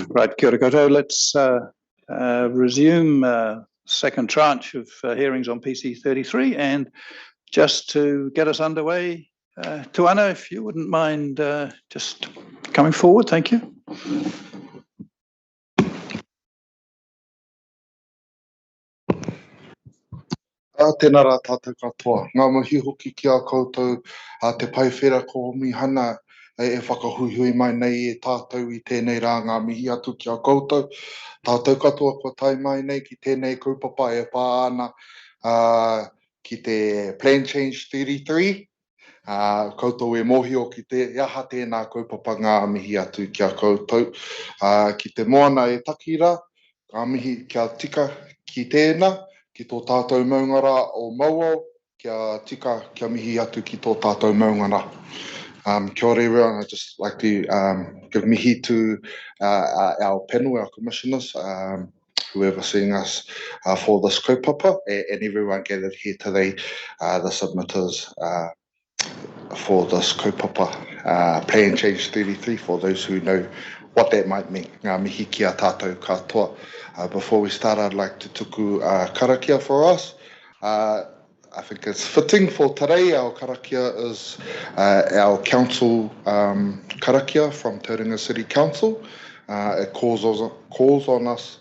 Right, kia ora koutou. Let's resume second tranche of hearings on PC 33, and just to get us underway, Tuana, if you wouldn't mind just coming forward, thank you. Tēnā rā tātou katoa. Ngā mahi hoki ki a koutou te paewhera ko mihana e whakahuihui mai nei e tātou I tēnei rā ngā mihi atu ki a koutou. Tātou katoa ko tai mai nei ki tēnei kaupapa e pā ana ki te Plan Change 33. Koutou e mohio ki te iaha tēnā kaupapa ngā mihi atu ki a koutou. Ki te moana e takira, ngā mihi kia tika ki tēnā, ki tō tātou maungara o Mauo, kia tika kia mihi atu ki tō tātou maungara. Kia ora everyone, I'd just like to give mihi to our panel, our commissioners, whoever seeing us for this kaupapa, and everyone gathered here today, the submitters for this kaupapa, Plan Change 33, for those who know what that might mean. Ngā mihi ki a tātou katoa. Before we start, I'd like to tuku karakia for us. I think it's fitting for today. Our karakia is our council karakia from Tauranga City Council. It calls on us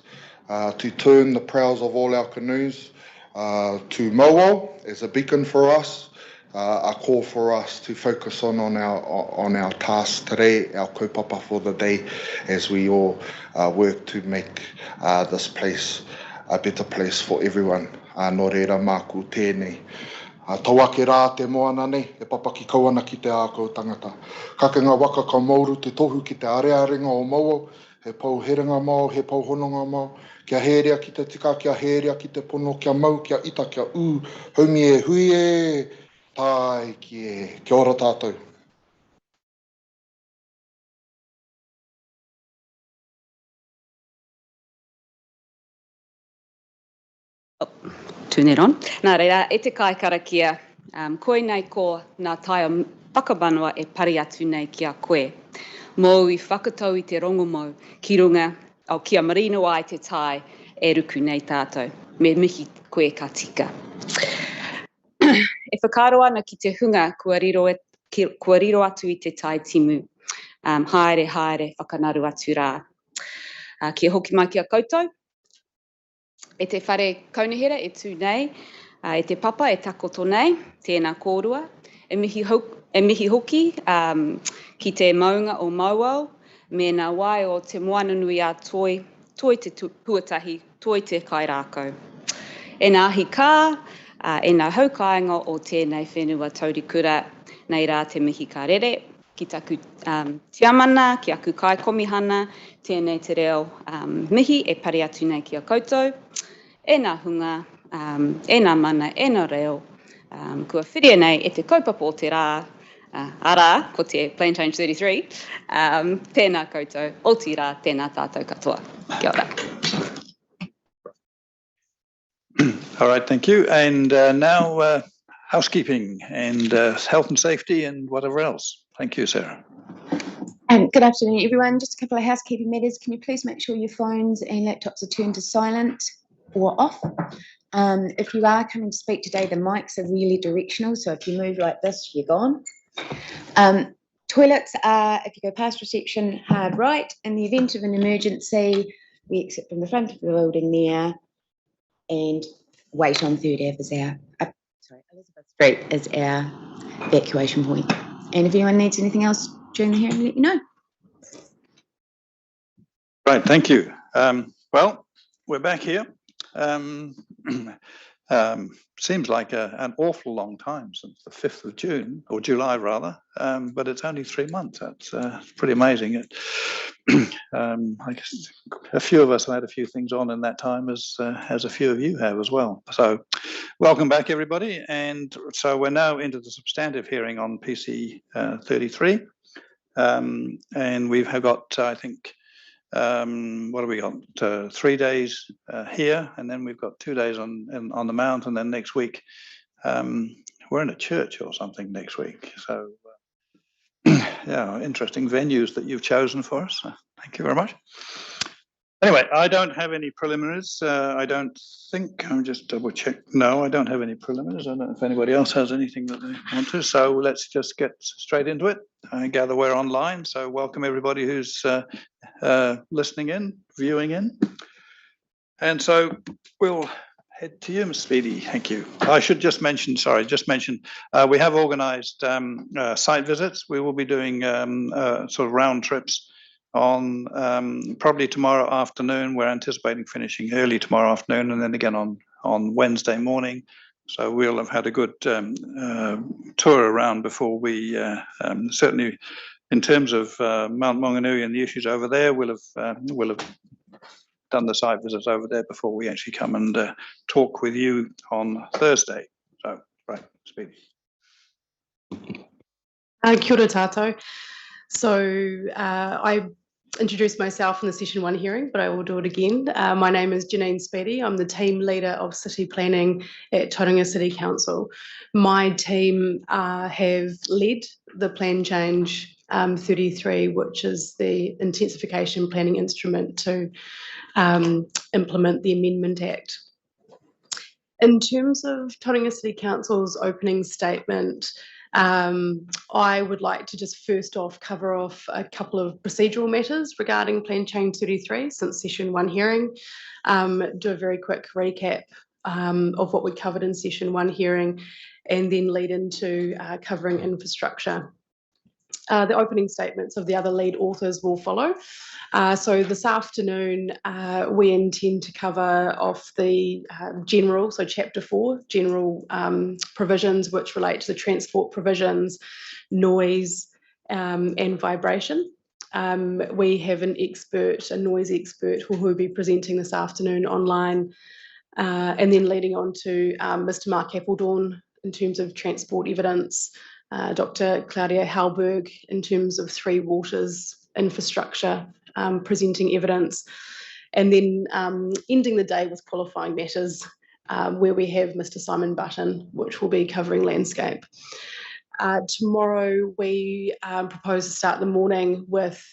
to turn the prows of all our canoes to Mauo as a beacon for us. A call for us to focus on our tasks today, our kaupapa for the day, as we all work to make this place a better place for everyone. Nō reira māku tēnei. Tauake rā te moana nei, e papaki kauana ki te ākau tangata. Ka ngā waka ka mauru te tohu ki te arearenga o Mauo, he pau herenga mau, he pau hononga mau, kia herea ki te tika, kia herea ki te pono, kia mau, kia ita, kia haumi e hui e. Tai ki e. Kia ora tātou. Turn it on. Nā reira, e te kai karakia, koe nei ko ngā tai o whakamanua e pari atu nei ki a koe. Mō I whakatau I te rongomau, ki runga, au kia marino ai te tai, e ruku nei tātou. Me mihi koe ka tika. E whakaro ana ki te hunga kua riro atu I te tai timu. Haere, whakanaru atu rā. Kia hoki mai ki a koutou. E te whare kaunihera e tū nei, e te papa e takoto nei, tēnā kōrua. E mihi hoki ki te maunga o Mauo, me nā wai o te moana nui a toi te puatahi, toi te kai rākau. E nā hi kā, e nā haukainga o tēnei whenua taurikura, nei rā te mihi ka rere, ki taku tiamana, ki aku kai komihana, tēnei te reo mihi e pari atu nei ki a koutou, e nā hunga, e nā mana, e nā reo, kua whiria nei e te kaupapa o te rā, ara, ko te Plan Change 33, tēnā koutou, o ti rā, tēnā tātou katoa. Kia ora. All right, thank you. And now housekeeping and health and safety and whatever else. Thank you, Sarah. Good afternoon, everyone. Just a couple of housekeeping matters. Can you please make sure your phones and laptops are turned to silent or off? If you are coming to speak today, the mics are really directional, so if you move like this, you're gone. Toilets are, if you go past reception, hard right. In the event of an emergency, we exit from the front of the building there and wait on 3rd Ave as Elizabeth Street is our evacuation point. And if anyone needs anything else during the hearing, let you know. Right, thank you. Well, we're back here. Seems like an awful long time since the 5th of June, or July rather, but it's only 3 months. That's pretty amazing. I guess a few of us have had a few things on in that time, as a few of you have as well. So welcome back, everybody. And so we're now into the substantive hearing on PC 33. And we've got, I think, what have we got? 3 days here, and then we've got 2 days on the Mount, and then next week we're in a church or something next week. So interesting venues that you've chosen for us. Thank you very much. Anyway, I don't have any preliminaries. I don't think, I'll just double check. No, I don't have any preliminaries. I don't know if anybody else has anything that they want to. So let's just get straight into it. I gather we're online. So welcome everybody who's listening in, viewing in. And so we'll head to you, Ms. Speedy. Thank you. I should just mention, we have organised site visits. We will be doing sort of round trips on probably tomorrow afternoon. We're anticipating finishing early tomorrow afternoon, and then again on Wednesday morning. So we'll have had a good tour around before we certainly, in terms of Mount Maunganui and the issues over there, we'll have done the site visits over there before we actually come and talk with you on Thursday. So, right, Speedy. Kia ora tātou. So I introduced myself in the session 1 hearing, but I will do it again. My name is Janine Speedy. I'm the team leader of city planning at Tauranga City Council. My team have led the plan change 33, which is the intensification planning instrument to implement the Amendment Act. In terms of Tauranga City Council's opening statement, I would like to just first off cover off a couple of procedural matters regarding Plan Change 33 since Session 1 hearing, do a very quick recap of what we covered in Session 1 hearing, and then lead into covering infrastructure. The opening statements of the other lead authors will follow. So this afternoon, we intend to cover off the general, so Chapter 4, general provisions which relate to the transport provisions, noise and vibration. We have an expert, a noise expert, who will be presenting this afternoon online, and then leading on to Mr. Mark Appledorn in terms of transport evidence, Dr. Claudia Halberg in terms of Three Waters infrastructure, presenting evidence, and then ending the day with qualifying matters, where we have Mr. Simon Button, which will be covering landscape. Tomorrow we propose to start the morning with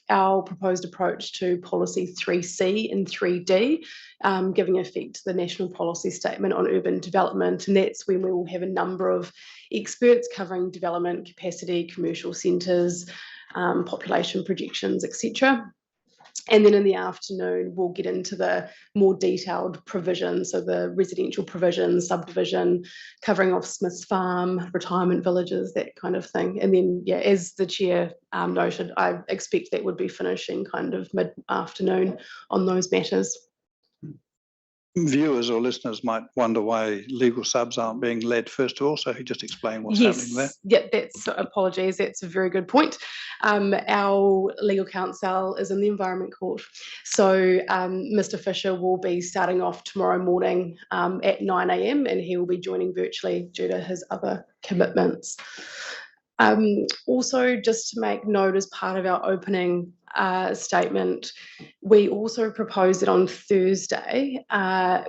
our proposed approach to policy 3C and 3D, giving effect to the National Policy Statement on Urban Development, and that's when we will have a number of experts covering development capacity, commercial centres, population projections, etc. And then in the afternoon, we'll get into the more detailed provisions, so the residential provisions, subdivision, covering off Smith's Farm, retirement villages, that kind of thing. And then, yeah, as the chair noted, I expect that would be finishing kind of mid-afternoon on those matters. Viewers or listeners might wonder why legal subs aren't being led first of all, so just explain what's happening there. Yeah, that's, apologies, that's a very good point. Our legal counsel is in the Environment Court, so Mr. Fisher will be starting off tomorrow morning at 9 a.m. and he will be joining virtually due to his other commitments. Also, just to make note as part of our opening statement, we also proposed that on Thursday,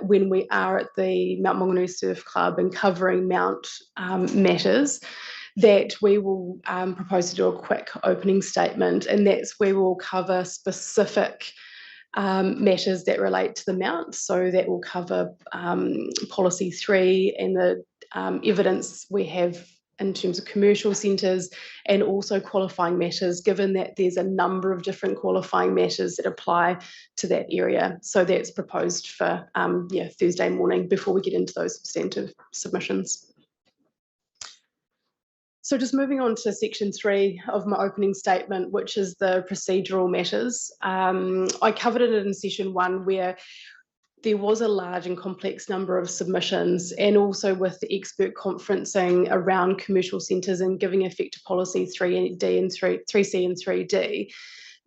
when we are at the Mount Maunganui Surf Club and covering Mount matters, that we will propose to do a quick opening statement, and that's where we'll cover specific matters that relate to the Mount. So that will cover Policy 3 and the evidence we have in terms of commercial centres, and also qualifying matters, given that there's a number of different qualifying matters that apply to that area. So that's proposed for Thursday morning before we get into those substantive submissions. So just moving on to section 3 of my opening statement, which is the procedural matters. I covered it in session 1, where there was a large and complex number of submissions, and also with the expert conferencing around commercial centres and giving effect to policy 3D and 3C and 3D,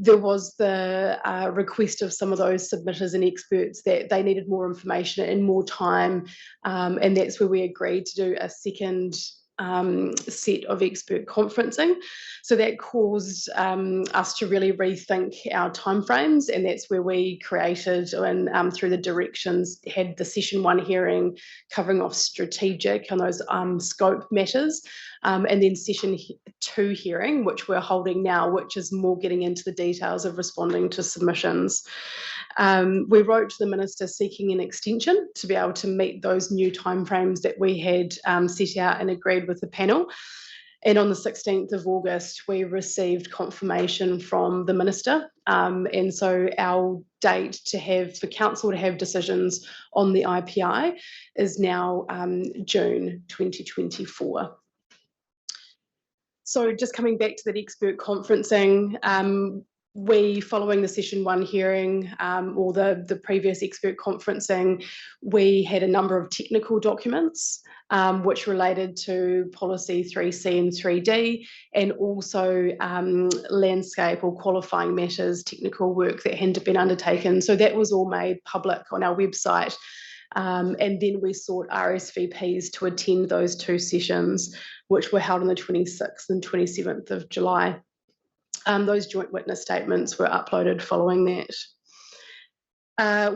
there was the request of some of those submitters and experts that they needed more information and more time, and that's where we agreed to do a second set of expert conferencing. So that caused us to really rethink our timeframes, and that's where we created and through the directions had the session 1 hearing covering off strategic and those scope matters, and then session 2 hearing, which we're holding now, which is more getting into the details of responding to submissions. We wrote to the Minister seeking an extension to be able to meet those new timeframes that we had set out and agreed with the panel. And on the 16th of August, we received confirmation from the Minister. And so our date for Council to have decisions on the IPI is now June 2024. So just coming back to that expert conferencing, following the session 1 hearing or the previous expert conferencing, we had a number of technical documents which related to policy 3C and 3D, and also landscape or qualifying matters, technical work that hadn't been undertaken. So that was all made public on our website. And then we sought RSVPs to attend those 2 sessions, which were held on the 26th and 27th of July. Those joint witness statements were uploaded following that.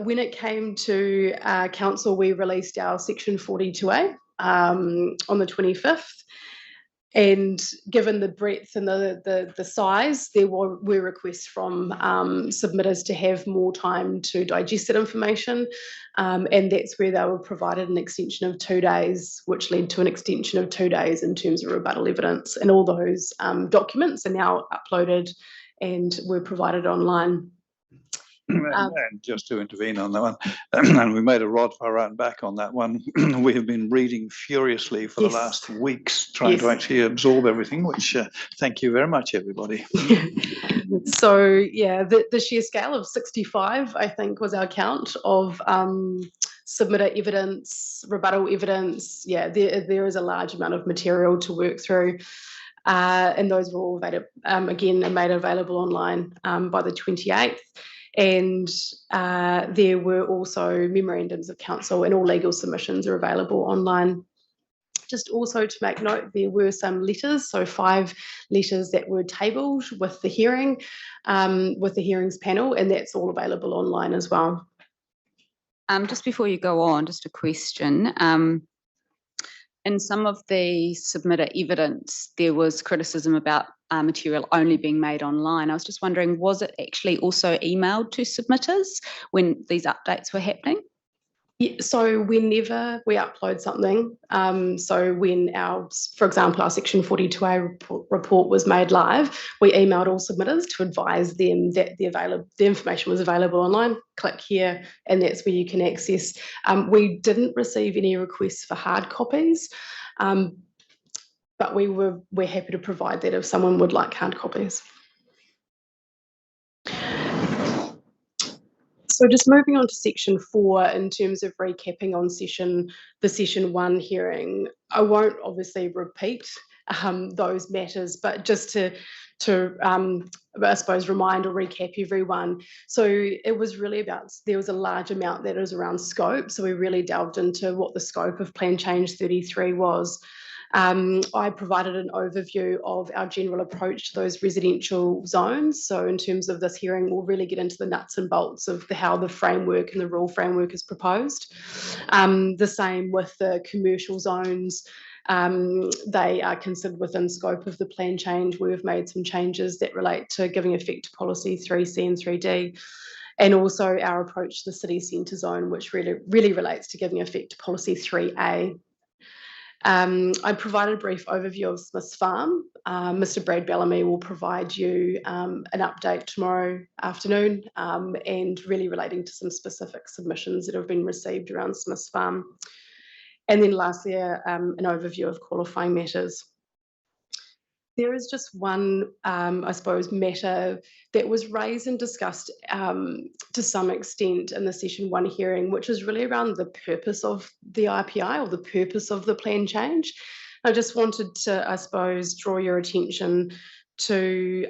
When it came to Council, we released our Section 42A on the 25th. And given the breadth and the size, there were requests from submitters to have more time to digest that information. And that's where they were provided an extension of 2 days, which led to an extension of 2 days in terms of rebuttal evidence. And all those documents are now uploaded and were provided online. And just to intervene on that one, and we made a rod for our own back on that one. We have been reading furiously for the last weeks, trying to actually absorb everything, which thank you very much, everybody. So, yeah, the sheer scale of 65, I think, was our count of submitter evidence, rebuttal evidence. Yeah, there is a large amount of material to work through. And those were all again made available online by the 28th. And there were also memorandums of council, and all legal submissions are available online. Just also to make note, there were some letters, so 5 letters that were tabled with the hearing, with the hearings panel, and that's all available online as well. Just before you go on, just a question. In some of the submitter evidence, there was criticism about material only being made online. I was just wondering, was it actually also emailed to submitters when these updates were happening? Yeah, so whenever we upload something, so when for example, our Section 42A report was made live, we emailed all submitters to advise them that the information was available online. Click here, and that's where you can access. We didn't receive any requests for hard copies, but we're happy to provide that if someone would like hard copies. So just moving on to Section 4 in terms of recapping on the Session 1 hearing, I won't obviously repeat those matters, but just to I suppose remind or recap everyone. So it was really about, there was a large amount that is around scope, so we really delved into what the scope of Plan Change 33 was. I provided an overview of our general approach to those residential zones. So in terms of this hearing, we'll really get into the nuts and bolts of how the framework and the rule framework is proposed. The same with the commercial zones. They are considered within scope of the plan change. We've made some changes that relate to giving effect to policy 3C and 3D. And also our approach to the city centre zone, which really relates to giving effect to policy 3A. I provided a brief overview of Smith's Farm. Mr. Brad Bellamy will provide you an update tomorrow afternoon, and really relating to some specific submissions that have been received around Smith's Farm. And then lastly, an overview of qualifying matters. There is just one, I suppose, matter that was raised and discussed to some extent in the Session 1 hearing, which is really around the purpose of the IPI or the purpose of the plan change. I just wanted to, I suppose, draw your attention to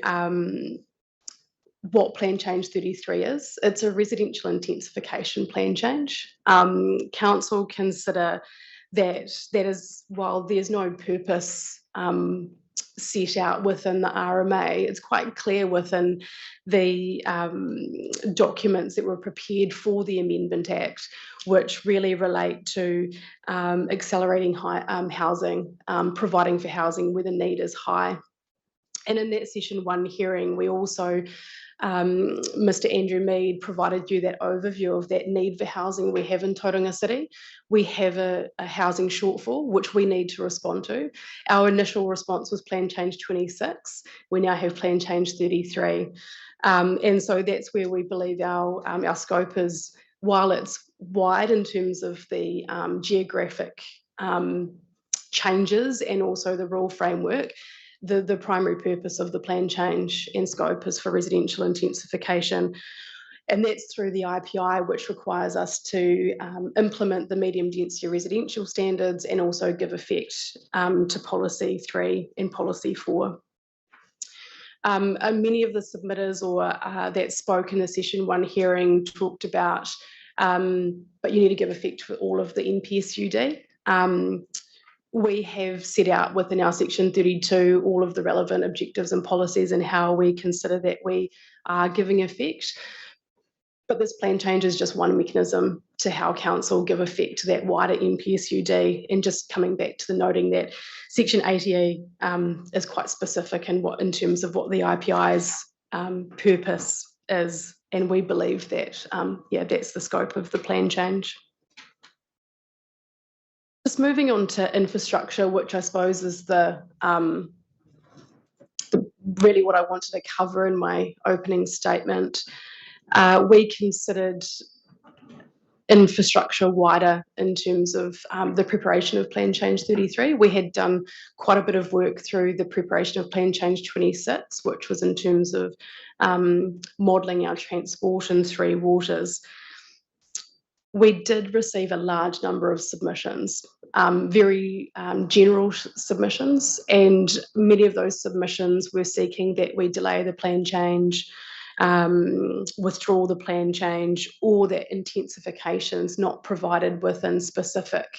what Plan Change 33 is. It's a residential intensification plan change. Council consider that is, while there's no purpose set out within the RMA, it's quite clear within the documents that were prepared for the Amendment Act, which really relate to accelerating housing, providing for housing where the need is high. And in that session 1 hearing, we also, Mr. Andrew Mead provided you that overview of that need for housing we have in Tauranga City. We have a housing shortfall, which we need to respond to. Our initial response was Plan Change 26. We now have Plan Change 33. And so that's where we believe our scope is, while it's wide in terms of the geographic changes and also the rule framework, the primary purpose of the plan change and scope is for residential intensification. And that's through the IPI, which requires us to implement the medium density residential standards and also give effect to Policy 3 and Policy 4. Many of the submitters that spoke in the session 1 hearing talked about, but you need to give effect to all of the NPSUD. We have set out within our section 32 all of the relevant objectives and policies and how we consider that we are giving effect. But this plan change is just one mechanism to how council give effect to that wider NPSUD. And just coming back to the noting that section 80 is quite specific in terms of what the IPI's purpose is. And we believe that, that's the scope of the plan change. Just moving on to infrastructure, which I suppose is really what I wanted to cover in my opening statement. We considered infrastructure wider in terms of the preparation of Plan Change 33. We had done quite a bit of work through the preparation of Plan Change 26, which was in terms of modelling our transport in 3 waters. We did receive a large number of submissions, very general submissions, and many of those submissions were seeking that we delay the plan change, withdraw the plan change, or that intensifications not provided within specific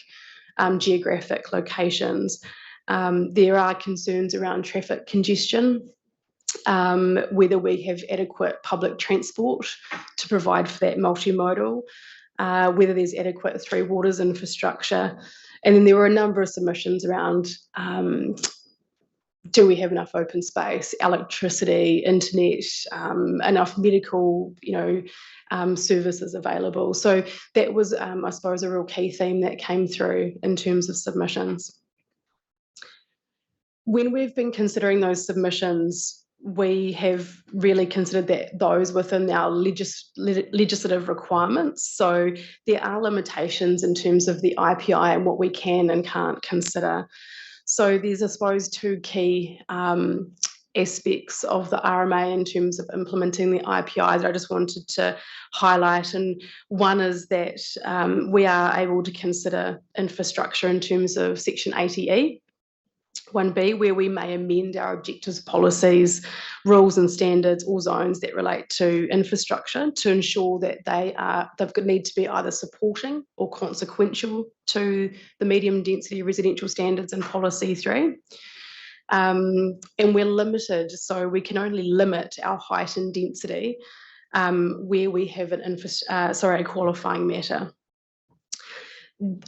geographic locations. There are concerns around traffic congestion, whether we have adequate public transport to provide for that multimodal, whether there's adequate 3 waters infrastructure. And then there were a number of submissions around do we have enough open space, electricity, internet, enough medical, services available. So that was, I suppose, a real key theme that came through in terms of submissions. When we've been considering those submissions, we have really considered that those within our legislative requirements. So there are limitations in terms of the IPI and what we can and can't consider. So there's, I suppose, 2 key aspects of the RMA in terms of implementing the IPI that I just wanted to highlight. And one is that we are able to consider infrastructure in terms of Section 80E. 1B, where we may amend our objectives, policies, rules and standards or zones that relate to infrastructure to ensure that they need to be either supporting or consequential to the medium density residential standards in Policy 3. And we're limited, so we can only limit our height and density where we have a qualifying matter.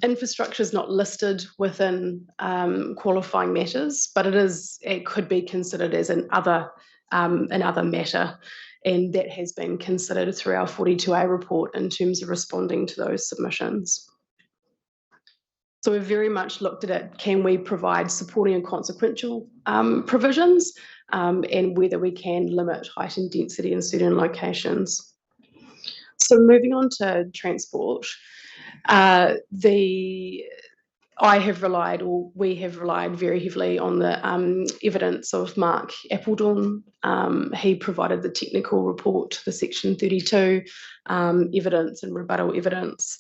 Infrastructure is not listed within qualifying matters, but it could be considered as another matter, and that has been considered through our 42A report in terms of responding to those submissions. So we've very much looked at it, can we provide supporting and consequential provisions, and whether we can limit height and density in certain locations. So moving on to transport. We have relied very heavily on the evidence of Mark Appledorn. He provided the technical report to the Section 32 evidence and rebuttal evidence.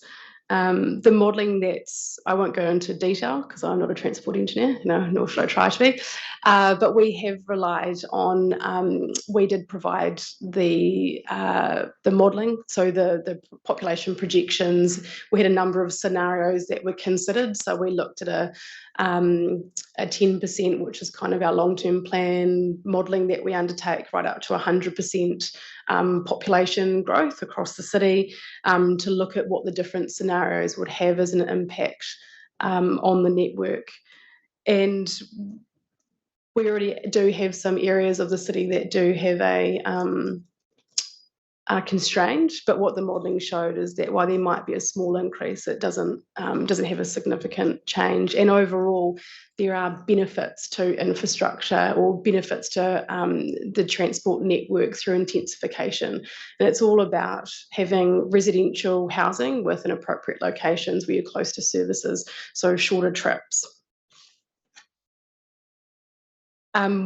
The modelling I won't go into detail because I'm not a transport engineer, nor should I try to be, but we have relied on, we did provide the modelling, so the population projections. We had a number of scenarios that were considered, so we looked at a 10%, which is kind of our long-term plan modelling that we undertake, right up to 100% population growth across the city, to look at what the different scenarios would have as an impact on the network. And we already do have some areas of the city that do have are constrained, but what the modelling showed is that while there might be a small increase, it doesn't have a significant change. And overall, there are benefits to infrastructure or benefits to the transport network through intensification. And it's all about having residential housing within appropriate locations where you're close to services, so shorter trips.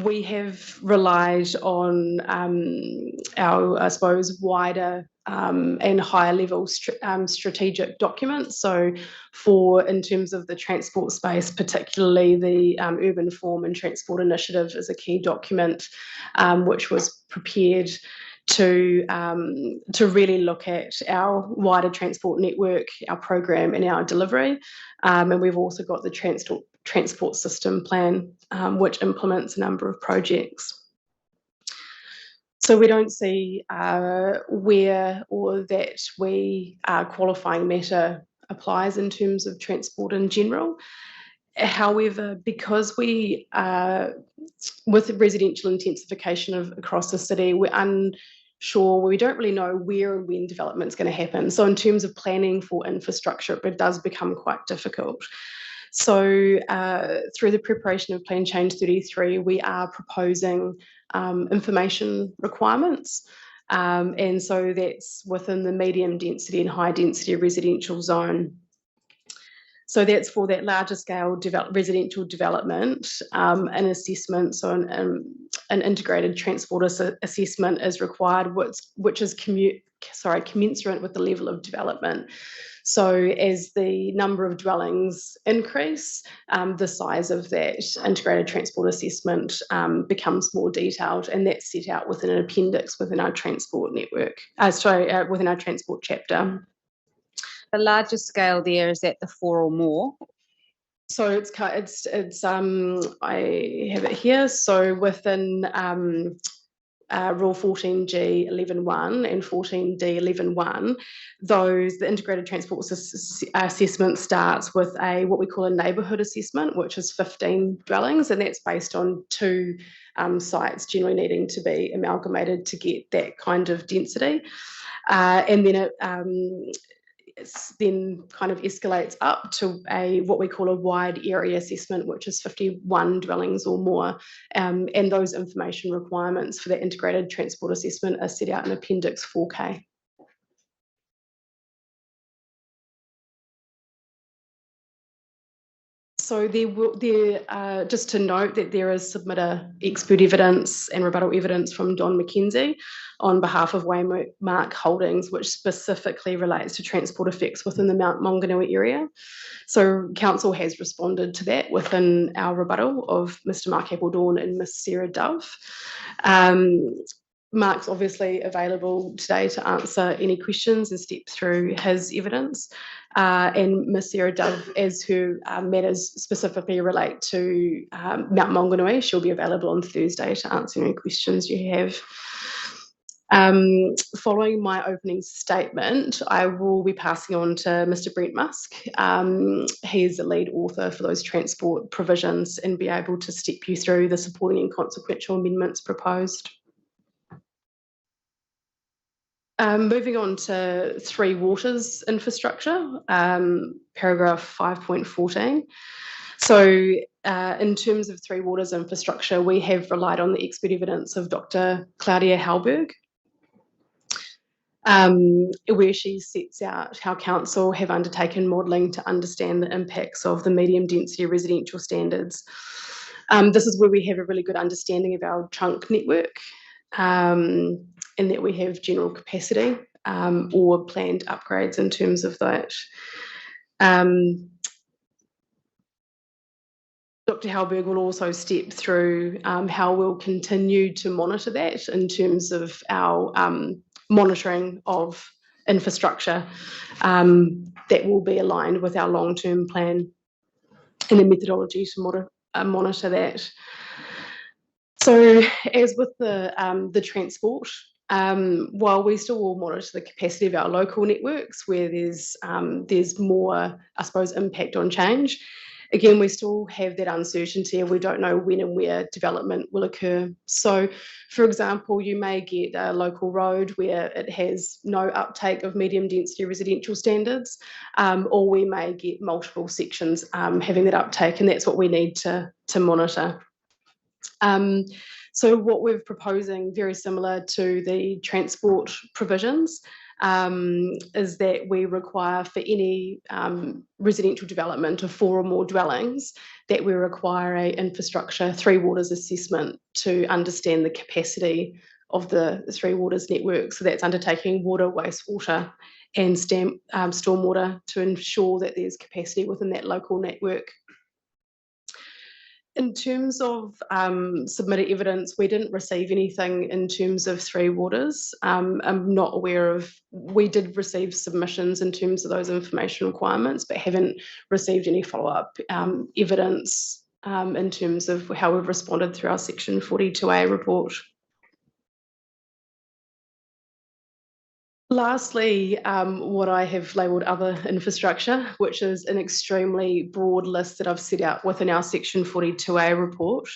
We have relied on our, I suppose, wider and higher level strategic documents. So in terms of the transport space, particularly the Urban Form and Transport Initiative is a key document which was prepared to really look at our wider transport network, our program and our delivery. And we've also got the transport system plan, which implements a number of projects. So we don't see where or that qualifying matter applies in terms of transport in general. However, because with residential intensification across the city, we're unsure, we don't really know where and when development's going to happen. So in terms of planning for infrastructure, it does become quite difficult. So through the preparation of Plan Change 33, we are proposing information requirements. And so that's within the medium density and high density residential zone. So that's for that larger scale residential development, an assessment, so an integrated transport assessment is required, which is commensurate with the level of development. So as the number of dwellings increase, the size of that integrated transport assessment becomes more detailed, and that's set out within an appendix within our transport network, within our transport chapter. The largest scale there is at the 4 or more. So it's I have it here. So within Rule 14G 11.1 and 14D 11.1, the integrated transport assessment starts with what we call a neighbourhood assessment, which is 15 dwellings, and that's based on 2 sites generally needing to be amalgamated to get that kind of density. And then it then kind of escalates up to what we call a wide area assessment, which is 51 dwellings or more. And those information requirements for the integrated transport assessment are set out in Appendix 4K. So just to note that there is submitter expert evidence and rebuttal evidence from Don McKenzie on behalf of Waymark Holdings, which specifically relates to transport effects within the Mount Maunganui area. So Council has responded to that within our rebuttal of Mr. Mark Appledorn and Ms. Sarah Dove. Mark's obviously available today to answer any questions and step through his evidence. And Ms. Sarah Dove, as her matters specifically relate to Mount Maunganui, she'll be available on Thursday to answer any questions you have. Following my opening statement, I will be passing on to Mr. Brent Musk. He is the lead author for those transport provisions and be able to step you through the supporting and consequential amendments proposed. Moving on to Three Waters infrastructure, paragraph 5.14. So in terms of Three Waters infrastructure, we have relied on the expert evidence of Dr. Claudia Halberg, where she sets out how Council have undertaken modelling to understand the impacts of the medium density residential standards. This is where we have a really good understanding of our trunk network, and that we have general capacity or planned upgrades in terms of that. Dr. Halberg will also step through how we'll continue to monitor that in terms of our monitoring of infrastructure that will be aligned with our long-term plan and the methodology to monitor that. So as with the transport, while we still will monitor the capacity of our local networks where there's more, I suppose, impact on change, again, we still have that uncertainty and we don't know when and where development will occur. So, for example, you may get a local road where it has no uptake of medium density residential standards, or we may get multiple sections having that uptake, and that's what we need to monitor. So what we're proposing, very similar to the transport provisions, is that we require for any residential development of 4 or more dwellings that we require a infrastructure 3 waters assessment to understand the capacity of the 3 waters network. So that's undertaking water, wastewater and stormwater to ensure that there's capacity within that local network. In terms of submitted evidence, we didn't receive anything in terms of 3 waters. I'm not aware of, we did receive submissions in terms of those information requirements, but haven't received any follow-up evidence in terms of how we've responded through our Section 42A report. Lastly, what I have labelled other infrastructure, which is an extremely broad list that I've set out within our Section 42A report.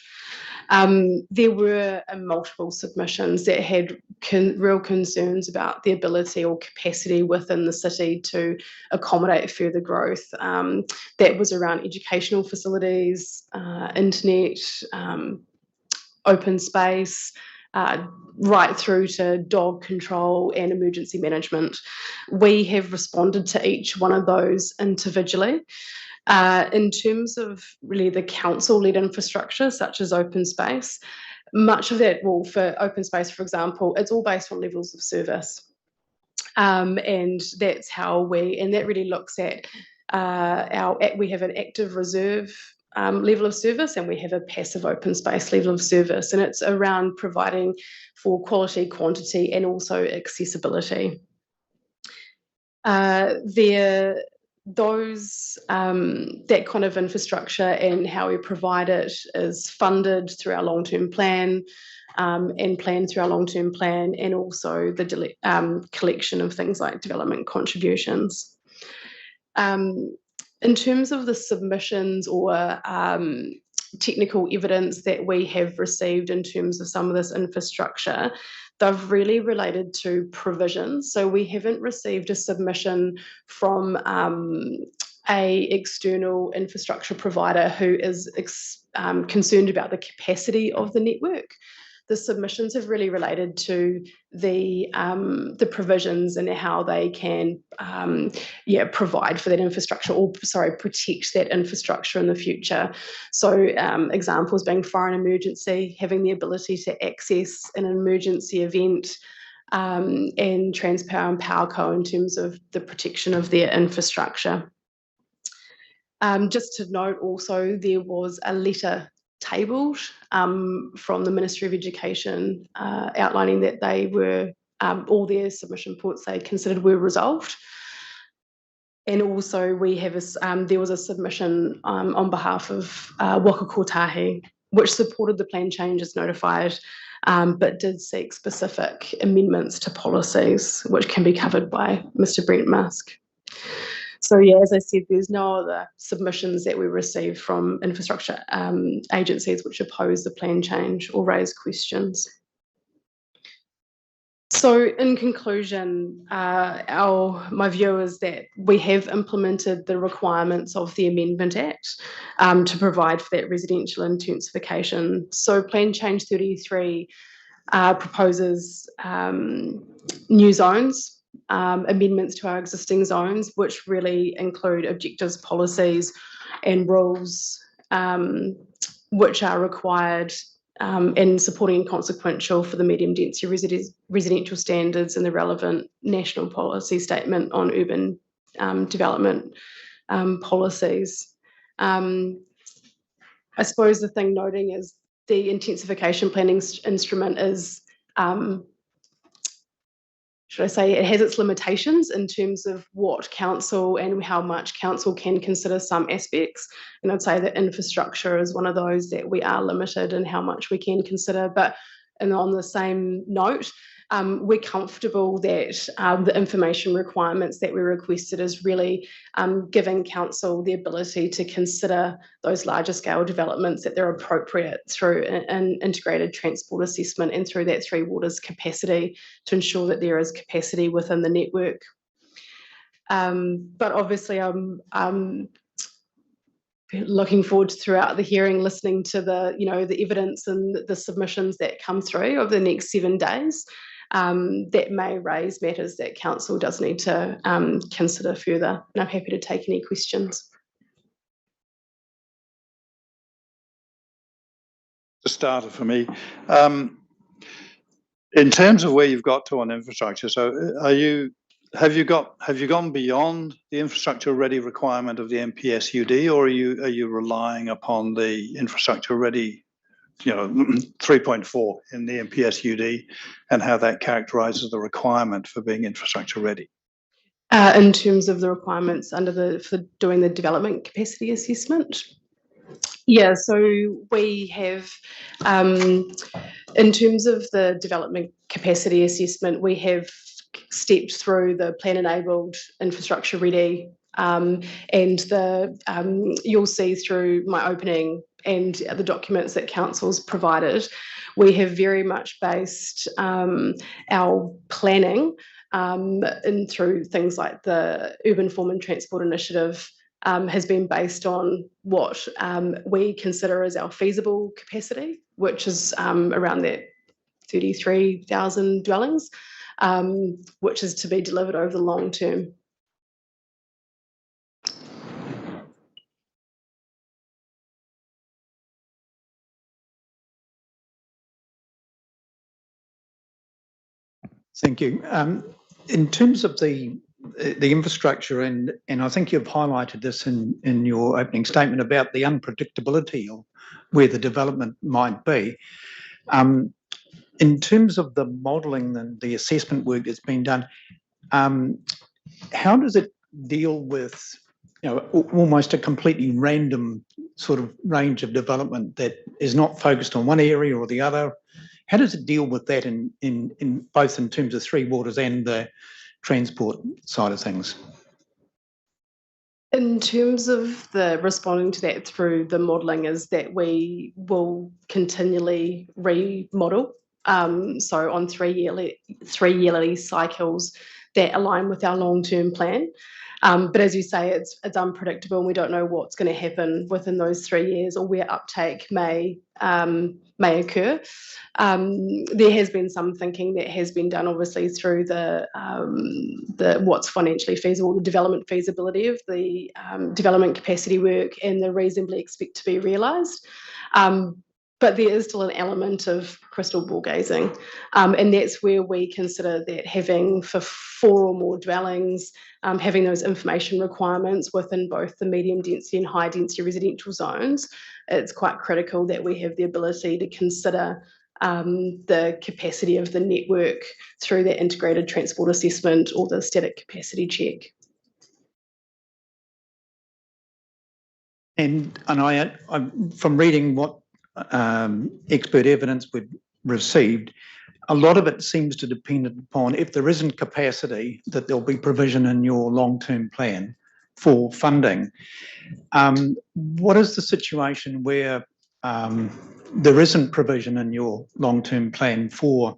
There were multiple submissions that had real concerns about the ability or capacity within the city to accommodate further growth. That was around educational facilities, internet, open space, right through to dog control and emergency management. We have responded to each one of those individually. In terms of really the council-led infrastructure, such as open space, much of that, well, for open space, for example, it's all based on levels of service. And that's how and that really looks at we have an active reserve level of service and we have a passive open space level of service, and it's around providing for quality, quantity and also accessibility. That kind of infrastructure and how we provide it is funded through our long-term plan and planned through our long-term plan, and also the collection of things like development contributions. In terms of the submissions or technical evidence that we have received in terms of some of this infrastructure, they've really related to provisions. So we haven't received a submission from a external infrastructure provider who is concerned about the capacity of the network. The submissions have really related to the provisions and how they can provide for that infrastructure, or protect that infrastructure in the future. So examples being foreign emergency, having the ability to access an emergency event, and Transpower and PowerCo in terms of the protection of their infrastructure. Just to note also, there was a letter tabled from the Ministry of Education outlining that they were, all their submission points they considered were resolved. And also we have there was a submission on behalf of Waka Kotahi, which supported the plan changes notified, but did seek specific amendments to policies, which can be covered by Mr. Brent Musk. So yeah, as I said, there's no other submissions that we received from infrastructure agencies which oppose the plan change or raise questions. So in conclusion, my view is that we have implemented the requirements of the Amendment Act to provide for that residential intensification. So Plan Change 33 proposes new zones, amendments to our existing zones, which really include objectives, policies and rules which are required and supporting and consequential for the medium density residential standards and the relevant national policy statement on urban development policies. I suppose the thing noting is the intensification planning instrument is, should I say, it has its limitations in terms of what council and how much council can consider some aspects. And I'd say that infrastructure is one of those that we are limited in how much we can consider. But and on the same note, we're comfortable that the information requirements that we requested is really giving council the ability to consider those larger scale developments that they're appropriate through an integrated transport assessment and through that Three Waters capacity to ensure that there is capacity within the network. But obviously I'm looking forward to throughout the hearing, listening to the, the evidence and the submissions that come through over the next 7 days. That may raise matters that council does need to consider further. And I'm happy to take any questions. A starter for me. In terms of where you've got to on infrastructure, so have you gone beyond the infrastructure ready requirement of the NPSUD, or are you relying upon the infrastructure ready, 3.4 in the NPSUD, and how that characterises the requirement for being infrastructure ready? In terms of the requirements for doing the development capacity assessment? Yeah, so we have, in terms of the development capacity assessment, we have stepped through the plan enabled infrastructure ready, and you'll see through my opening and the documents that council's provided, we have very much based our planning and through things like the Urban Form and Transport Initiative has been based on what we consider as our feasible capacity, which is around that 33,000 dwellings, which is to be delivered over the long term. Thank you. In terms of the infrastructure, and I think you've highlighted this in your opening statement about the unpredictability of where the development might be. In terms of the modelling and the assessment work that's been done, how does it deal with almost a completely random sort of range of development that is not focused on one area or the other? How does it deal with that in both in terms of Three Waters and the transport side of things? In terms of the responding to that through the modelling is that we will continually remodel. So on three yearly cycles that align with our long-term plan. But as you say, it's unpredictable and we don't know what's going to happen within those 3 years or where uptake may occur. There has been some thinking that has been done obviously through the what's financially feasible, the development feasibility of the development capacity work and the reasonably expect to be realised. But there is still an element of crystal ball gazing. And that's where we consider that having for 4 or more dwellings, having those information requirements within both the medium density and high density residential zones, it's quite critical that we have the ability to consider the capacity of the network through that integrated transport assessment or the static capacity check. And I from reading what expert evidence we've received, a lot of it seems to depend upon if there isn't capacity, that there'll be provision in your long-term plan for funding. What is the situation where there isn't provision in your long-term plan for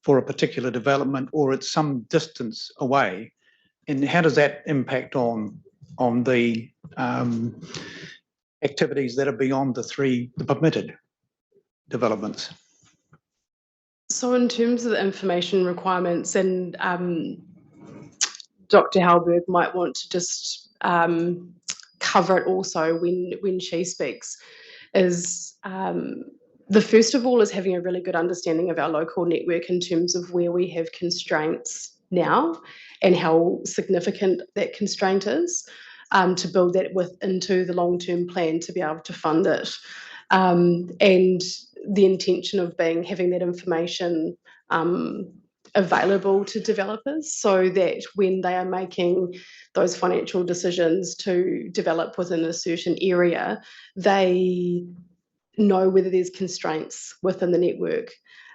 a particular development, or it's some distance away, and how does that impact on the activities that are beyond the permitted developments? So in terms of the information requirements, and Dr. Halberg might want to just cover it also when she speaks, is the first of all is having a really good understanding of our local network in terms of where we have constraints now and how significant that constraint is. to build that into the long-term plan to be able to fund it. And the intention of having that information available to developers so that when they are making those financial decisions to develop within a certain area, they know whether there's constraints within the network.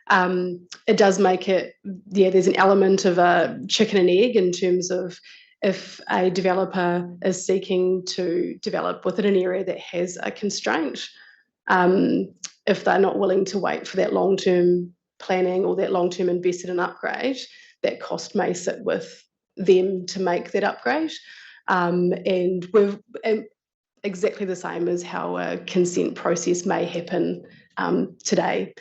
It does make it, there's an element of a chicken and egg in terms of if a developer is seeking to develop within an area that has a constraint, if they're not willing to wait for that long-term planning or that long-term invested in upgrade, that cost may sit with them to make that upgrade. And we've exactly the same as how a consent process may happen today.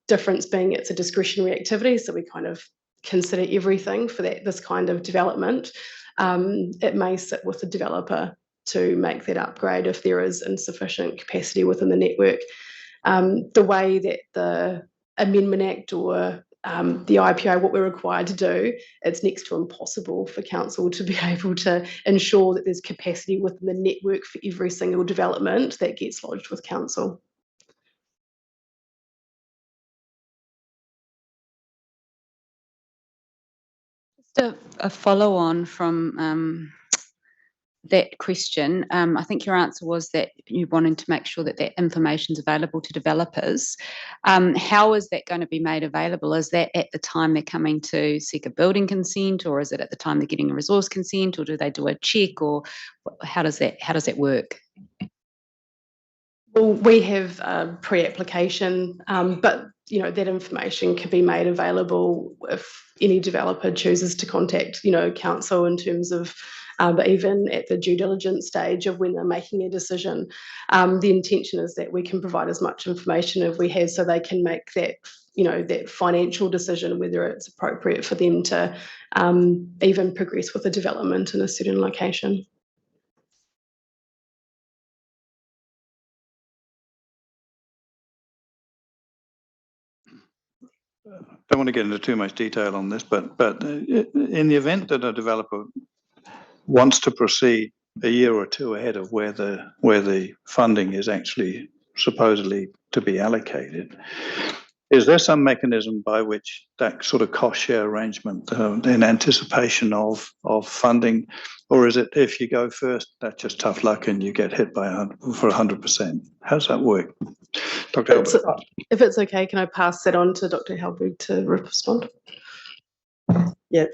Difference being it's a discretionary activity, so we kind of consider everything for this kind of development. It may sit with the developer to make that upgrade if there is insufficient capacity within the network. The way that the Amendment Act or the IPO, what we're required to do, it's next to impossible for council to be able to ensure that there's capacity within the network for every single development that gets lodged with council. Just a follow on from that question. I think your answer was that you wanted to make sure that that information is available to developers. How is that going to be made available? Is that at the time they're coming to seek a building consent, or is it at the time they're getting a resource consent, or do they do a check, or how does that work? Well, we have a pre-application, but that information can be made available if any developer chooses to contact council in terms of but even at the due diligence stage of when they're making a decision. The intention is that we can provide as much information as we have so they can make that that financial decision whether it's appropriate for them to even progress with a development in a certain location. Don't want to get into too much detail on this, but in the event that a developer wants to proceed a year or two ahead of where the funding is actually supposedly to be allocated, is there some mechanism by which that sort of cost share arrangement in anticipation of funding, or is it if you go first, that's just tough luck and you get hit for 100%? How does that work? Dr. Helberg. If it's okay, can I pass that on to Dr. Helberg to respond? Yes.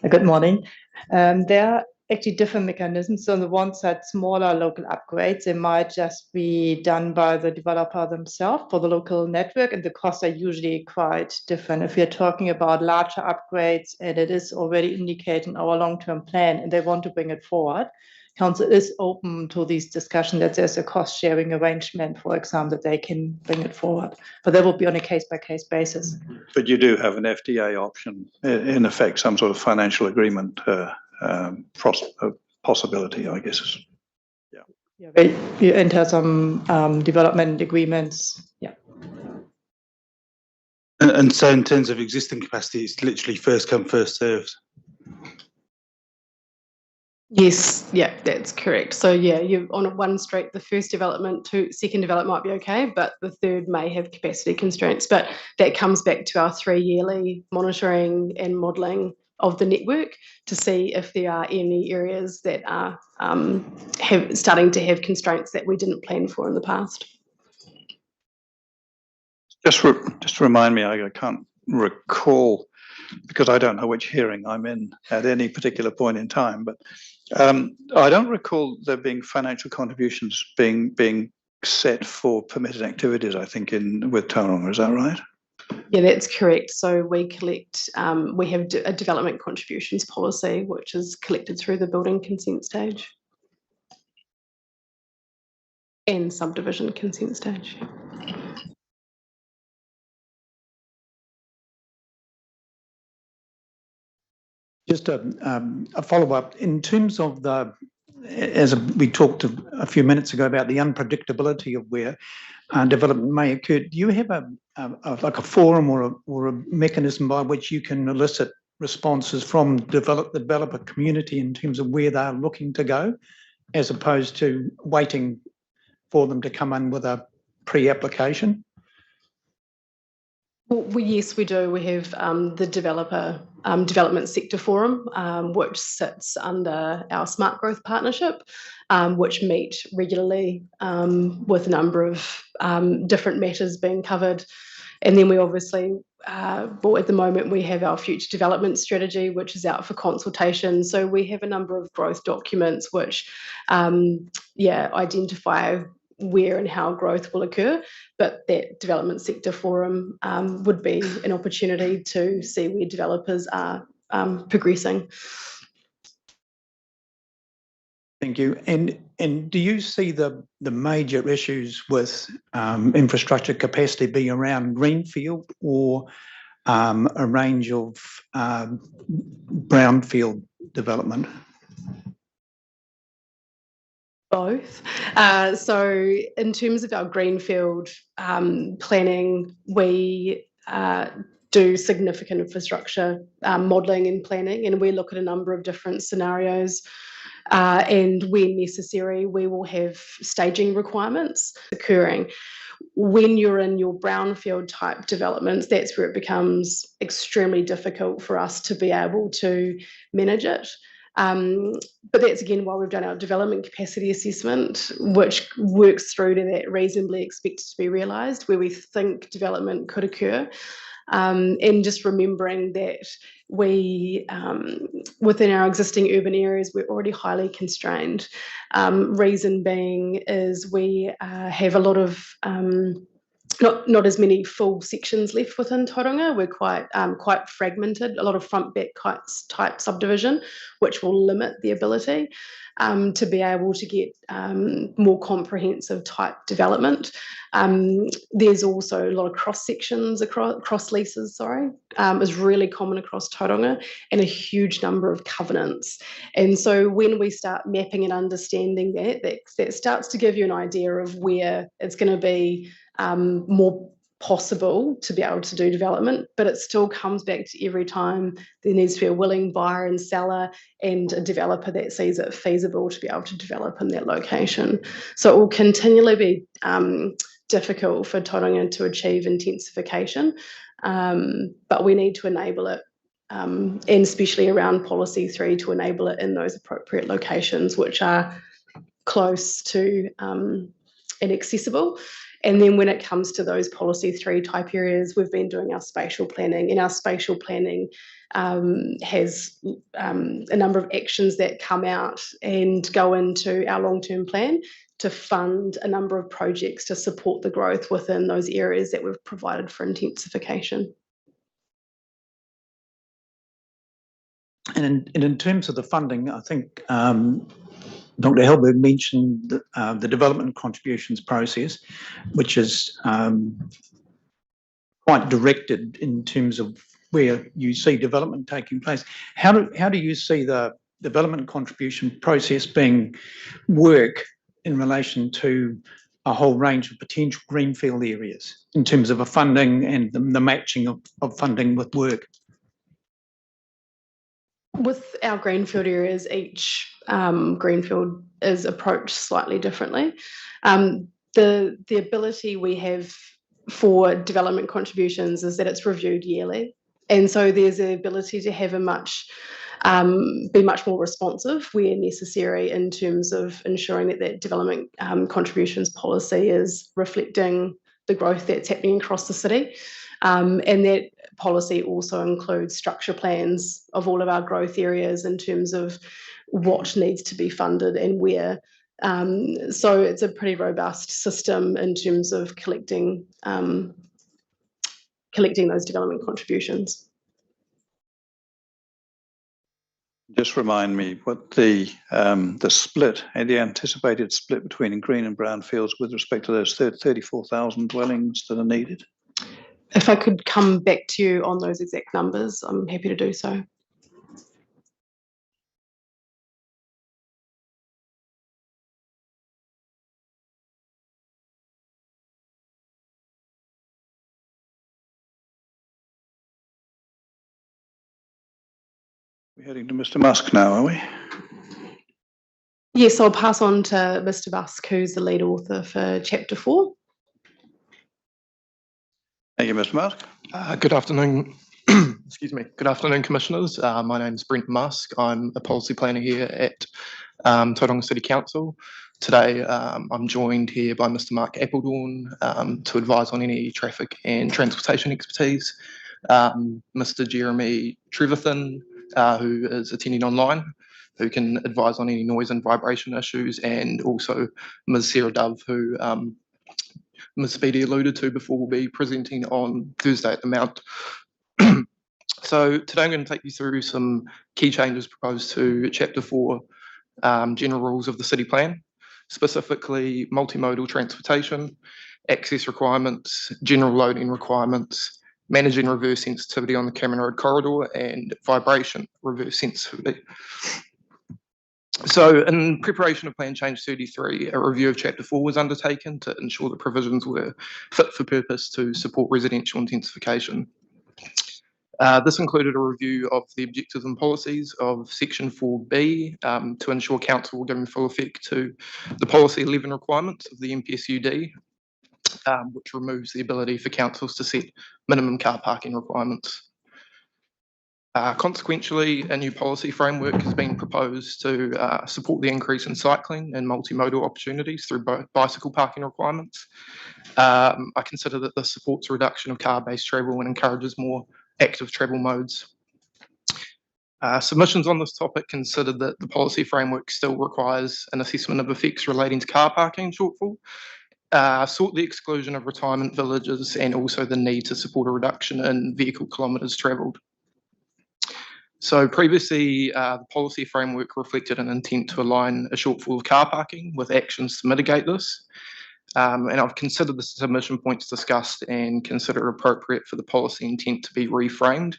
Good morning. There are actually different mechanisms. So on the one side, smaller local upgrades, they might just be done by the developer themselves for the local network, and the costs are usually quite different. If you're talking about larger upgrades and it is already indicated in our long-term plan and they want to bring it forward, council is open to these discussions that there's a cost-sharing arrangement, for example, that they can bring it forward. But that will be on a case-by-case basis. But you do have an FDA option, in effect, some sort of financial agreement possibility, I guess. Yeah. You enter some development agreements. Yeah. And so in terms of existing capacity, it's literally first come, first served. Yes, yeah, that's correct. So yeah, you're on one street, the first development, second development might be okay, but the third may have capacity constraints. But that comes back to our 3-yearly monitoring and modelling of the network to see if there are any areas that are starting to have constraints that we didn't plan for in the past. Just remind me, I can't recall, because I don't know which hearing I'm in at any particular point in time, but I don't recall there being financial contributions being set for permitted activities, I think, with Tauranga. Is that right? Yeah, that's correct. So we collect, we have a development contributions policy, which is collected through the building consent stage and subdivision consent stage. Just a follow-up in terms of as we talked a few minutes ago about the unpredictability of where development may occur. Do you have like a forum or a mechanism by which you can elicit responses from the developer community in terms of where they're looking to go? as opposed to waiting for them to come in with a pre-application? Well, yes, we do. We have the Developer Development Sector Forum, which sits under our Smart Growth Partnership, which meet regularly with a number of different matters being covered. And then we obviously, well, at the moment, we have our Future Development Strategy, which is out for consultation. So we have a number of growth documents which, identify where and how growth will occur, but that development sector forum would be an opportunity to see where developers are progressing. Thank you. And do you see the major issues with infrastructure capacity being around greenfield or a range of brownfield development? Both. So in terms of our greenfield planning, we do significant infrastructure modelling and planning, and we look at a number of different scenarios. And when necessary, we will have staging requirements occurring. When you're in your brownfield type developments, that's where it becomes extremely difficult for us to be able to manage it. But that's again why we've done our development capacity assessment, which works through to that reasonably expected to be realised, where we think development could occur. And just remembering that we, within our existing urban areas, we're already highly constrained. Reason being is we have a lot of not as many full sections left within Tauranga. We're quite fragmented, a lot of front back type subdivision, which will limit the ability to be able to get more comprehensive type development. There's also a lot of cross sections, cross leases, is really common across Tauranga, and a huge number of covenants. And so when we start mapping and understanding that starts to give you an idea of where it's going to be more possible to be able to do development, but it still comes back to every time there needs to be a willing buyer and seller and a developer that sees it feasible to be able to develop in that location. So it will continually be difficult for Tauranga to achieve intensification, but we need to enable it, and especially around Policy 3 to enable it in those appropriate locations which are close to and accessible. And then when it comes to those Policy 3 type areas, we've been doing our spatial planning, and our spatial planning has a number of actions that come out and go into our long-term plan to fund a number of projects to support the growth within those areas that we've provided for intensification. And in terms of the funding, I think Dr. Helberg mentioned the development contributions process, which is quite directed in terms of where you see development taking place. How do you see the development contribution process being work in relation to a whole range of potential greenfield areas in terms of a funding and the matching of funding with work? With our greenfield areas, each greenfield is approached slightly differently. The ability we have for development contributions is that it's reviewed yearly, and so there's the ability to have be much more responsive where necessary in terms of ensuring that development contributions policy is reflecting the growth that's happening across the city. And that policy also includes structure plans of all of our growth areas in terms of what needs to be funded and where. So it's a pretty robust system in terms of collecting those development contributions. Just remind me what the split and the anticipated split between green and brown fields with respect to those 34,000 dwellings that are needed. If I could come back to you on those exact numbers, I'm happy to do so. We're heading to Mr. Musk now, are we? Yes, I'll pass on to Mr. Busk, who's the lead author for Chapter 4. Thank you, Mr. Musk. Good afternoon. Excuse me. Good afternoon, Commissioners. My name is Brent Musk. I'm a policy planner here at Tauranga City Council. Today, I'm joined here by Mr. Mark Appledorn to advise on any traffic and transportation expertise. Mr. Jeremy Trevathan, who is attending online, who can advise on any noise and vibration issues, and also Ms. Sarah Dove, who Ms. Speedy alluded to before, will be presenting on Thursday at the Mount. So today I'm going to take you through some key changes proposed to Chapter 4 General Rules of the City Plan, specifically multimodal transportation, access requirements, general loading requirements, managing reverse sensitivity on the Cameron Road corridor, and vibration reverse sensitivity. So in preparation of Plan Change 33, a review of Chapter 4 was undertaken to ensure the provisions were fit for purpose to support residential intensification. This included a review of the objectives and policies of Section 4B to ensure Council will give full effect to the Policy 11 requirements of the MPSUD, which removes the ability for councils to set minimum car parking requirements. Consequently, a new policy framework has been proposed to support the increase in cycling and multimodal opportunities through bicycle parking requirements. I consider that this supports a reduction of car-based travel and encourages more active travel modes. Submissions on this topic considered that the policy framework still requires an assessment of effects relating to car parking shortfall, sought the exclusion of retirement villages, and also the need to support a reduction in vehicle kilometres travelled. So previously, the policy framework reflected an intent to align a shortfall of car parking with actions to mitigate this. And I've considered the submission points discussed and consider it appropriate for the policy intent to be reframed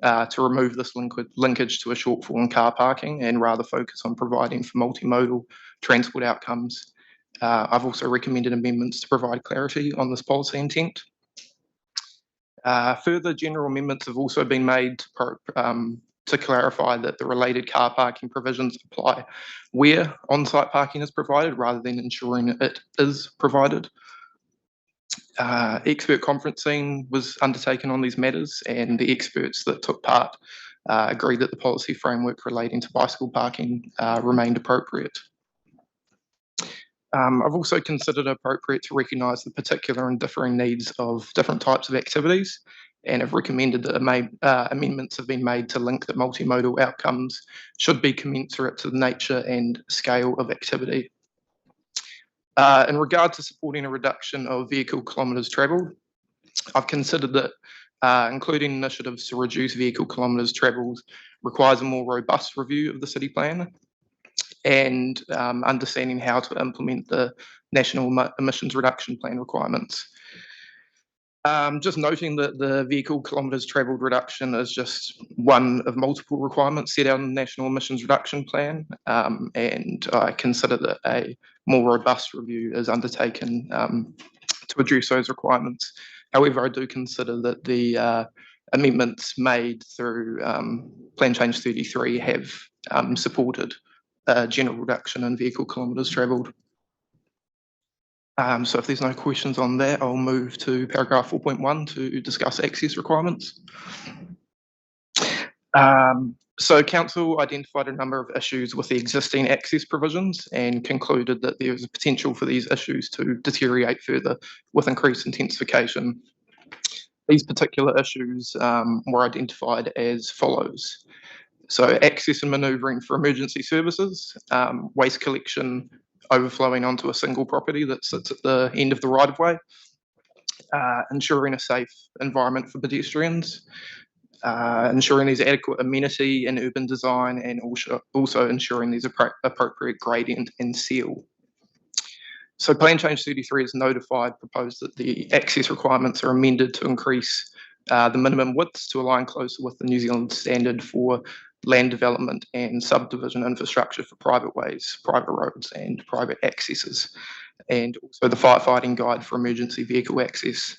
to remove this linkage to a shortfall in car parking and rather focus on providing for multimodal transport outcomes. I've also recommended amendments to provide clarity on this policy intent. Further general amendments have also been made to clarify that the related car parking provisions apply where on-site parking is provided rather than ensuring it is provided. Expert conferencing was undertaken on these matters, and the experts that took part agreed that the policy framework relating to bicycle parking remained appropriate. I've also considered it appropriate to recognise the particular and differing needs of different types of activities, and have recommended that amendments have been made to link that multimodal outcomes should be commensurate to the nature and scale of activity. In regard to supporting a reduction of vehicle kilometres travelled, I've considered that including initiatives to reduce vehicle kilometres travelled requires a more robust review of the city plan and understanding how to implement the National Emissions Reduction Plan requirements. Just noting that the vehicle kilometres travelled reduction is just one of multiple requirements set out in the National Emissions Reduction Plan, and I consider that a more robust review is undertaken to address those requirements. However, I do consider that the amendments made through Plan Change 33 have supported a general reduction in vehicle kilometres travelled. So if there's no questions on that, I'll move to paragraph 4.1 to discuss access requirements. So Council identified a number of issues with the existing access provisions and concluded that there is a potential for these issues to deteriorate further with increased intensification. These particular issues were identified as follows. So access and manoeuvring for emergency services, waste collection overflowing onto a single property that sits at the end of the right-of-way, ensuring a safe environment for pedestrians, ensuring there's adequate amenity and urban design, and also ensuring there's appropriate gradient and seal. So Plan Change 33 is proposed that the access requirements are amended to increase the minimum widths to align closer with the New Zealand standard for land development and subdivision infrastructure for private ways, private roads and private accesses, and also the firefighting guide for emergency vehicle access.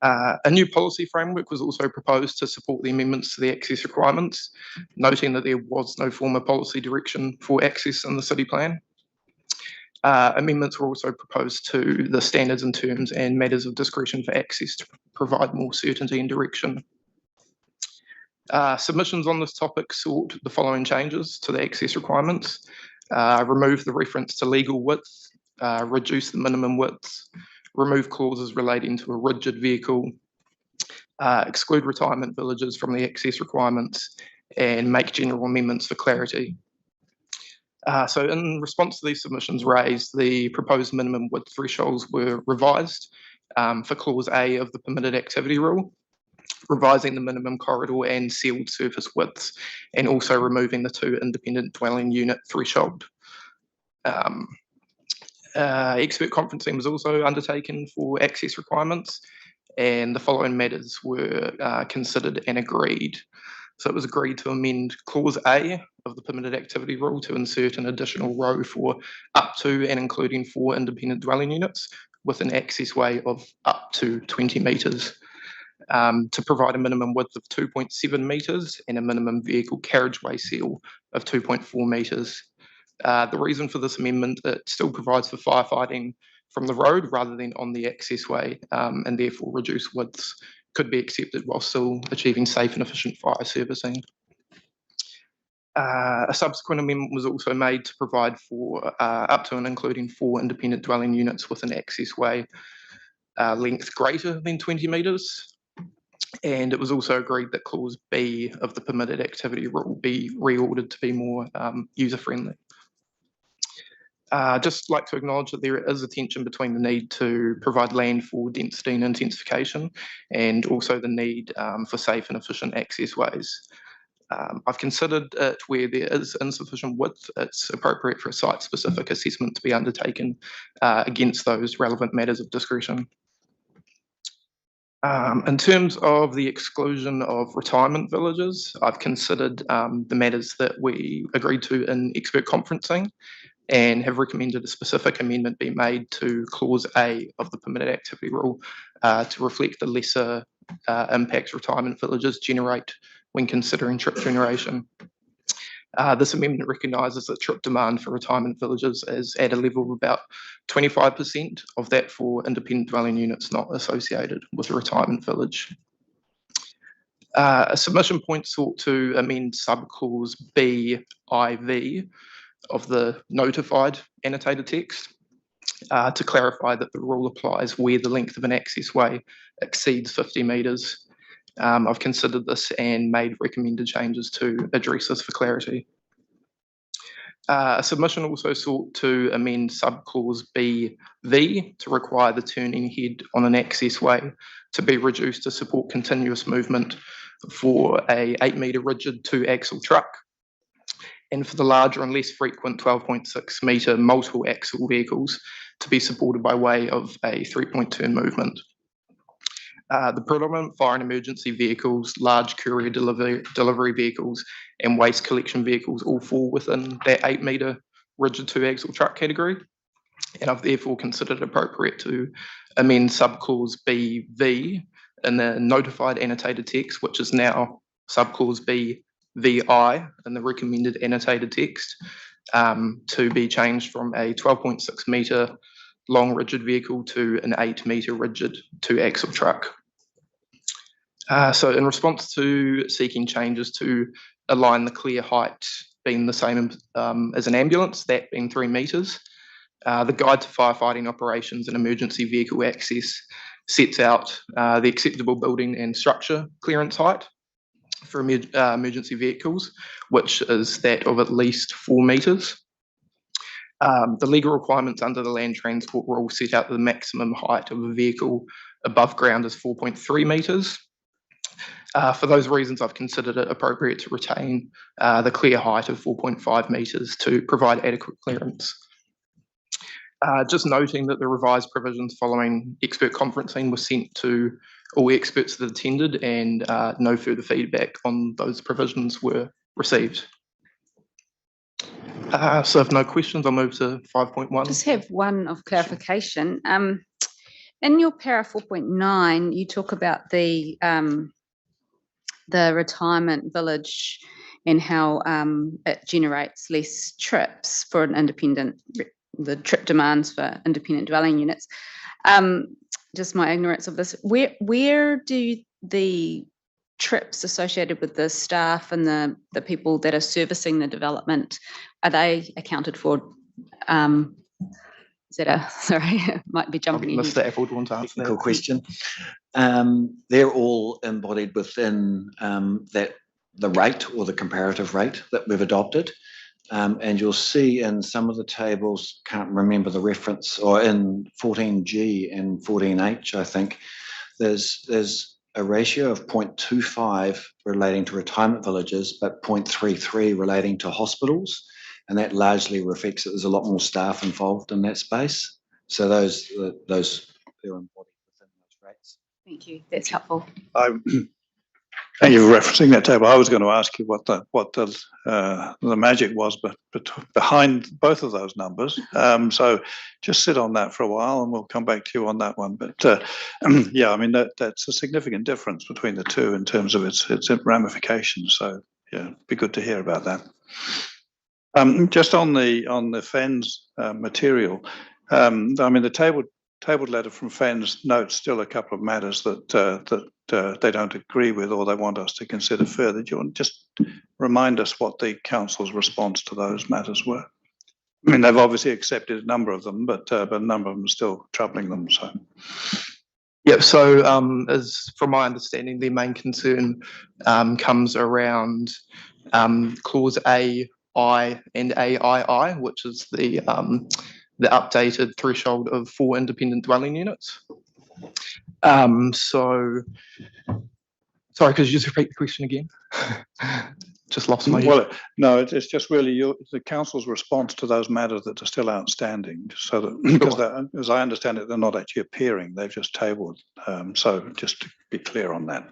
A new policy framework was also proposed to support the amendments to the access requirements, noting that there was no former policy direction for access in the city plan. Amendments were also proposed to the standards and terms and matters of discretion for access to provide more certainty and direction. Submissions on this topic sought the following changes to the access requirements: remove the reference to legal width, reduce the minimum widths, remove clauses relating to a rigid vehicle, exclude retirement villages from the access requirements, and make general amendments for clarity. So in response to these submissions raised, the proposed minimum width thresholds were revised for Clause A of the permitted activity rule, revising the minimum corridor and sealed surface widths, and also removing the 2 independent dwelling unit threshold. Expert conferencing was also undertaken for access requirements, and the following matters were considered and agreed. So it was agreed to amend Clause A of the permitted activity rule to insert an additional row for up to and including 4 independent dwelling units with an access way of up to 20 metres, to provide a minimum width of 2.7 metres and a minimum vehicle carriageway seal of 2.4 metres. The reason for this amendment, it still provides for firefighting from the road rather than on the access way, and therefore reduced widths could be accepted while still achieving safe and efficient fire servicing. A subsequent amendment was also made to provide for up to and including 4 independent dwelling units with an access way length greater than 20 metres. And it was also agreed that Clause B of the permitted activity rule be reordered to be more user-friendly. Just like to acknowledge that there is a tension between the need to provide land for density and intensification and also the need for safe and efficient access ways. I've considered it where there is insufficient width, it's appropriate for a site-specific assessment to be undertaken against those relevant matters of discretion. In terms of the exclusion of retirement villages, I've considered the matters that we agreed to in expert conferencing and have recommended a specific amendment be made to Clause A of the permitted activity rule to reflect the lesser impacts retirement villages generate when considering trip generation. This amendment recognises that trip demand for retirement villages is at a level of about 25% of that for independent dwelling units not associated with a retirement village. A submission point sought to amend subclause B(IV) of the notified annotated text to clarify that the rule applies where the length of an access way exceeds 50 metres. I've considered this and made recommended changes to address this for clarity. A submission also sought to amend subclause BV to require the turning head on an access way to be reduced to support continuous movement for a 8 metre rigid 2-axle truck, and for the larger and less frequent 12.6 metre multiple axle vehicles to be supported by way of a 3-point turn movement. The predominant fire and emergency vehicles, large courier delivery vehicles, and waste collection vehicles all fall within that 8 metre rigid 2-axle truck category, and I've therefore considered it appropriate to amend subclause BV in the notified annotated text, which is now subclause BVI in the recommended annotated text, to be changed from a 12.6 metre long rigid vehicle to an 8 metre rigid 2-axle truck. So in response to seeking changes to align the clear height being the same as an ambulance, that being 3 metres, the Guide to Firefighting Operations and Emergency Vehicle Access sets out the acceptable building and structure clearance height for emergency vehicles, which is that of at least 4 metres. The legal requirements under the Land Transport Rule set out the maximum height of a vehicle above ground is 4.3 metres. For those reasons, I've considered it appropriate to retain the clear height of 4.5 metres to provide adequate clearance. Just noting that the revised provisions following expert conferencing were sent to all experts that attended, and no further feedback on those provisions were received. So if no questions, I'll move to 5.1. Just have one of clarification. In your para 4.9, you talk about the retirement village and how it generates less trips for an independent, the trip demands for independent dwelling units. Just my ignorance of this, where do the trips associated with the staff and the people that are servicing the development, are they accounted for? Is that sorry, might be jumping in. Mr. Apple, do you want to answer that? Technical question. They're all embodied within the rate or the comparative rate that we've adopted. And you'll see in some of the tables, can't remember the reference, or in 14G and 14H, I think, there's a ratio of 0.25 relating to retirement villages, but 0.33 relating to hospitals. And that largely reflects that there's a lot more staff involved in that space. So those they're embodied within those rates. Thank you, that's helpful. Thank you for referencing that table. I was going to ask you what the magic was, but behind both of those numbers. So just sit on that for a while, and we'll come back to you on that one. But yeah, I mean that's a significant difference between the two in terms of its ramifications. So yeah, it'd be good to hear about that. Just on the FENS material, I mean the tabled letter from FENS notes still a couple of matters that they don't agree with or they want us to consider further. Do you want to just remind us what the council's response to those matters were? I mean, they've obviously accepted a number of them, but a number of them are still troubling them. So. Yeah, so as from my understanding, their main concern comes around clause A, I, and AII, which is the updated threshold of 4 independent dwelling units. So, sorry, could you just repeat the question again? Just lost my. Well, no, it's just really the council's response to those matters that are still outstanding. So that, because as I understand it, they're not actually appearing; they've just tabled. So just to be clear on that.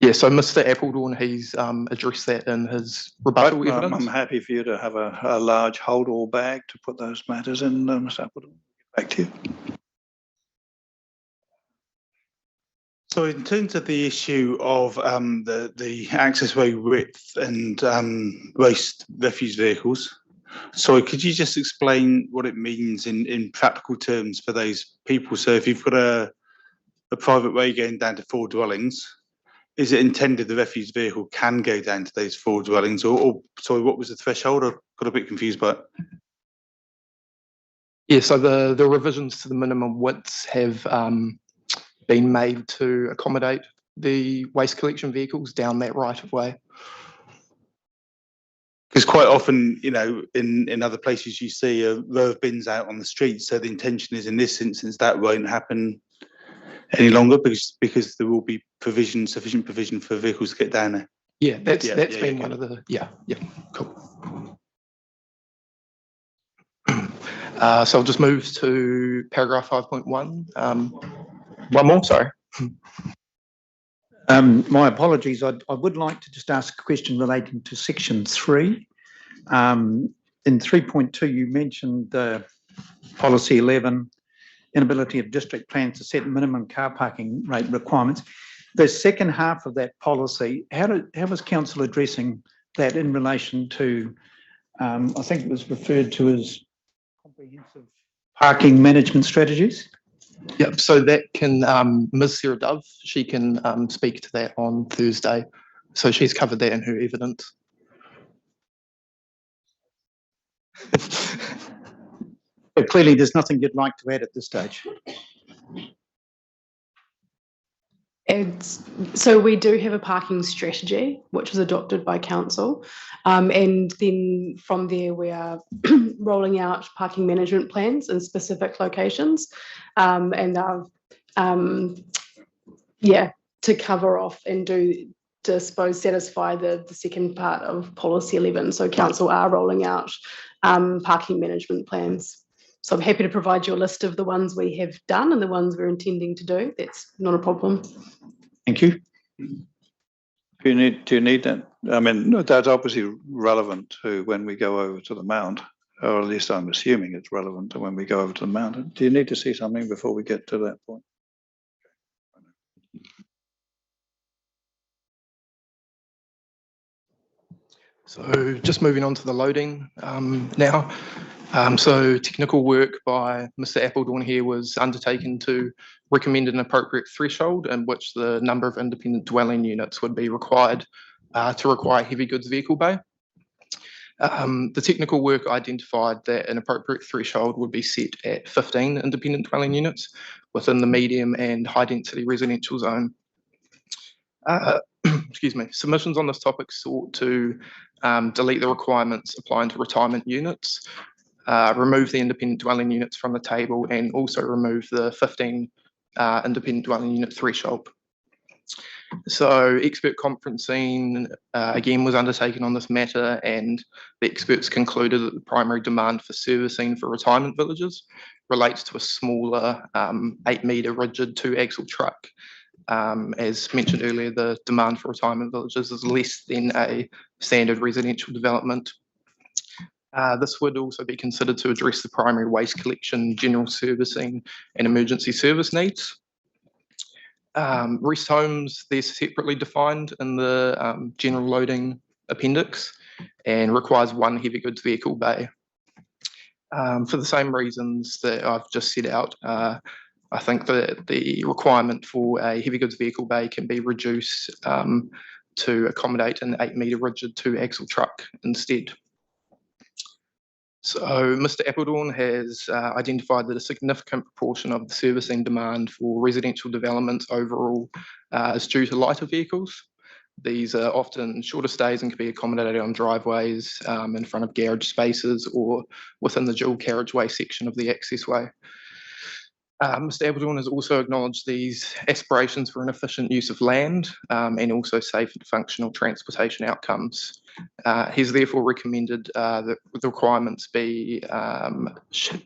Yeah, so Mr. Appledorn, he's addressed that in his rebuttal evidence. I'm happy for you to have a large hold-all bag to put those matters in, Mr. Appledorn. Back to you. So in terms of the issue of the accessway width and waste refuse vehicles, sorry, could you just explain what it means in practical terms for those people? So if you've got a private way going down to 4 dwellings, is it intended the refuse vehicle can go down to those 4 dwellings, or sorry, what was the threshold? I got a bit confused by it. Yeah, so the revisions to the minimum widths have been made to accommodate the waste collection vehicles down that right of way. Because quite often, you know, in other places you see a row of bins out on the street. So the intention is in this instance that won't happen any longer because there will be sufficient provision for vehicles to get down there. Yeah, that's been one of the cool. So I'll just move to paragraph 5.1. One more, sorry. My apologies. I would like to just ask a question relating to section 3. In 3.2, you mentioned policy 11, inability of district plans to set minimum car parking rate requirements. The second half of that policy, how was council addressing that in relation to, I think it was referred to as comprehensive parking management strategies? Yep, so that can, Ms. Sarah Dove, she can speak to that on Thursday. So she's covered that in her evidence. But clearly there's nothing you'd like to add at this stage. So we do have a parking strategy, which was adopted by council. And then from there, we are rolling out parking management plans in specific locations. And to cover off and satisfy the second part of policy 11. So council are rolling out parking management plans. So I'm happy to provide you a list of the ones we have done and the ones we're intending to do. That's not a problem. Thank you. Do you need that? I mean, that's obviously relevant to when we go over to the Mount. or at least I'm assuming it's relevant to when we go over to the mountain. Do you need to see something before we get to that point? So just moving on to the loading now. So technical work by Mr. Appledorn here was undertaken to recommend an appropriate threshold in which the number of independent dwelling units would be required to require heavy goods vehicle bay. The technical work identified that an appropriate threshold would be set at 15 independent dwelling units within the medium and high density residential zone. Excuse me, submissions on this topic sought to delete the requirements applying to retirement units, remove the independent dwelling units from the table, and also remove the 15 independent dwelling unit threshold. So expert conferencing again was undertaken on this matter, and the experts concluded that the primary demand for servicing for retirement villages relates to a smaller 8-metre rigid 2-axle truck. As mentioned earlier, the demand for retirement villages is less than a standard residential development. This would also be considered to address the primary waste collection, general servicing, and emergency service needs. Rest homes, they're separately defined in the general loading appendix and requires 1 heavy goods vehicle bay. For the same reasons that I've just set out, I think that the requirement for a heavy goods vehicle bay can be reduced to accommodate an 8-metre rigid 2-axle truck instead. So Mr. Appledorn has identified that a significant proportion of the servicing demand for residential developments overall is due to lighter vehicles. These are often shorter stays and can be accommodated on driveways, in front of garage spaces, or within the dual carriageway section of the accessway. Mr. Appledorn has also acknowledged these aspirations for an efficient use of land and also safe and functional transportation outcomes. He's therefore recommended that the requirements be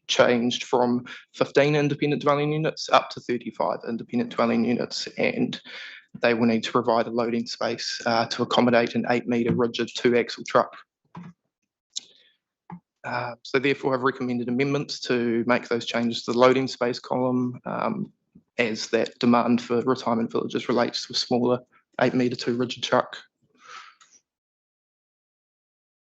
changed from 15 independent dwelling units up to 35 independent dwelling units, and they will need to provide a loading space to accommodate an 8-metre rigid 2-axle truck. So therefore I've recommended amendments to make those changes to the loading space column as that demand for retirement villages relates to a smaller 8-metre 2 rigid truck.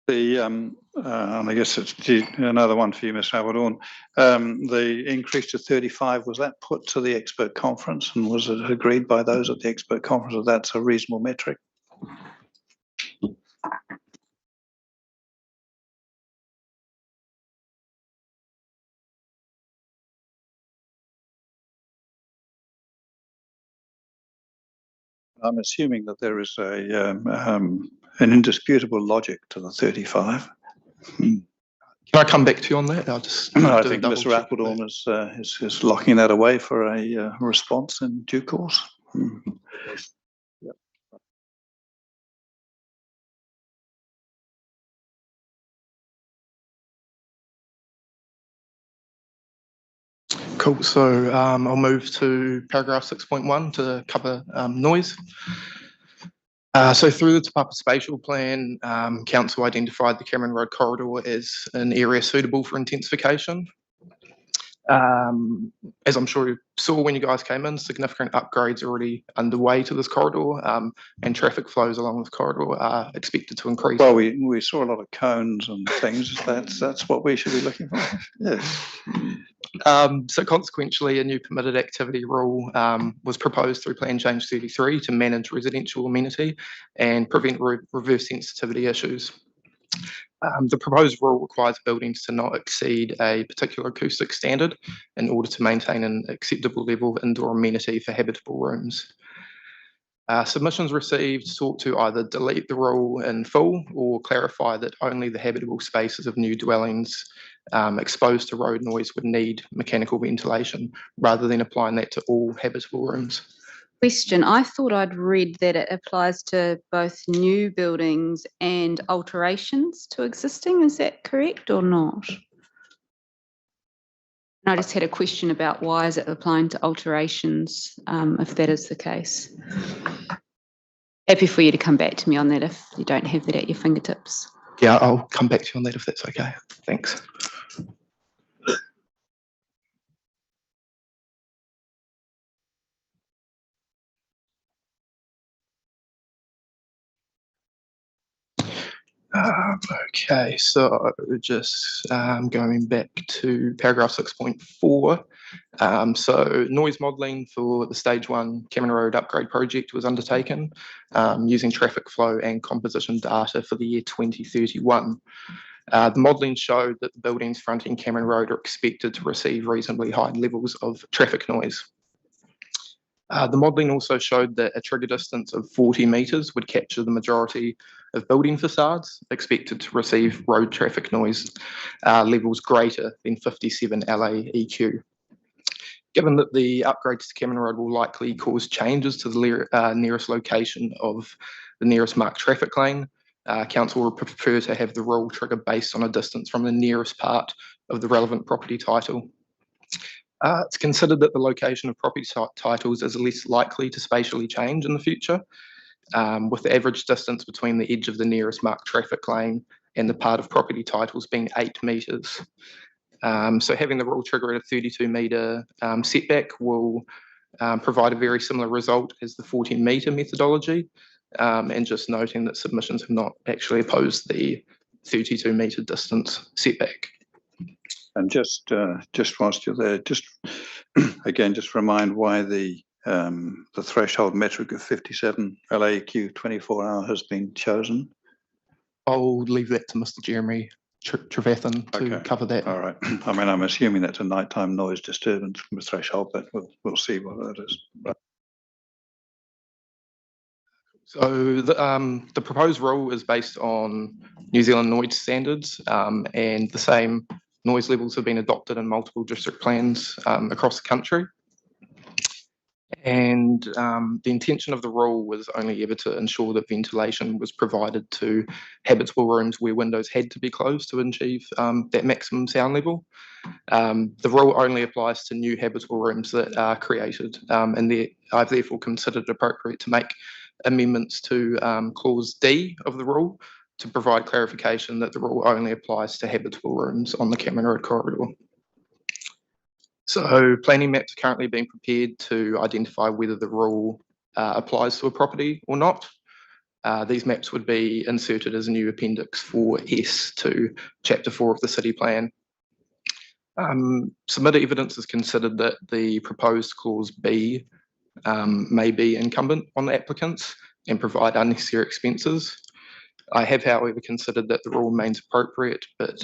And I guess it's another one for you, Mr. Appledorn. The increase to 35, was that put to the expert conference, and was it agreed by those at the expert conference that that's a reasonable metric? I'm assuming that there is an indisputable logic to the 35. Can I come back to you on that? I think Mr. Appledorn is locking that away for a response in due course. Yep. Cool. So I'll move to paragraph 6.1 to cover noise. So through the Te Papa Spatial Plan, Council identified the Cameron Road corridor as an area suitable for intensification. As I'm sure you saw when you guys came in, significant upgrades are already underway to this corridor, and traffic flows along this corridor are expected to increase. Well, we saw a lot of cones and things. That's what we should be looking for. Yes. So consequently, a new permitted activity rule was proposed through Plan Change 33 to manage residential amenity and prevent reverse sensitivity issues. The proposed rule requires buildings to not exceed a particular acoustic standard in order to maintain an acceptable level of indoor amenity for habitable rooms. Submissions received sought to either delete the rule in full or clarify that only the habitable spaces of new dwellings exposed to road noise would need mechanical ventilation, rather than applying that to all habitable rooms. Question, I thought I'd read that it applies to both new buildings and alterations to existing. Is that correct or not? I just had a question about why is it applying to alterations, if that is the case. Happy for you to come back to me on that if you don't have that at your fingertips. Yeah, I'll come back to you on that if that's okay. Thanks. Okay, so just going back to paragraph 6.4. So noise modelling for the stage 1 Cameron Road upgrade project was undertaken using traffic flow and composition data for the year 2031. The modelling showed that the buildings fronting Cameron Road are expected to receive reasonably high levels of traffic noise. The modelling also showed that a trigger distance of 40 metres would capture the majority of building facades expected to receive road traffic noise levels greater than 57 LAEQ. Given that the upgrades to Cameron Road will likely cause changes to the nearest location of the nearest marked traffic lane, Council would prefer to have the rule trigger based on a distance from the nearest part of the relevant property title. It's considered that the location of property titles is less likely to spatially change in the future, with the average distance between the edge of the nearest marked traffic lane and the part of property titles being 8 metres. So having the rule trigger at a 32-metre setback will provide a very similar result as the 14-metre methodology, and just noting that submissions have not actually opposed the 32-metre distance setback. And just whilst you're there, just again, just remind why the threshold metric of 57 LAEQ 24-hour has been chosen. I'll leave that to Mr. Jeremy Trevathan to cover that. All right. I mean, I'm assuming that's a nighttime noise disturbance from the threshold, but we'll see what that is. Right. So the proposed rule is based on New Zealand noise standards, and the same noise levels have been adopted in multiple district plans across the country. And the intention of the rule was only ever to ensure that ventilation was provided to habitable rooms where windows had to be closed to achieve that maximum sound level. The rule only applies to new habitable rooms that are created, and I've therefore considered it appropriate to make amendments to clause D of the rule to provide clarification that the rule only applies to habitable rooms on the Cameron Road corridor. So planning maps are currently being prepared to identify whether the rule applies to a property or not. These maps would be inserted as a new Appendix 4S to Chapter 4 of the City Plan. Submitted evidence is considered that the proposed clause B may be incumbent on the applicants and provide unnecessary expenses. I have, however, considered that the rule remains appropriate, but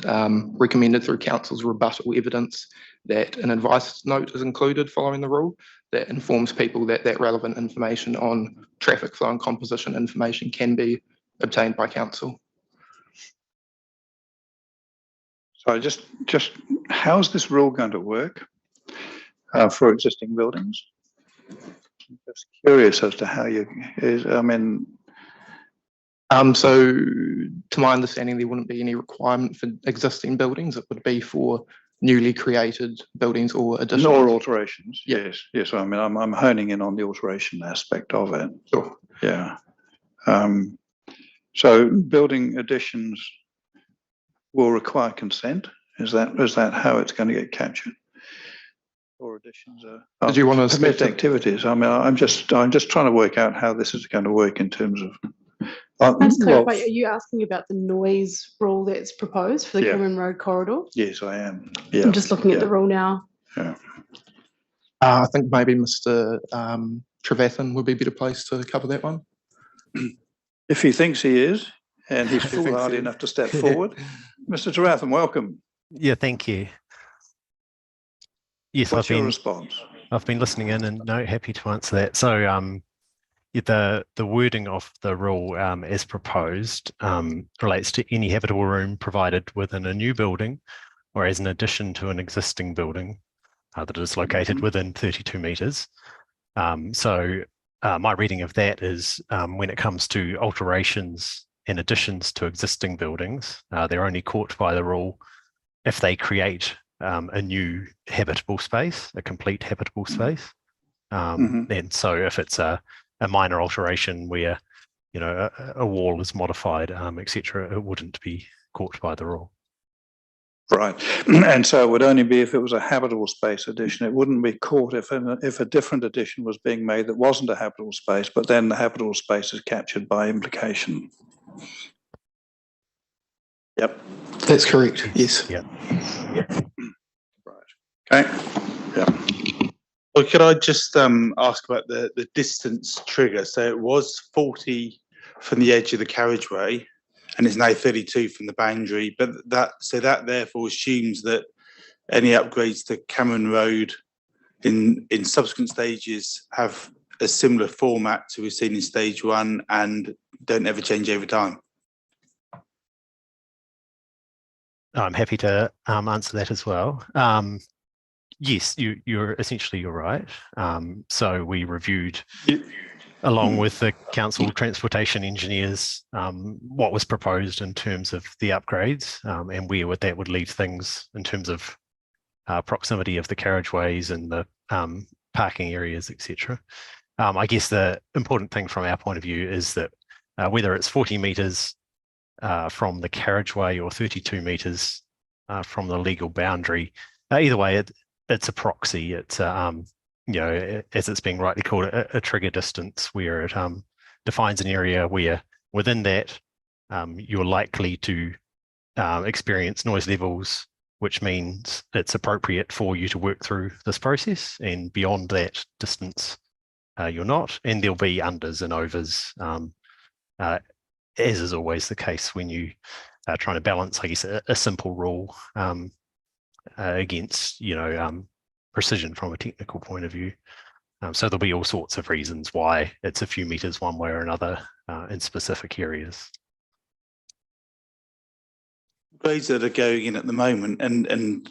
recommended through Council's rebuttal evidence that an advice note is included following the rule that informs people that relevant information on traffic flow and composition information can be obtained by Council. So just how's this rule going to work for existing buildings? I'm just curious as to how so to my understanding, there wouldn't be any requirement for existing buildings. It would be for newly created buildings or additional. Or alterations. Yeah. Yes. I mean, I'm honing in on the alteration aspect of it. Sure. Yeah. So building additions will require consent. Is that how it's going to get captured? Or additions are Did you want to permitted activities? I mean, I'm just trying to work out how this is going to work in terms of. Can I just clarify, are you asking about the noise rule that's proposed for the Cameron Road corridor? Yes, I am. Yeah. I'm just looking at the rule now. Yeah. I think maybe Mr. Trevathan would be a better place to cover that one. If he thinks he is, and he's foolhardy enough to step forward. Mr. Trevathan, welcome. Yeah, thank you. Yes, What's your response? I've been listening in and happy to answer that. So the wording of the rule as proposed relates to any habitable room provided within a new building or as an addition to an existing building that is located within 32 metres. So my reading of that is when it comes to alterations and additions to existing buildings, they're only caught by the rule if they create a new habitable space, a complete habitable space. And so if it's a minor alteration where you know, a wall is modified, etc., it wouldn't be caught by the rule. Right, and so it would only be if it was a habitable space addition. It wouldn't be caught if a different addition was being made that wasn't a habitable space, but then the habitable space is captured by implication. Yep. That's correct. Yes. Yep. Right. Okay. Yeah. Well, could I just ask about the distance trigger? So it was 40 from the edge of the carriageway, and it's now 32 from the boundary. But that therefore assumes that any upgrades to Cameron Road in subsequent stages have a similar format to we've seen in stage 1 and don't ever change over time. I'm happy to answer that as well. Yes, you're right. So we reviewed, along with the council transportation engineers, what was proposed in terms of the upgrades, and where that would leave things in terms of proximity of the carriageways and the parking areas, etc. I guess the important thing from our point of view is that whether it's 40 metres from the carriageway or 32 metres from the legal boundary, either way, it's a proxy. It's you know, as it's being rightly called, a trigger distance, where it defines an area where within that you're likely to experience noise levels, which means it's appropriate for you to work through this process, and beyond that distance you're not, and there'll be unders and overs, as is always the case when you are trying to balance, I guess, a simple rule against, you know, precision from a technical point of view. So there'll be all sorts of reasons why it's a few meters one way or another in specific areas. Grades that are going in at the moment, and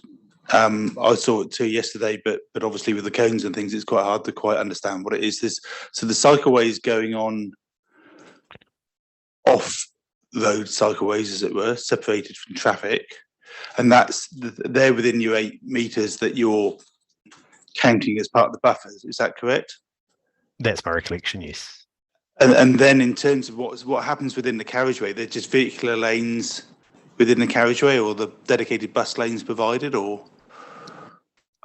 I saw it too yesterday, but obviously with the cones and things, it's quite hard to quite understand what it is. So the cycleway is going on off-road cycleways, as it were, separated from traffic, and they're within your 8 meters that you're counting as part of the buffers. Is that correct? That's my recollection, yes. And then in terms of what happens within the carriageway, they're just vehicular lanes within the carriageway, or the dedicated bus lanes provided, or?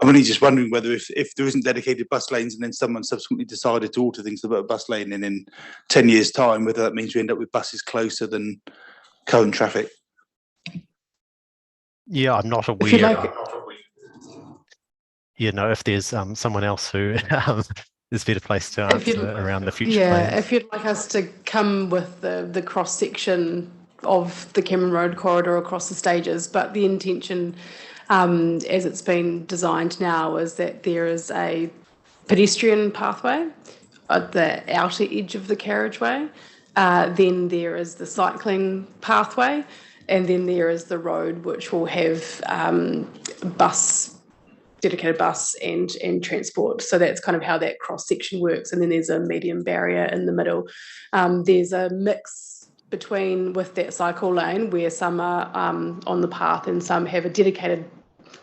I'm only just wondering whether if there isn't dedicated bus lanes and then someone subsequently decided to alter things to put a bus lane in 10 years' time, whether that means we end up with buses closer than current traffic. Yeah, I'm not aware. If you like, you know, if there's someone else who is better placed to answer around the future plans. If you'd like us to come with the cross section of the Cameron Road corridor across the stages, but the intention, as it's been designed now, is that there is a pedestrian pathway at the outer edge of the carriageway. Then there is the cycling pathway, and then there is the road, which will have dedicated bus and transport. So that's kind of how that cross section works. And then there's a medium barrier in the middle. There's a mix with that cycle lane, where some are on the path and some have a dedicated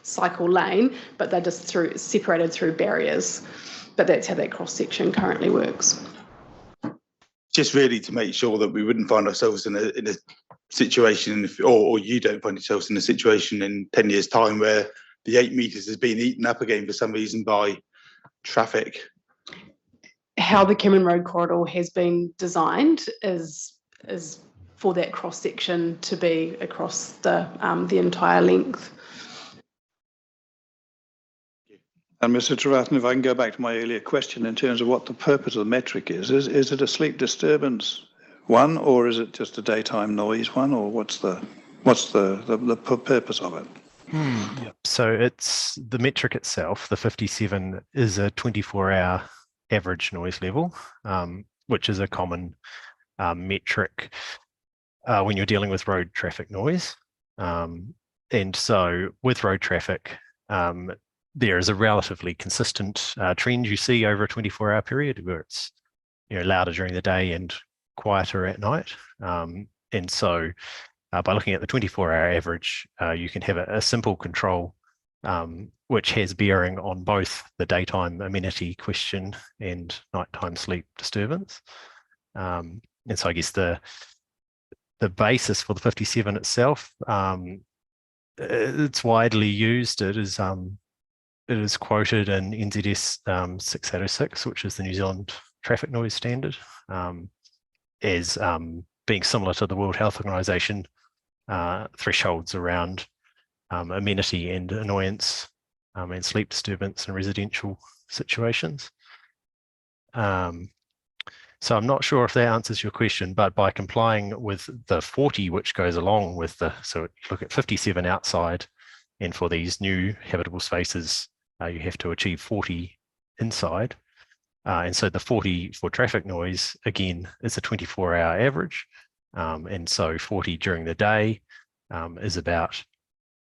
cycle lane, but they're just separated through barriers. But that's how that cross section currently works. Just really to make sure that we wouldn't find ourselves in a situation, or you don't find yourselves in a situation in 10 years' time where the 8 meters has been eaten up again for some reason by traffic. How the Cameron Road corridor has been designed is for that cross section to be across the entire length. And Mr. Trevathan, if I can go back to my earlier question in terms of what the purpose of the metric is it a sleep disturbance one, or is it just a daytime noise one, or what's the purpose of it? Yep. So it's the metric itself, the 57, is a 24-hour average noise level, which is a common metric when you're dealing with road traffic noise. And so with road traffic, there is a relatively consistent trend you see over a 24-hour period, where it's, you know, louder during the day and quieter at night. And so by looking at the 24-hour average, you can have a simple control which has bearing on both the daytime amenity question and nighttime sleep disturbance. And so I guess the basis for the 57 itself, it's widely used. It is quoted in NZS 6806, which is the New Zealand traffic noise standard, as being similar to the World Health Organization thresholds around amenity and annoyance and sleep disturbance in residential situations. So I'm not sure if that answers your question, but by complying with the 40, which goes along with so look at 57 outside, and for these new habitable spaces, you have to achieve 40 inside. And so the 40 for traffic noise, again, is a 24-hour average. And so 40 during the day is about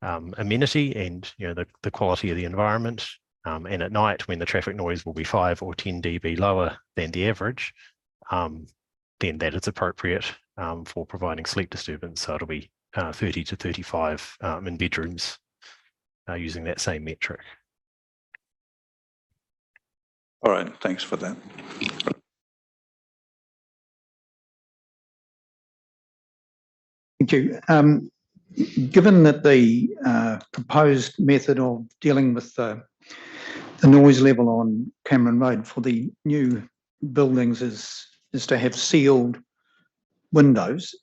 amenity and the quality of the environment. And at night, when the traffic noise will be 5 or 10 dB lower than the average, then that is appropriate for providing sleep disturbance. So it'll be 30 to 35 in bedrooms using that same metric. All right, thanks for that. Thank you. Given that the proposed method of dealing with the noise level on Cameron Road for the new buildings is to have sealed windows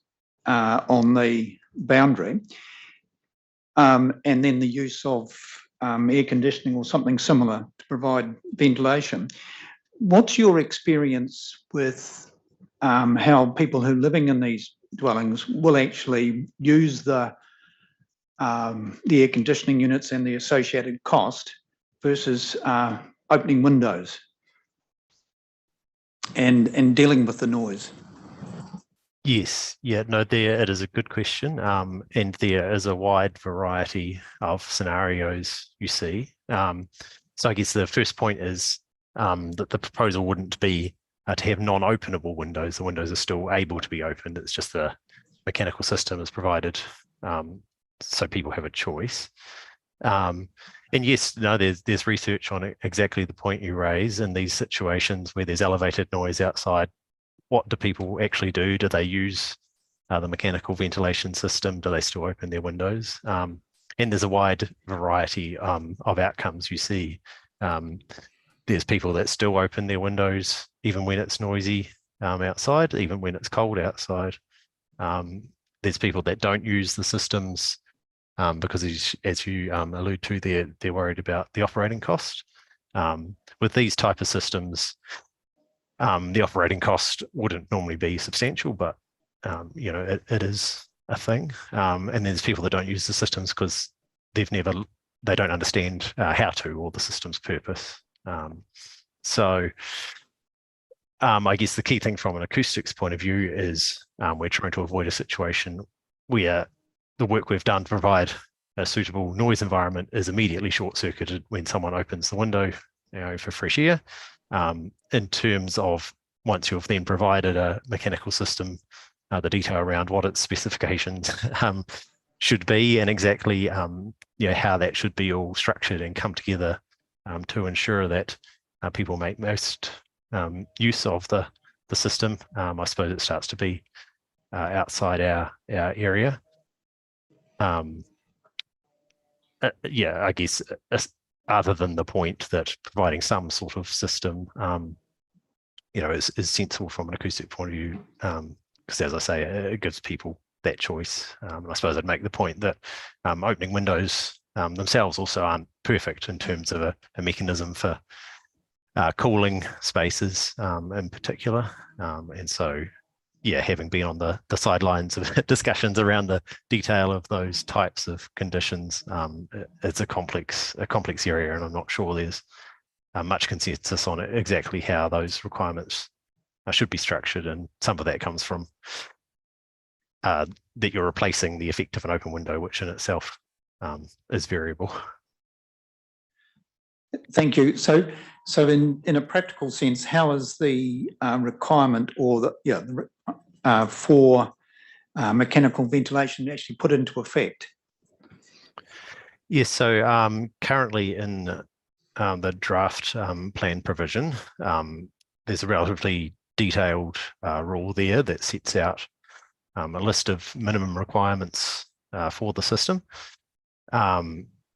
on the boundary, and then the use of air conditioning or something similar to provide ventilation. What's your experience with how people who are living in these dwellings will actually use the air conditioning units and the associated cost versus opening windows and dealing with the noise? Yes, yeah, no, it is a good question. And there is a wide variety of scenarios you see. So I guess the first point is that the proposal wouldn't be to have non-openable windows. The windows are still able to be opened. It's just the mechanical system is provided so people have a choice. And yes, no, there's research on exactly the point you raise in these situations where there's elevated noise outside. What do people actually do? Do they use the mechanical ventilation system? Do they still open their windows? And there's a wide variety of outcomes you see. There's people that still open their windows even when it's noisy outside, even when it's cold outside. There's people that don't use the systems because as you allude to, they're worried about the operating cost. With these type of systems, the operating cost wouldn't normally be substantial, but it is a thing. And there's people that don't use the systems because they don't understand how to or the system's purpose. So I guess the key thing from an acoustics point of view is we're trying to avoid a situation where the work we've done to provide a suitable noise environment is immediately short-circuited when someone opens the window for fresh air. In terms of once you've then provided a mechanical system, the detail around what its specifications should be and exactly how that should be all structured and come together to ensure that people make most use of the system. I suppose it starts to be outside our area. I guess other than the point that providing some sort of system is sensible from an acoustic point of view, because as I say, it gives people that choice. I suppose I'd make the point that opening windows themselves also aren't perfect in terms of a mechanism for cooling spaces in particular. And so, having been on the sidelines of discussions around the detail of those types of conditions, it's a complex area, and I'm not sure there's much consensus on it, exactly how those requirements should be structured. And some of that comes from that you're replacing the effect of an open window, which in itself is variable. Thank you. So in a practical sense, how is the requirement or for mechanical ventilation actually put into effect? Yes, so currently in the draft plan provision, there's a relatively detailed rule there that sets out a list of minimum requirements for the system,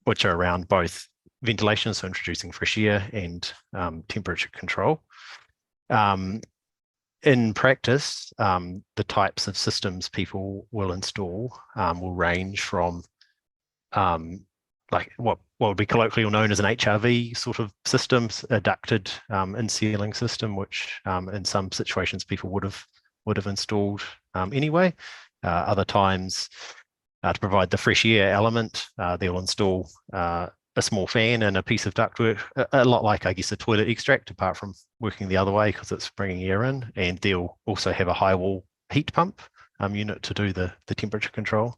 which are around both ventilation, so introducing fresh air, and temperature control. In practice, the types of systems people will install will range from like what would be colloquially known as an HRV sort of system, a ducted in-ceiling system, which in some situations people would have installed anyway. Other times, to provide the fresh air element, they'll install a small fan and a piece of ductwork, a lot like, I guess, a toilet extract, apart from working the other way because it's bringing air in. And they'll also have a high wall heat pump unit to do the temperature control.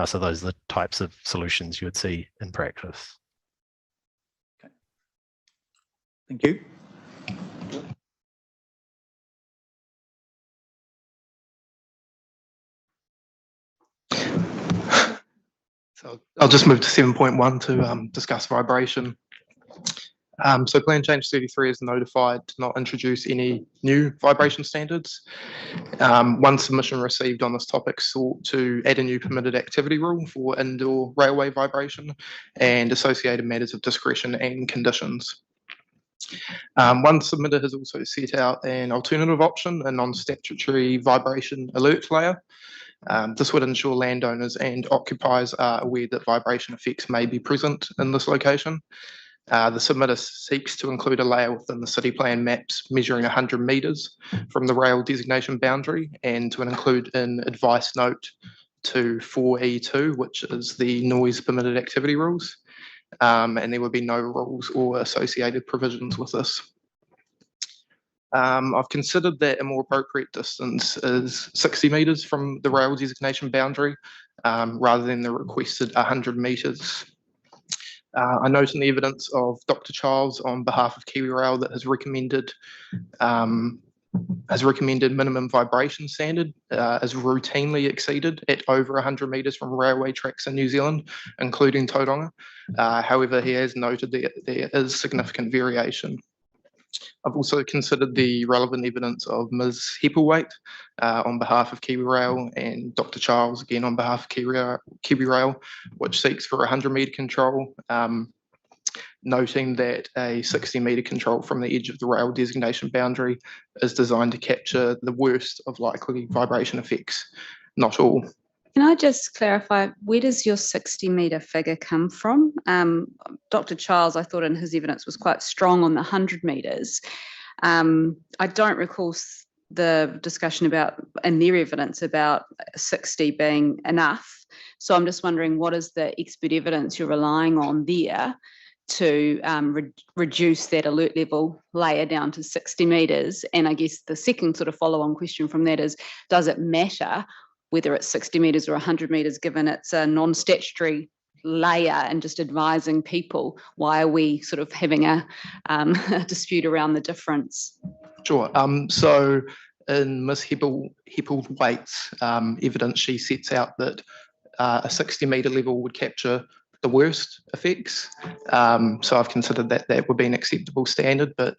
So those are the types of solutions you would see in practice. Okay. Thank you. So I'll just move to 7.1 to discuss vibration. So Plan Change 33 is notified to not introduce any new vibration standards. One submission received on this topic sought to add a new permitted activity rule for indoor railway vibration and associated matters of discretion and conditions. One submitter has also set out an alternative option, a non-statutory vibration alert layer. This would ensure landowners and occupiers are aware that vibration effects may be present in this location. The submitter seeks to include a layer within the city plan maps measuring 100 metres from the rail designation boundary, and to include an advice note to 4E2, which is the noise permitted activity rules. And there would be no rules or associated provisions with this. I've considered that a more appropriate distance is 60 metres from the rail designation boundary, rather than the requested 100 metres. I note in the evidence of Dr. Charles on behalf of Kiwi Rail that has recommended minimum vibration standard is routinely exceeded at over 100 metres from railway tracks in New Zealand, including Tauranga. However, he has noted that there is significant variation. I've also considered the relevant evidence of Ms. Heppelwaite on behalf of Kiwi Rail and Dr. Charles again on behalf of Kiwi Rail, which seeks for 100 metre control, noting that a 60 metre control from the edge of the rail designation boundary is designed to capture the worst of likely vibration effects, not all. Can I just clarify, where does your 60 metre figure come from? Dr. Charles, I thought in his evidence was quite strong on the 100 metres. I don't recall the discussion about, in their evidence, about 60 being enough. So I'm just wondering, what is the expert evidence you're relying on there to reduce that alert level layer down to 60 metres? And I guess the second sort of follow-on question from that is, does it matter whether it's 60 metres or 100 metres, given it's a non-statutory layer and just advising people? Why are we sort of having a dispute around the difference? Sure. So in Ms. Heppelwaite's evidence, she sets out that a 60 metre level would capture the worst effects. So I've considered that that would be an acceptable standard, but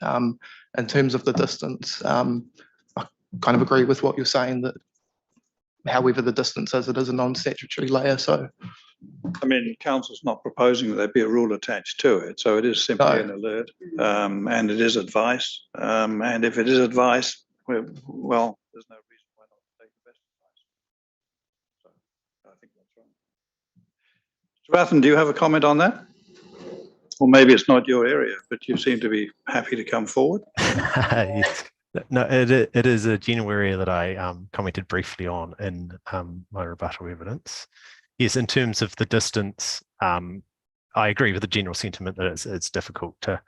in terms of the distance, I kind of agree with what you're saying, that however the distance is, it is a non-statutory layer. So, I mean, council's not proposing that there be a rule attached to it, so it is simply an alert, and it is advice. And if it is advice, well, there's no reason why not take the best advice. So I think that's right. Mr. Rathan, do you have a comment on that? Or maybe it's not your area, but you seem to be happy to come forward. Yes. No, it is a general area that I commented briefly on in my rebuttal evidence. Yes, in terms of the distance, I agree with the general sentiment that it's difficult to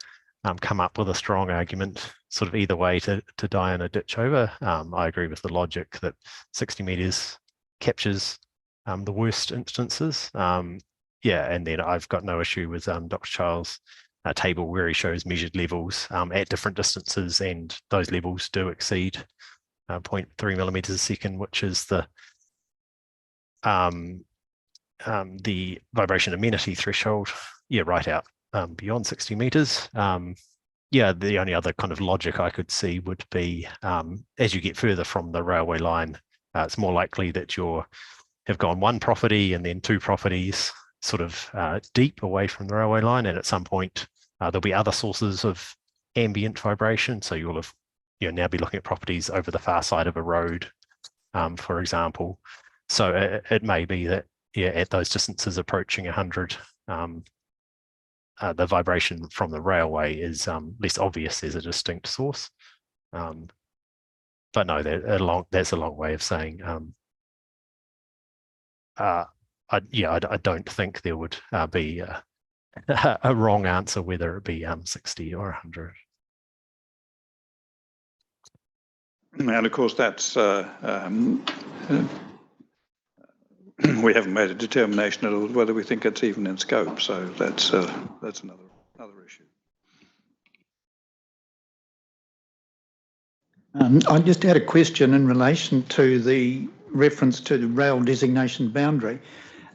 come up with a strong argument sort of either way to die in a ditch over. I agree with the logic that 60 metres captures the worst instances. Yeah, and then I've got no issue with Dr. Charles' table where he shows measured levels at different distances, and those levels do exceed 0.3 millimeters a second, which is the vibration amenity threshold. Yeah, right out beyond 60 meters. Yeah, yeah, the only other kind of logic I could see would be as you get further from the railway line, it's more likely that you have gone one property and then two properties sort of deep away from the railway line, and at some point there'll be other sources of ambient vibration. So you'll have now be looking at properties over the far side of a road, for example. So it may be that at those distances approaching 100, the vibration from the railway is less obvious as a distinct source. But no, that's a long way of saying I don't think there would be a wrong answer, whether it be 60 or 100. And of course, that's we haven't made a determination at all whether we think it's even in scope. So that's another issue. I just had a question in relation to the reference to the rail designation boundary.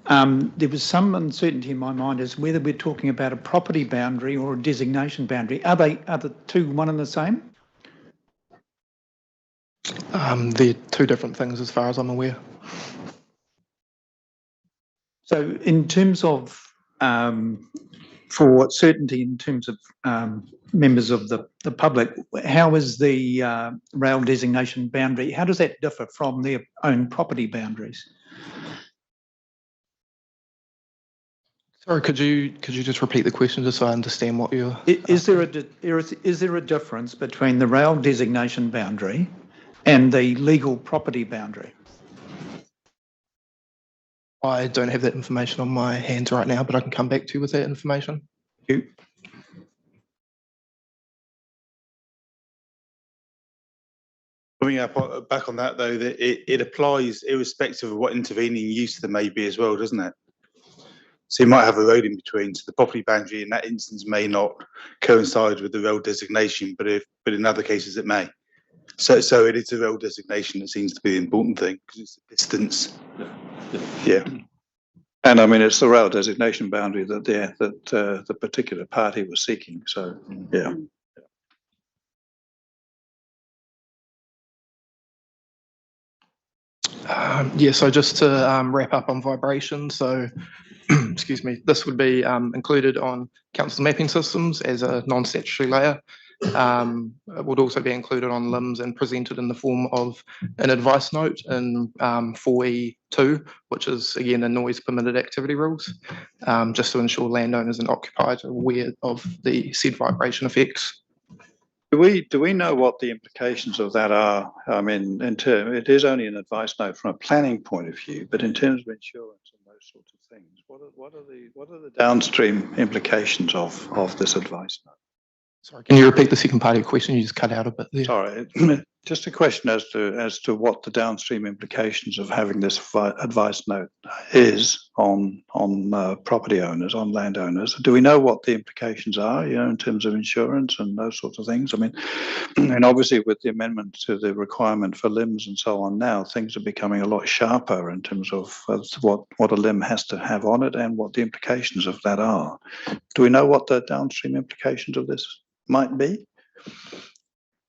There was some uncertainty in my mind as whether we're talking about a property boundary or a designation boundary. Are the two one and the same? They're two different things as far as I'm aware. So in terms of, for certainty in terms of members of the public, how is the rail designation boundary, how does that differ from their own property boundaries? Sorry, could you just repeat the question just so I understand what you're... Is there a difference between the rail designation boundary and the legal property boundary? I don't have that information on my hands right now, but I can come back to you with that information. Thank you. Coming up back on that though, that it applies irrespective of what intervening use there may be as well, doesn't it? So you might have a road in between, so the property boundary in that instance may not coincide with the road designation, but in other cases it may. So it is the road designation that seems to be the important thing, because it's the distance. Yeah. And I mean, it's the rail designation boundary that the particular party was seeking. So yeah. So just to wrap up on vibration, so excuse me, this would be included on council mapping systems as a non-statutory layer. It would also be included on limbs and presented in the form of an advice note in 4E2, which is again the noise permitted activity rules, just to ensure landowners and occupiers are aware of the said vibration effects. Do we know what the implications of that are? I mean, it is only an advice note from a planning point of view, but in terms of insurance and those sorts of things, what are the downstream implications of this advice note? Sorry, can you repeat the second part of your question? You just cut out a bit there. Sorry, just a question as to what the downstream implications of having this advice note is on property owners, on landowners. Do we know what the implications are, in terms of insurance and those sorts of things? I mean, and obviously with the amendment to the requirement for limbs and so on now, things are becoming a lot sharper in terms of what a limb has to have on it and what the implications of that are. Do we know what the downstream implications of this might be?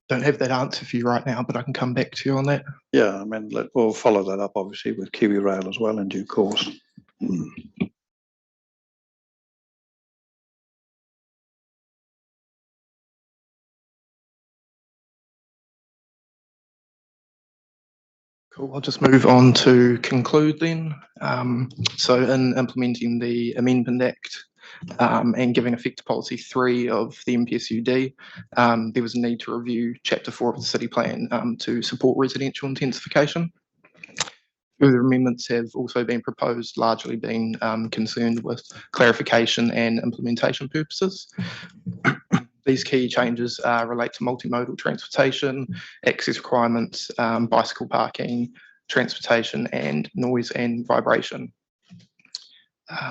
Don't have that answer for you right now, but I can come back to you on that. Yeah, I mean, we'll follow that up obviously with Kiwi Rail as well in due course. Cool, I'll just move on to conclude then. So in implementing the Amendment Act and giving effect to Policy 3 of the MPSUD, there was a need to review Chapter 4 of the City Plan to support residential intensification. Further amendments have also been proposed, largely being concerned with clarification and implementation purposes. These key changes relate to multimodal transportation, access requirements, bicycle parking, transportation, and noise and vibration.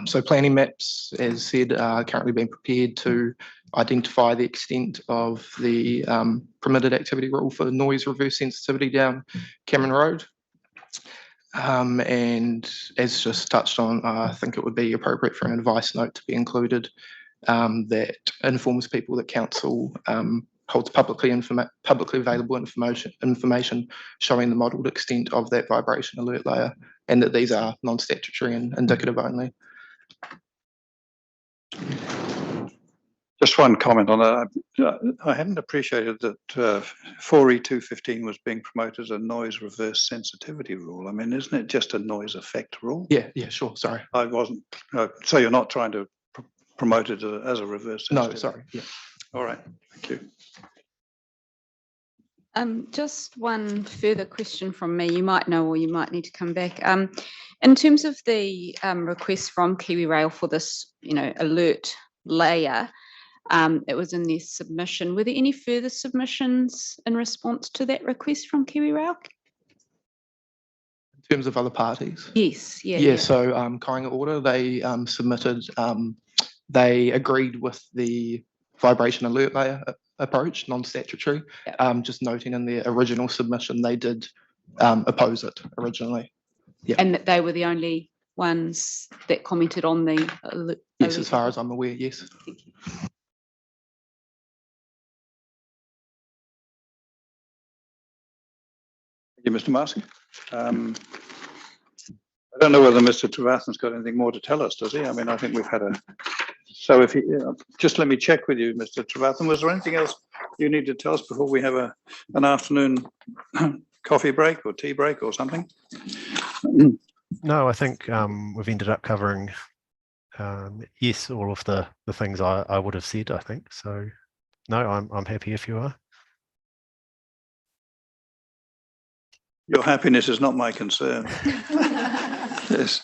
So planning maps, as said, are currently being prepared to identify the extent of the permitted activity rule for noise reverse sensitivity down Cameron Road. And as just touched on, I think it would be appropriate for an advice note to be included that informs people that council holds publicly available information showing the modelled extent of that vibration alert layer, and that these are non-statutory and indicative only. Just one comment on that. I hadn't appreciated that 4E215 was being promoted as a noise reverse sensitivity rule. I mean, isn't it just a noise effect rule? Yeah, sure, sorry. I wasn't, so you're not trying to promote it as a reverse sensitivity? No, sorry, yeah. All right, thank you. Just one further question from me. You might know, or you might need to come back. In terms of the request from KiwiRail for this, alert layer, it was in their submission. Were there any further submissions in response to that request from KiwiRail? In terms of other parties? Yes, Yeah. So Kāinga Order, they submitted, they agreed with the vibration alert layer approach, non-statutory. Yep. Just noting in their original submission, they did oppose it originally. Yeah. And that they were the only ones that commented on the alert? Yes, as far as I'm aware, yes. Thank you. Thank you, Mr. Marcy. I don't know whether Mr. Trevathan's got anything more to tell us, does he? I mean, I think we've had a... So if you just let me check with you, Mr. Trevathan, was there anything else you need to tell us before we have an afternoon coffee break or tea break or something? No, I think we've ended up covering, yes, all of the things I would have said, I think. So, no, I'm happy if you are. Your happiness is not my concern. Yes.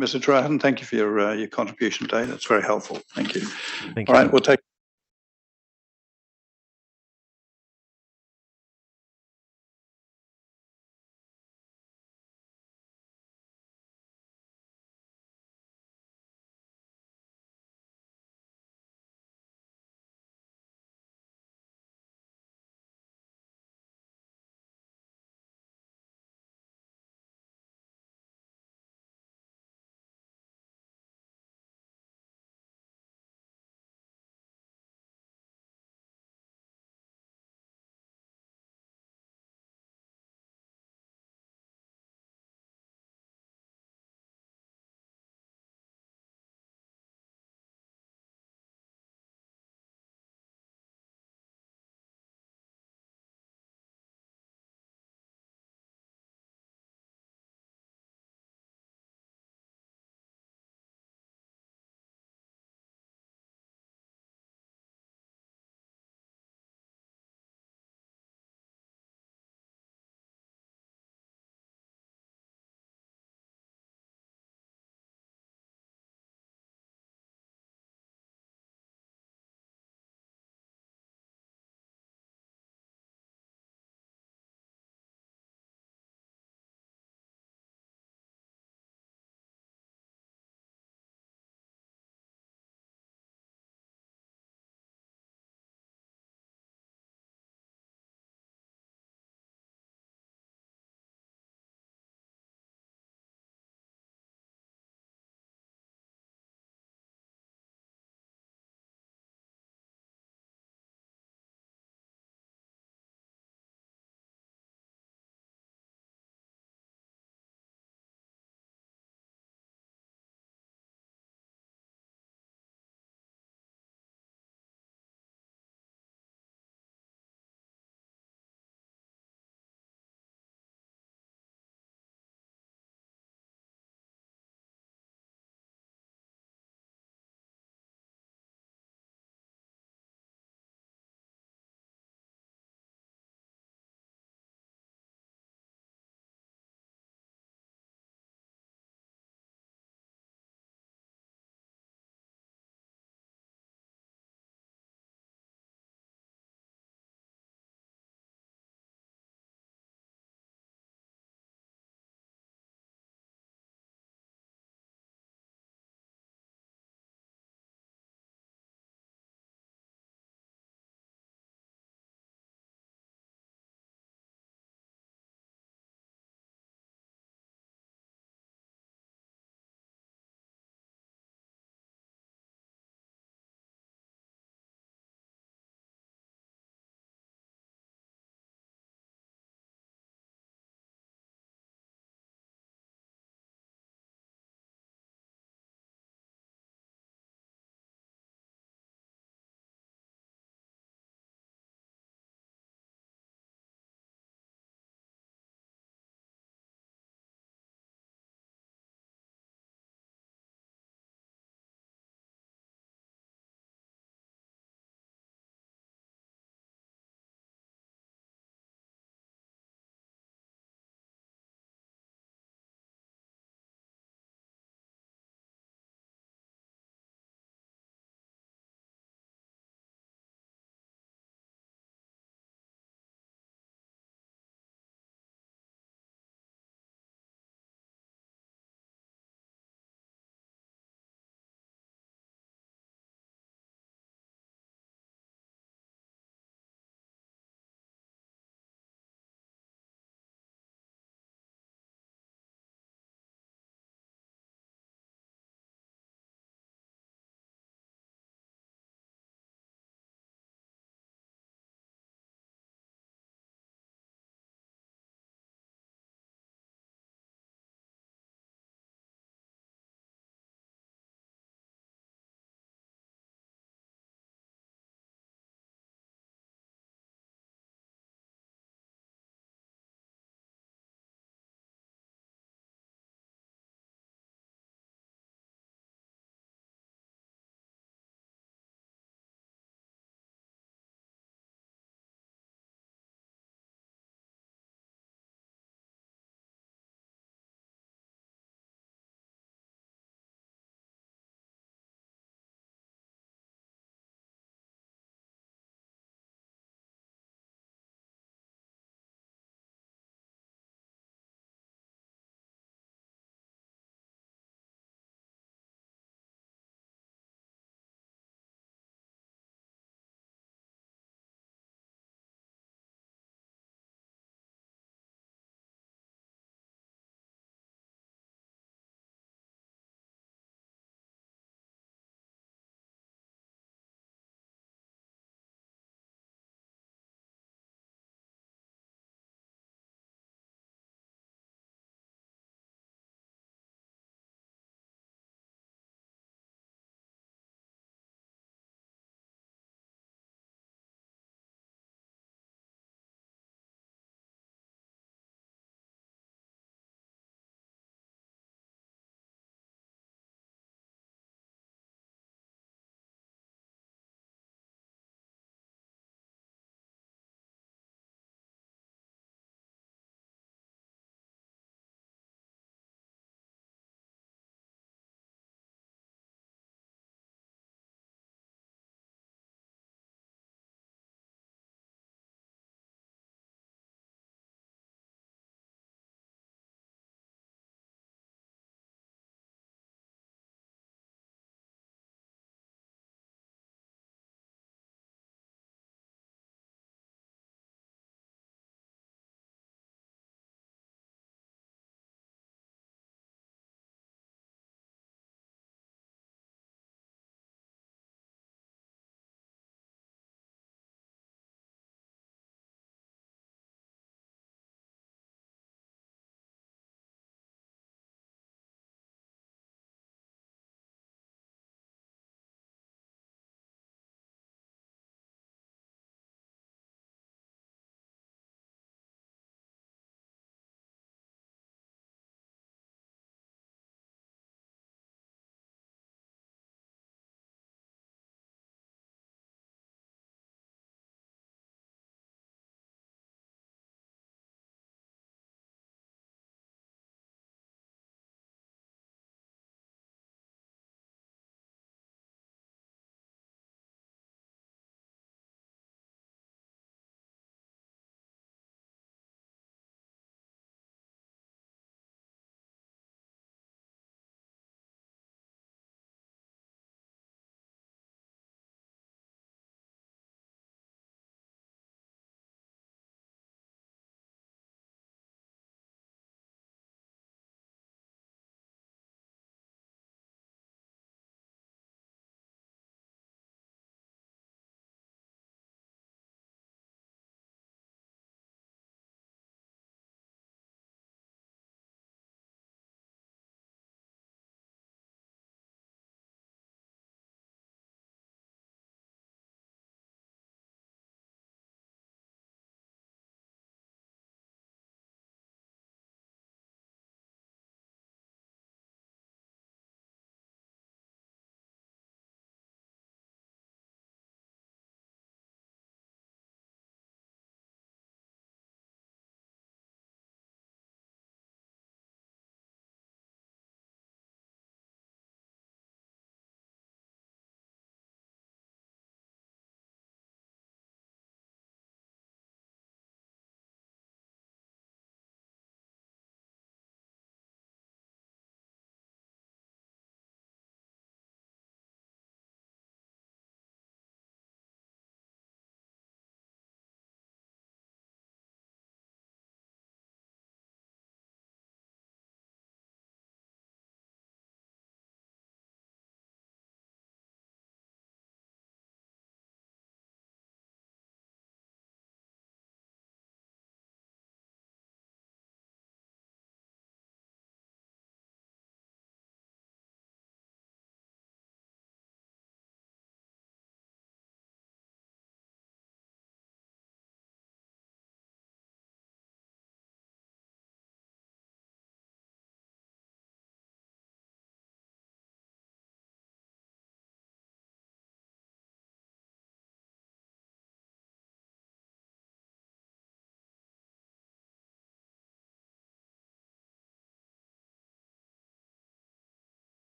Mr. Trevathan, thank you for your contribution today. That's very helpful. Thank you. Thank you. All right, we'll take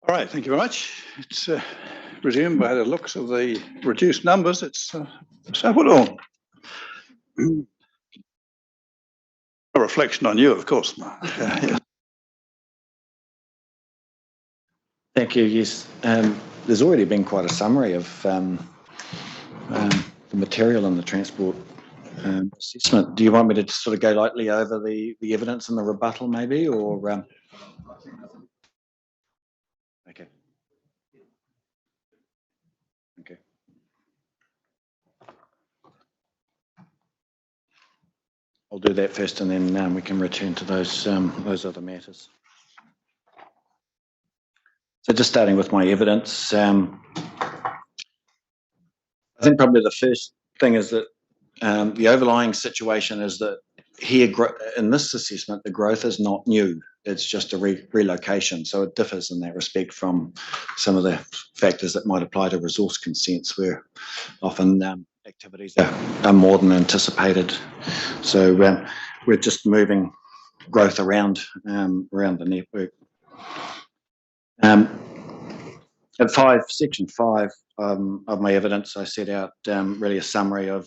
All right, thank you very much. It's resumed by the looks of the reduced numbers. It's Salvador. A reflection on you, of course. Thank you. Yes, there's already been quite a summary of the material in the transport assessment. Do you want me to sort of go lightly over the evidence and the rebuttal, maybe, or? Okay. Okay. I'll do that first, and then we can return to those other matters. So just starting with my evidence, I think probably the first thing is that the overlying situation is that here in this assessment, the growth is not new. It's just a relocation. So it differs in that respect from some of the factors that might apply to resource consents, where often activities are more than anticipated. So we're just moving growth around the network. At section 5 of my evidence, I set out really a summary of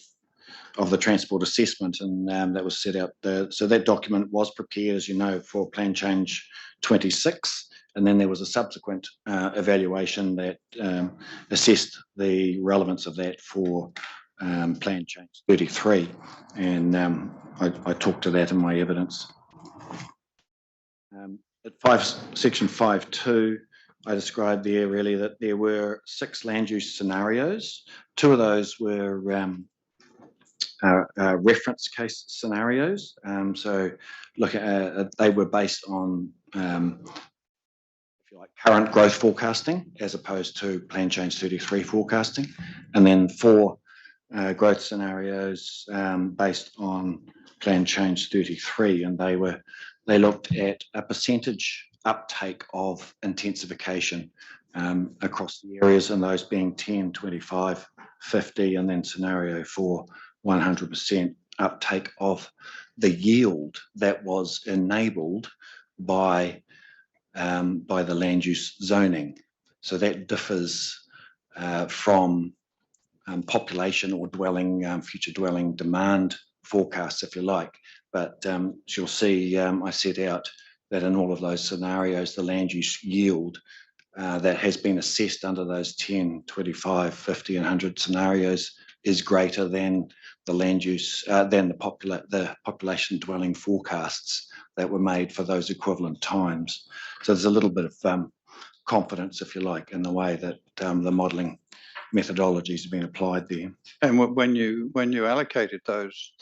the transport assessment, and that was set out. So that document was prepared, as you know, for Plan Change 26, and then there was a subsequent evaluation that assessed the relevance of that for Plan Change 33, and I talked to that in my evidence. At section 5.2, I described there really that there were 6 land use scenarios. 2 of those were reference case scenarios. So look at they were based on if you like, current growth forecasting as opposed to Plan Change 33 forecasting, and then 4 growth scenarios based on Plan Change 33, and they looked at a percentage uptake of intensification across the areas, and those being 10, 25, 50, and then scenario 4, 100% uptake of the yield that was enabled by the land use zoning. So that differs from population or future dwelling demand forecasts, if you like. But you'll see I set out that in all of those scenarios, the land use yield that has been assessed under those 10, 25, 50, and 100 scenarios is greater than the land use, than the population dwelling forecasts that were made for those equivalent times. So there's a little bit of confidence, if you like, in the way that the modelling methodologies have been applied there. And when you allocated those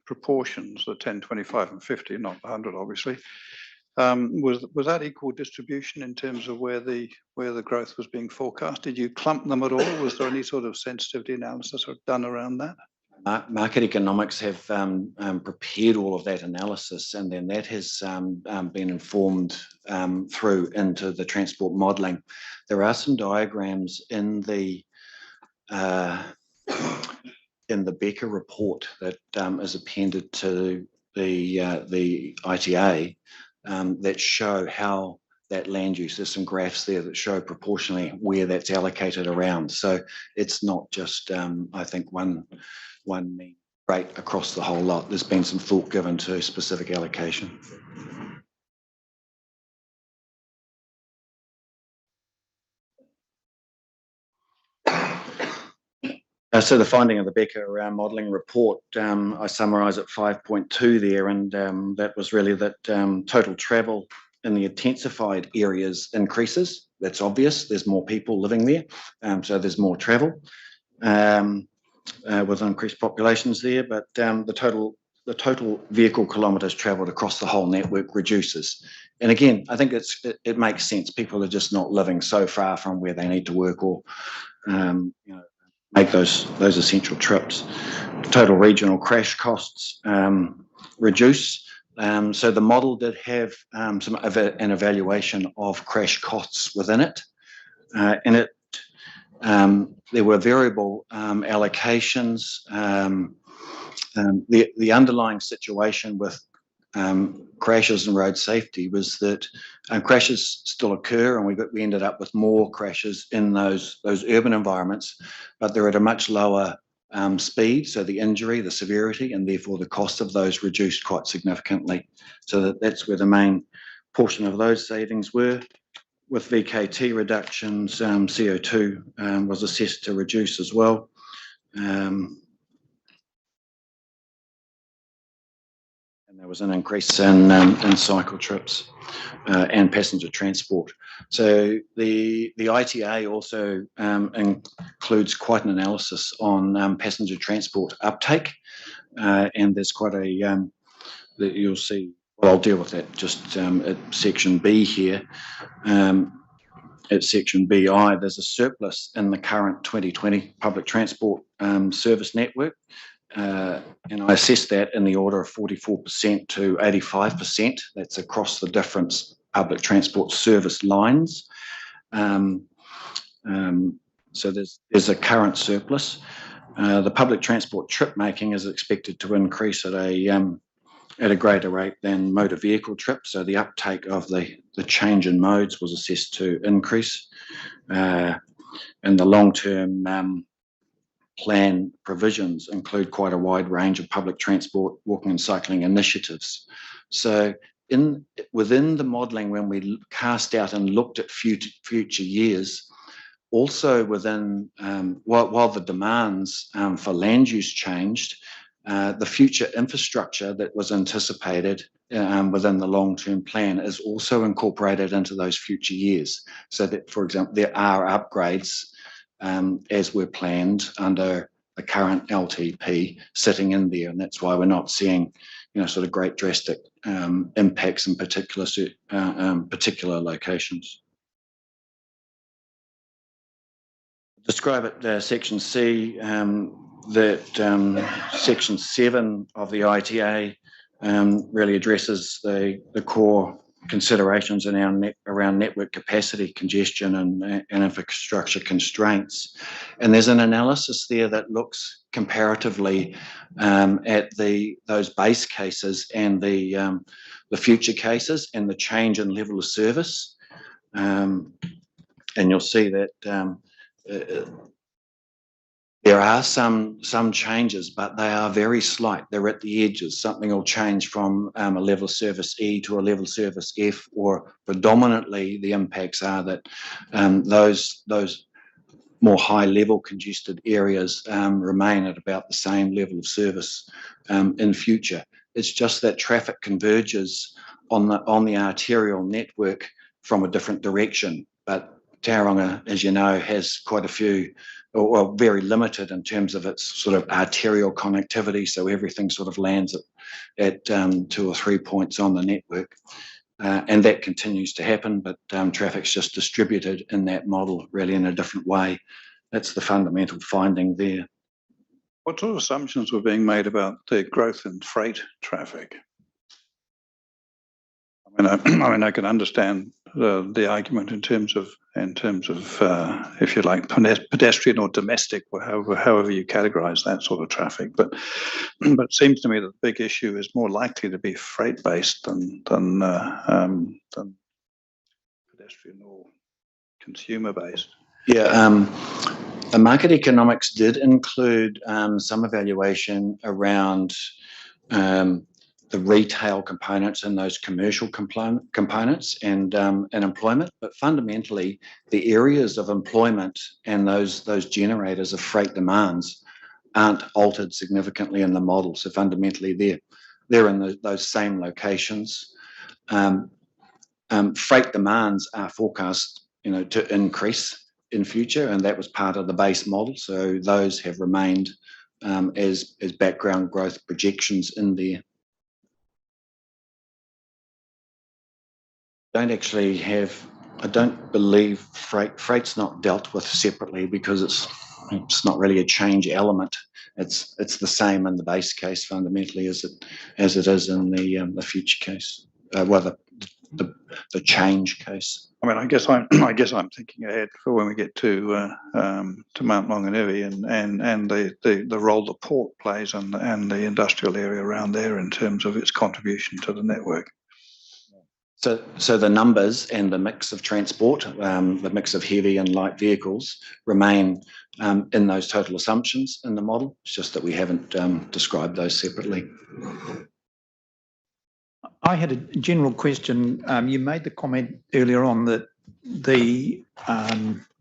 proportions, the 10, 25, and 50, not 100, obviously, was that equal distribution in terms of where the growth was being forecast? Did you clump them at all? Was there any sort of sensitivity analysis done around that? Market economics have prepared all of that analysis, and then that has been informed through into the transport modelling. There are some diagrams in the Becker report that is appended to the ITA that show how that land use. There's some graphs there that show proportionally where that's allocated around. So it's not just I think one mean rate across the whole lot. There's been some thought given to specific allocation. So the finding of the Becker modelling report, I summarise at 5.2 there, and that was really that total travel in the intensified areas increases. That's obvious. There's more people living there, so there's more travel with increased populations there. But the total vehicle kilometres travelled across the whole network reduces. And again, I think it makes sense. People are just not living so far from where they need to work or make those essential trips. Total regional crash costs reduce. So the model did have an evaluation of crash costs within it. In it, there were variable allocations. The underlying situation with crashes and road safety was that crashes still occur, and we ended up with more crashes in those urban environments, but they're at a much lower speed, so the injury, the severity, and therefore the cost of those reduced quite significantly. So that's where the main portion of those savings were. With VKT reductions, CO2 was assessed to reduce as well. And there was an increase in cycle trips and passenger transport. So the ITA also includes quite an analysis on passenger transport uptake, and there's quite a that you'll see. Well, I'll deal with that just at section B here. At section BI, there's a surplus in the current 2020 public transport service network. And I assessed that in the order of 44% to 85%. That's across the different public transport service lines. So there's a current surplus. The public transport trip making is expected to increase at a greater rate than motor vehicle trips. So the uptake of the change in modes was assessed to increase. And the long-term plan provisions include quite a wide range of public transport, walking and cycling initiatives. So within the modelling, when we cast out and looked at future years, also within, while the demands for land use changed, the future infrastructure that was anticipated within the long-term plan is also incorporated into those future years. So that, for example, there are upgrades as were planned under the current LTP sitting in there, and that's why we're not seeing, sort of great drastic impacts in particular locations. Describe it, section C, that section 7 of the ITA really addresses the core considerations around network capacity, congestion, and infrastructure constraints. And there's an analysis there that looks comparatively at those base cases and the future cases and the change in level of service. And you'll see that there are some changes, but they are very slight. They're at the edges. Something will change from a level service E to a level service F, or predominantly the impacts are that those more high-level congested areas remain at about the same level of service in future. It's just that traffic converges on the arterial network from a different direction. But Tauranga, as you know, has quite a few, or very limited in terms of its sort of arterial connectivity. So everything sort of lands at 2 or 3 points on the network. And that continues to happen, but traffic's just distributed in that model really in a different way. That's the fundamental finding there. What sort of assumptions were being made about the growth in freight traffic? I mean, I can understand the argument in terms of, if you like, pedestrian or domestic, or however you categorize that sort of traffic. But it seems to me that the big issue is more likely to be freight based than pedestrian or consumer based. Yeah, the market economics did include some evaluation around the retail components and those commercial components and employment, but fundamentally the areas of employment and those generators of freight demands aren't altered significantly in the model. So fundamentally they're in those same locations. Freight demands are forecast, to increase in future, and that was part of the base model. So those have remained as background growth projections in there. I don't believe freight's not dealt with separately because it's not really a change element. It's the same in the base case fundamentally as it is in the future case. The change case. I mean, I guess I'm thinking ahead for when we get to Mount Maunganui and the role the port plays and the industrial area around there in terms of its contribution to the network. So the numbers and the mix of transport, the mix of heavy and light vehicles remain in those total assumptions in the model. It's just that we haven't described those separately. I had a general question. You made the comment earlier on that the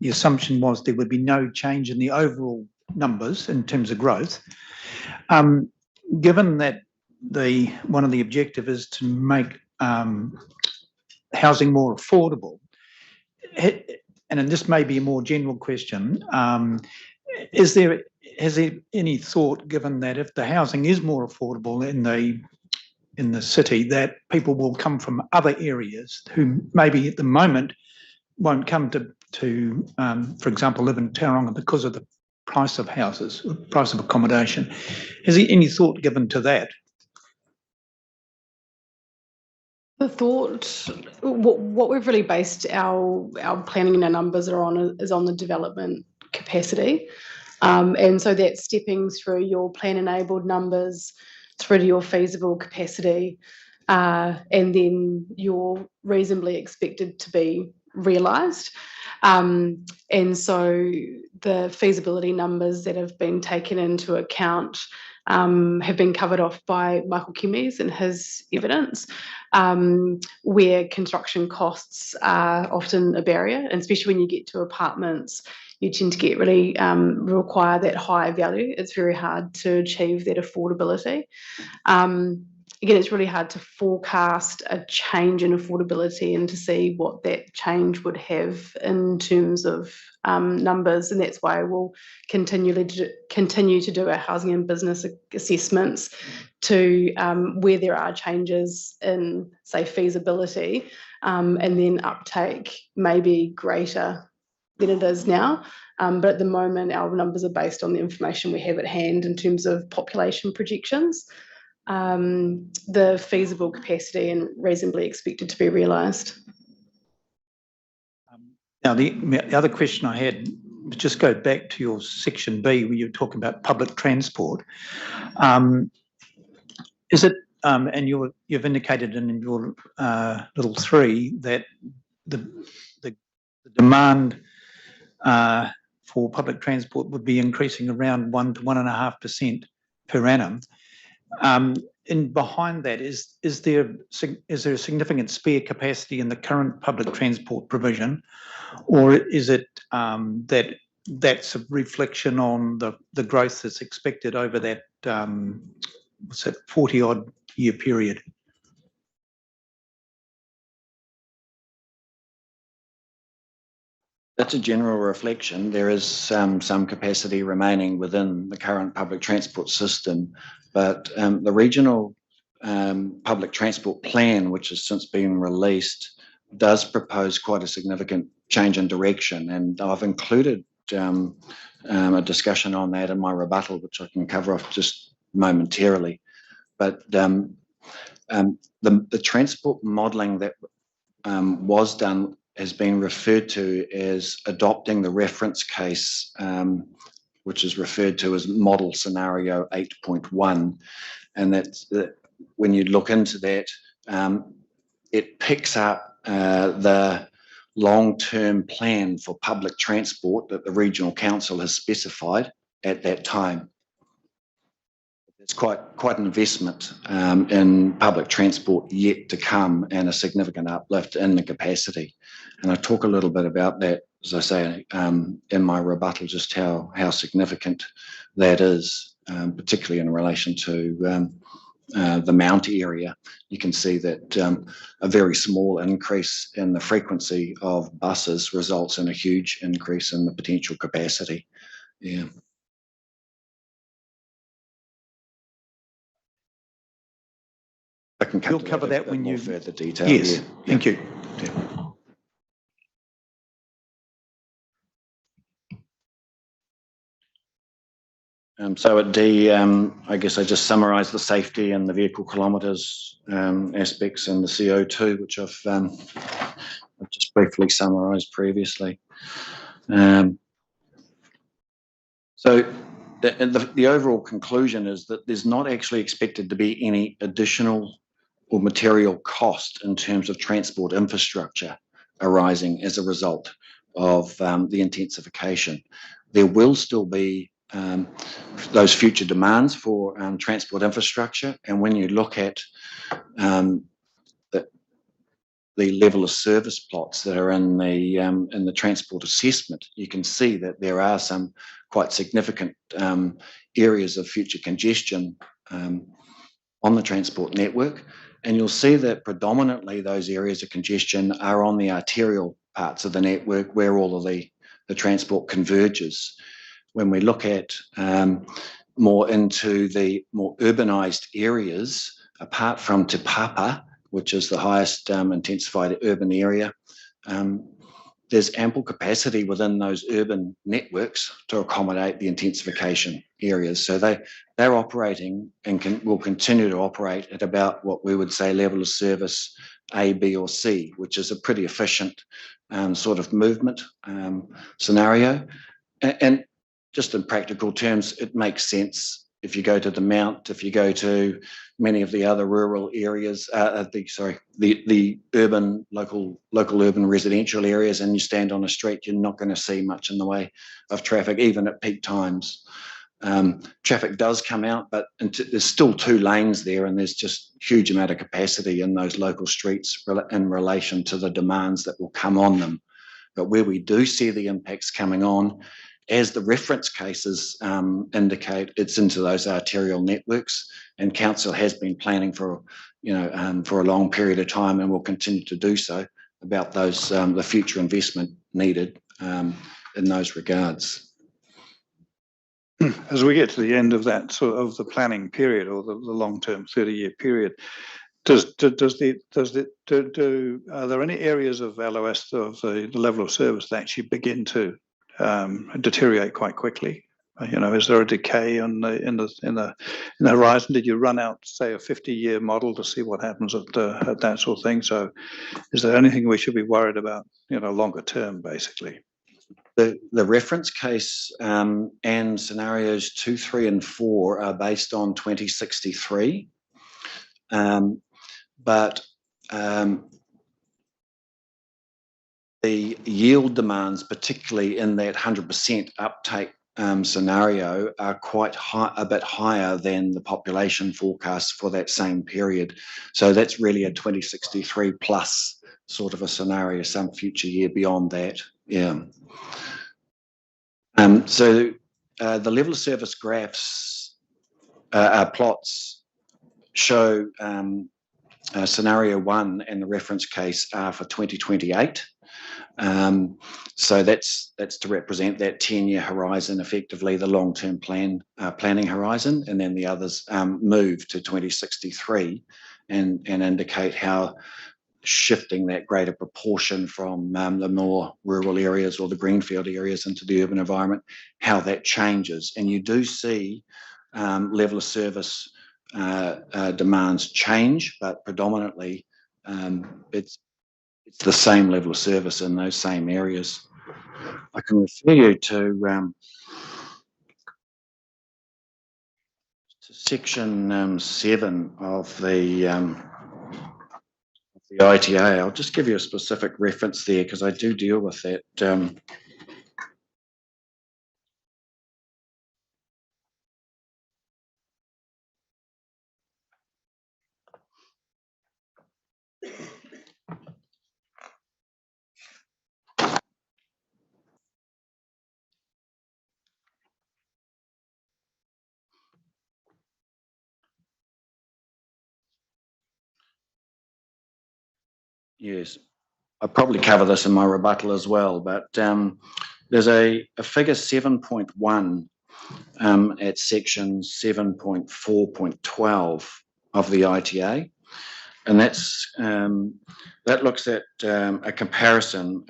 assumption was there would be no change in the overall numbers in terms of growth. Given that one of the objectives is to make housing more affordable, and this may be a more general question, has there any thought given that if the housing is more affordable in the city, that people will come from other areas who maybe at the moment won't come to for example, live in Tauranga because of the price of houses, price of accommodation? Is there any thought given to that? The thought, what we've really based our planning and our numbers is on the development capacity. And so that's stepping through your plan-enabled numbers through to your feasible capacity, and then you're reasonably expected to be realised. And so the feasibility numbers that have been taken into account have been covered off by Michael Kemes and his evidence, where construction costs are often a barrier, and especially when you get to apartments, you tend to get really require that high value. It's very hard to achieve that affordability. Again, it's really hard to forecast a change in affordability and to see what that change would have in terms of numbers, and that's why we'll continue to do our housing and business assessments to where there are changes in, say, feasibility, and then uptake may be greater than it is now. But at the moment, our numbers are based on the information we have at hand in terms of population projections, the feasible capacity and reasonably expected to be realised. Now, the other question I had, just go back to your section B where you're talking about public transport. Is it, and you've indicated in your little 3 that the demand for public transport would be increasing around 1 to 1.5% per annum. And behind that, is there a significant spare capacity in the current public transport provision, or is it that's a reflection on the growth that's expected over that 40-odd year period? That's a general reflection. There is some capacity remaining within the current public transport system, but the regional public transport plan, which has since been released, does propose quite a significant change in direction, and I've included a discussion on that in my rebuttal, which I can cover off just momentarily. But the transport modelling that was done has been referred to as adopting the reference case, which is referred to as model scenario 8.1. And that's when you look into that, it picks up the long-term plan for public transport that the Regional Council has specified at that time. It's quite an investment in public transport yet to come, and a significant uplift in the capacity. And I talk a little bit about that, as I say, in my rebuttal, just how significant that is, particularly in relation to the Mount area. You can see that a very small increase in the frequency of buses results in a huge increase in the potential capacity. Yeah. I can You'll cover that when you further detail. Yes, yeah. Thank you. Yeah. So at D, I guess I just summarised the safety and the vehicle kilometres aspects and the CO2, which I've I've just briefly summarised previously. So the overall conclusion is that there's not actually expected to be any additional or material cost in terms of transport infrastructure arising as a result of the intensification. There will still be those future demands for transport infrastructure, and when you look at the level of service plots that are in the transport assessment, you can see that there are some quite significant areas of future congestion on the transport network, and you'll see that predominantly those areas of congestion are on the arterial parts of the network where all of the transport converges. When we look at more into the more urbanised areas, apart from Te Papa, which is the highest intensified urban area, there's ample capacity within those urban networks to accommodate the intensification areas. So they're operating and will continue to operate at about what we would say level of service A, B or C, which is a pretty efficient sort of movement scenario. And just in practical terms, it makes sense. If you go to the Mount, if you go to many of the other rural areas, the urban, local urban residential areas, and you stand on a street, you're not going to see much in the way of traffic, even at peak times. Traffic does come out, but there's still 2 lanes there, and there's just huge amount of capacity in those local streets in relation to the demands that will come on them. But where we do see the impacts coming on, as the reference cases indicate, it's into those arterial networks, and council has been planning for a long period of time, and will continue to do so about those the future investment needed in those regards. As we get to the end of that sort of the planning period, or the long-term 30-year period, are there any areas of LOS of the level of service that actually begin to deteriorate quite quickly? Is there a decay in the horizon? Did you run out, say, a 50-year model to see what happens at that sort of thing? So, is there anything we should be worried about, longer term, basically? The reference case and scenarios 2, 3, and 4 are based on 2063, but the yield demands, particularly in that 100% uptake scenario, are quite high, a bit higher than the population forecast for that same period. So that's really a 2063 plus sort of a scenario, some future year beyond that. Yeah. So the level of service graphs plots show scenario 1 and the reference case are for 2028. So that's to represent that 10-year horizon, effectively the long-term planning horizon, and then the others move to 2063 and indicate how shifting that greater proportion from the more rural areas or the greenfield areas into the urban environment, how that changes. And you do see level of service demands change, but predominantly it's the same level of service in those same areas. I can refer you to section 7 of the ITA. I'll just give you a specific reference there because I do deal with that. Yes, I'll probably cover this in my rebuttal as well, but there's a figure 7.1 at section 7.4.12 of the ITA, and that looks at a comparison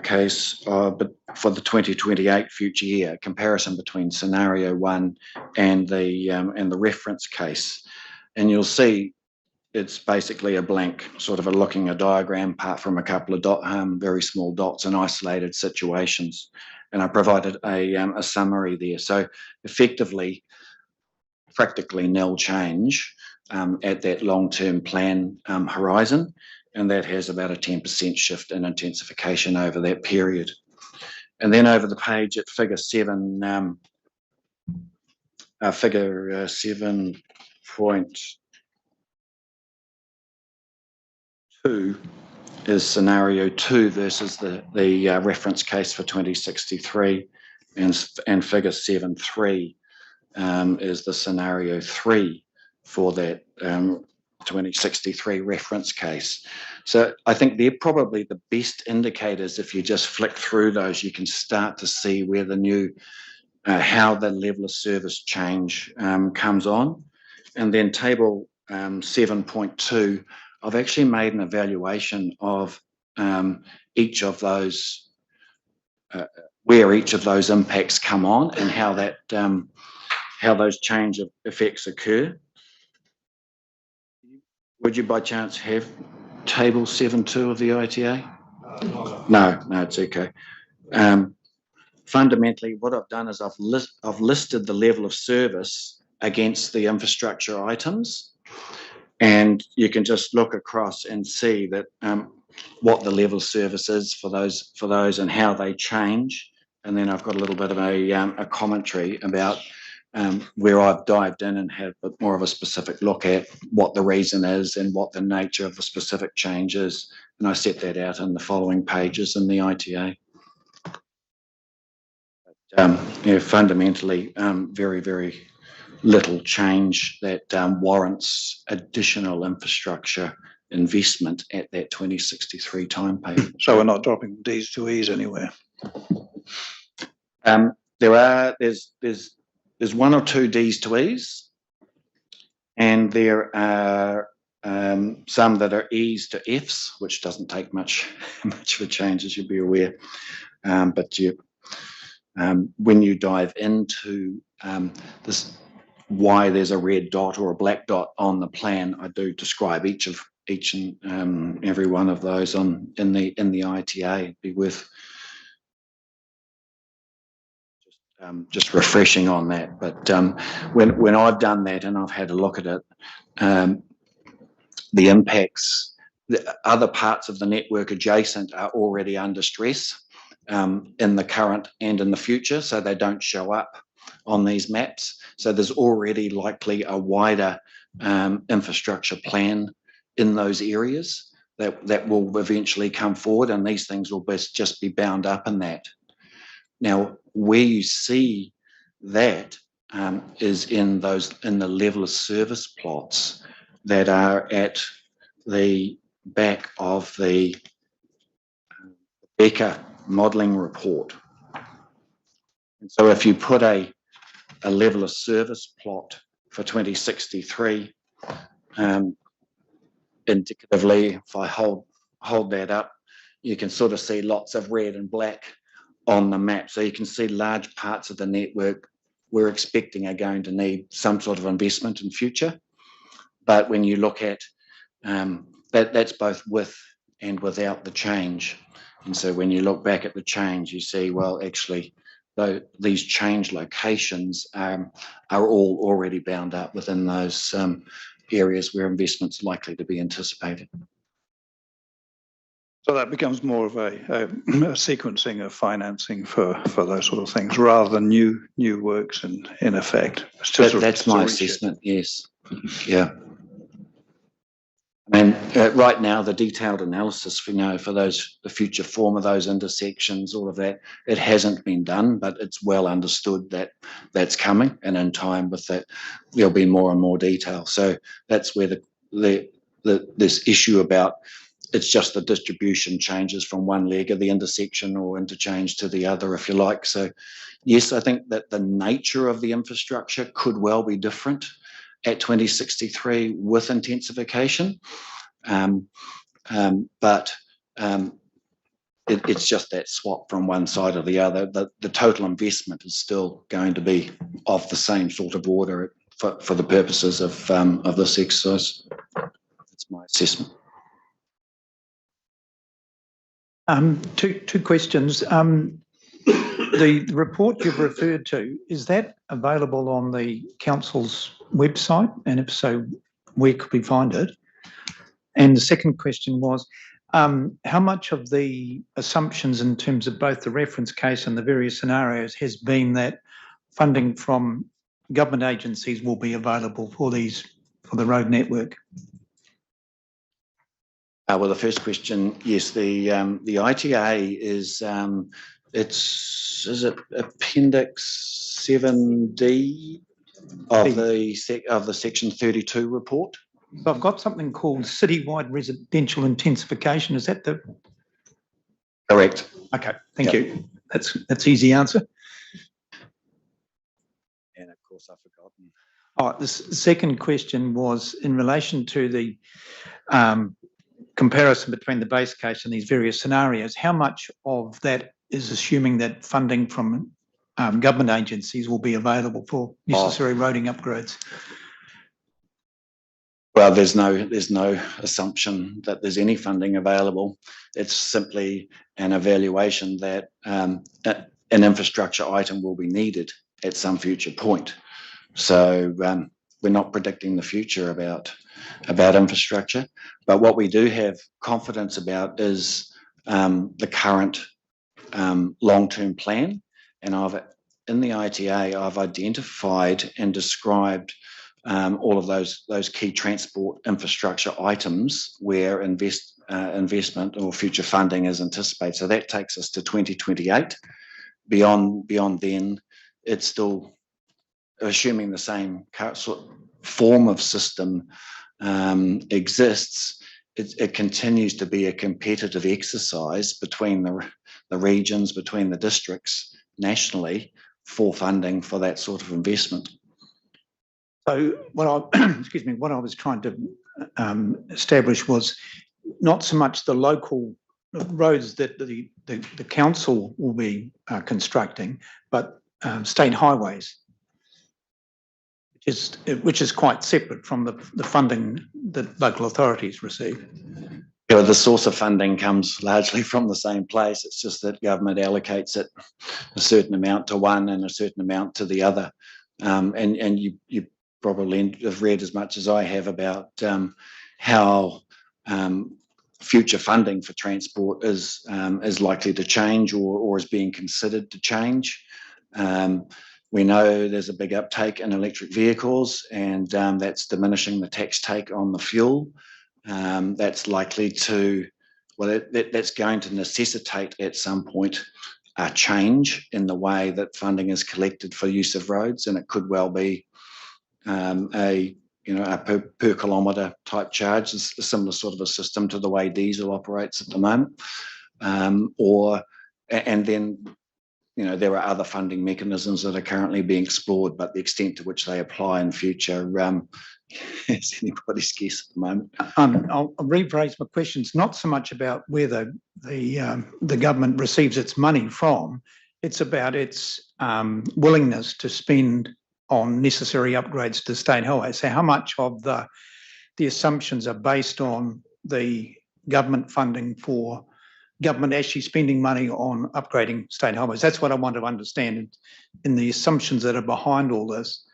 case but for the 2028 future year, a comparison between scenario 1 and the reference case, and you'll see it's basically a blank, sort of a diagram apart from a couple of very small dots in isolated situations. And I provided a summary there. So effectively, practically nil change at that long-term plan horizon, and that has about a 10% shift in intensification over that period. And then over the page at figure 7, figure 7.2 is scenario 2 versus the reference case for 2063, and figure 7.3 is the scenario 3 for that 2063 reference case. So I think they're probably the best indicators. If you just flick through those, you can start to see where the new, how the level of service change comes on. And then table 7.2, I've actually made an evaluation of each of those, where each of those impacts come on and how that how those change effects occur. Would you by chance have table 7.2 of the ITA? No, it's okay. Fundamentally, what I've done is I've listed the level of service against the infrastructure items, and you can just look across and see that what the level of service is for those and how they change. And then I've got a little bit of a commentary about where I've dived in and had a bit more of a specific look at what the reason is and what the nature of the specific change is. And I set that out in the following pages in the ITA. Fundamentally, very, very little change that warrants additional infrastructure investment at that 2063 time period. So we're not dropping Ds to Es anywhere? There's 1 or 2 Ds to Es, and there are some that are Es to Fs, which doesn't take much of a change, as you'll be aware. But when you dive into this, why there's a red dot or a black dot on the plan, I do describe each and every one of those in the ITA. It'd be worth just refreshing on that. But when I've done that and I've had a look at it, the impacts, the other parts of the network adjacent are already under stress in the current and in the future, so they don't show up on these maps. So there's already likely a wider infrastructure plan in those areas that will eventually come forward, and these things will just be bound up in that. Now, where you see that is in the level of service plots that are at the back of the Becker modelling report. And so if you put a level of service plot for 2063, indicatively, if I hold that up, you can sort of see lots of red and black on the map. So you can see large parts of the network we're expecting are going to need some sort of investment in future. But when you look at that's both with and without the change. And so when you look back at the change, you see, well, actually, though these change locations are all already bound up within those areas where investment's likely to be anticipated. So that becomes more of a sequencing of financing for those sort of things, rather than new works in effect. That's my assessment. Yes. Yeah. And right now, the detailed analysis for the future form of those intersections, all of that, it hasn't been done, but it's well understood that that's coming, and in time with that, there'll be more and more detail. So that's where this issue about it's just the distribution changes from one leg of the intersection or interchange to the other, if you like. So yes, I think that the nature of the infrastructure could well be different at 2063 with intensification. But it's just that swap from one side or the other. The total investment is still going to be of the same sort of order for the purposes of this exercise. assessment. Two questions. The report you've referred to, is that available on the council's website? And if so, where could we find it? And the second question was, how much of the assumptions in terms of both the reference case and the various scenarios has been that funding from government agencies will be available for the road network? Well, the first question, yes, the ITA is is it Appendix 7D of the Section 32 report? So I've got something called citywide residential intensification. Is that the? Correct. Okay, thank you. That's easy answer. And of course, I've forgotten. Oh, the second question was in relation to the comparison between the base case and these various scenarios. How much of that is assuming that funding from government agencies will be available for necessary roading upgrades? Well, there's no assumption that there's any funding available. It's simply an evaluation that an infrastructure item will be needed at some future point. So we're not predicting the future about infrastructure, but what we do have confidence about is the current long-term plan. And in the ITA, I've identified and described all of those key transport infrastructure items where investment or future funding is anticipated. So that takes us to 2028. Beyond then, it's still assuming the same sort of form of system exists. It continues to be a competitive exercise between the regions, between the districts nationally for funding for that sort of investment. So what I was trying to establish was not so much the local roads that the council will be constructing, but state highways, which is quite separate from the funding that local authorities receive. You know, the source of funding comes largely from the same place. It's just that government allocates it a certain amount to one and a certain amount to the other. And you probably have read as much as I have about how future funding for transport is likely to change or is being considered to change. We know there's a big uptake in electric vehicles, and that's diminishing the tax take on the fuel. That's likely to, that's going to necessitate at some point a change in the way that funding is collected for use of roads, and it could well be a per kilometre type charge, is a similar sort of a system to the way diesel operates at the moment, and then there are other funding mechanisms that are currently being explored, but the extent to which they apply in future is anybody's guess at the moment. I'll rephrase my question. It's not so much about where the government receives its money from. It's about its willingness to spend on necessary upgrades to state highways. So how much of the assumptions are based on the government funding for government actually spending money on upgrading state highways? That's what I want to understand in the assumptions that are behind all this.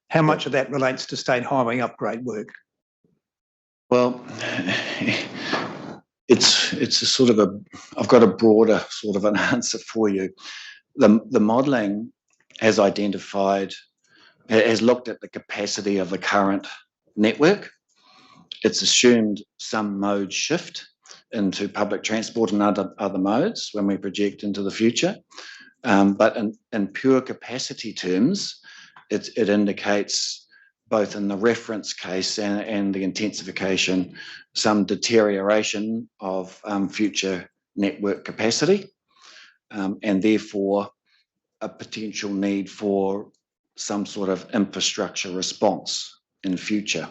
How much of that relates to state highway upgrade work? Well, it's a sort of I've got a broader sort of an answer for you. The modelling has looked at the capacity of the current network. It's assumed some mode shift into public transport and other modes when we project into the future. But in pure capacity terms, it indicates both in the reference case and the intensification some deterioration of future network capacity, and therefore a potential need for some sort of infrastructure response in future.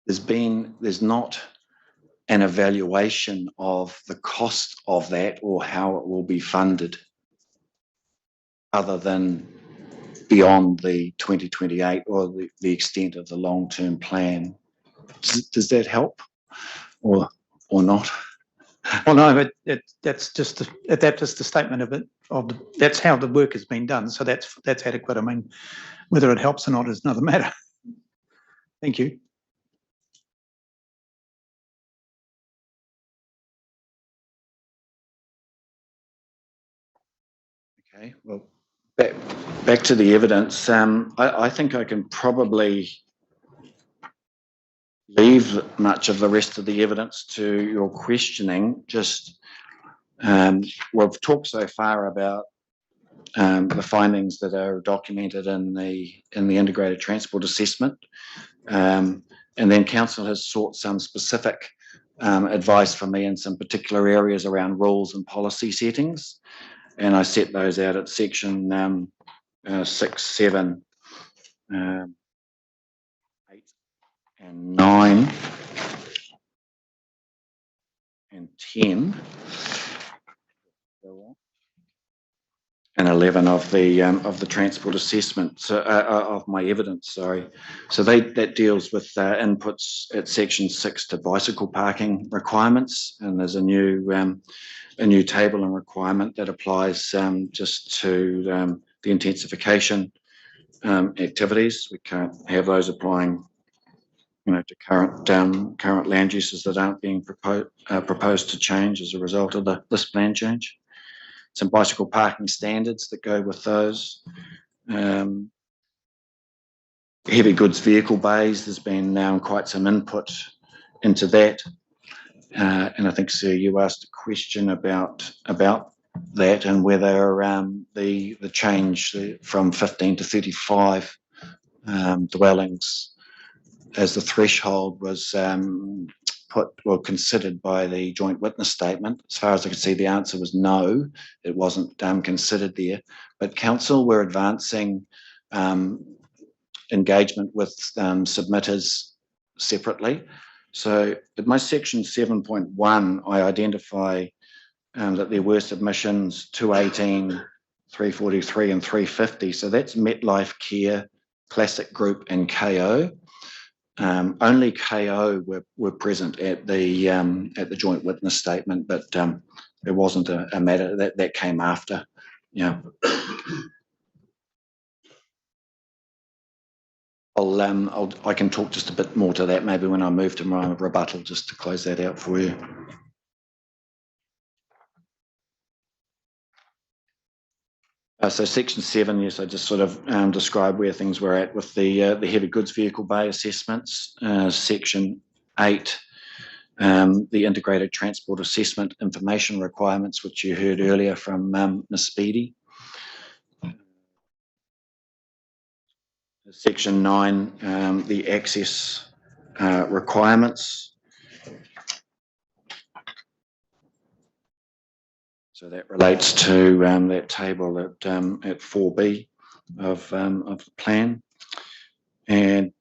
There's not an evaluation of the cost of that or how it will be funded, other than beyond the 2028 or the extent of the long-term plan. Does that help or not? Well, no, that's just the statement of it. That's how the work has been done. So that's adequate. I mean, whether it helps or not is another matter. Thank you. Okay. Well, back to the evidence. I think I can probably leave much of the rest of the evidence to your questioning. Just we've talked so far about the findings that are documented in the integrated transport assessment, and then council has sought some specific advice from me in some particular areas around rules and policy settings, and I set those out at section 6, 7, 8 and 9 and 10 and 11 of the transport assessment, so, of my evidence, sorry. So that deals with inputs at section 6 to bicycle parking requirements, and there's a new table and requirement that applies just to the intensification activities. We can't have those applying, to current land uses that aren't being proposed to change as a result of this plan change. Some bicycle parking standards that go with those. Heavy goods vehicle bays, there's been quite some input into that. And I think, Sir, you asked a question about that and whether the change from 15 to 35 dwellings as the threshold was considered by the joint witness statement. As far as I could see, the answer was no, it wasn't considered there. But council were advancing engagement with submitters separately. So at my section 7.1, I identify that there were submissions 218, 343 and 350. So that's MetLife Care, Classic Group and KO. Only KO were present at the joint witness statement, but there wasn't a matter that came after. Yeah. I can talk just a bit more to that maybe when I move to my rebuttal, just to close that out for you. So section 7, yes, I just sort of described where things were at with the heavy goods vehicle bay assessments. Section 8, the integrated transport assessment information requirements, which you heard earlier from Ms. Speedy. Section 9, the access requirements. So that relates to that table at 4B of the plan, and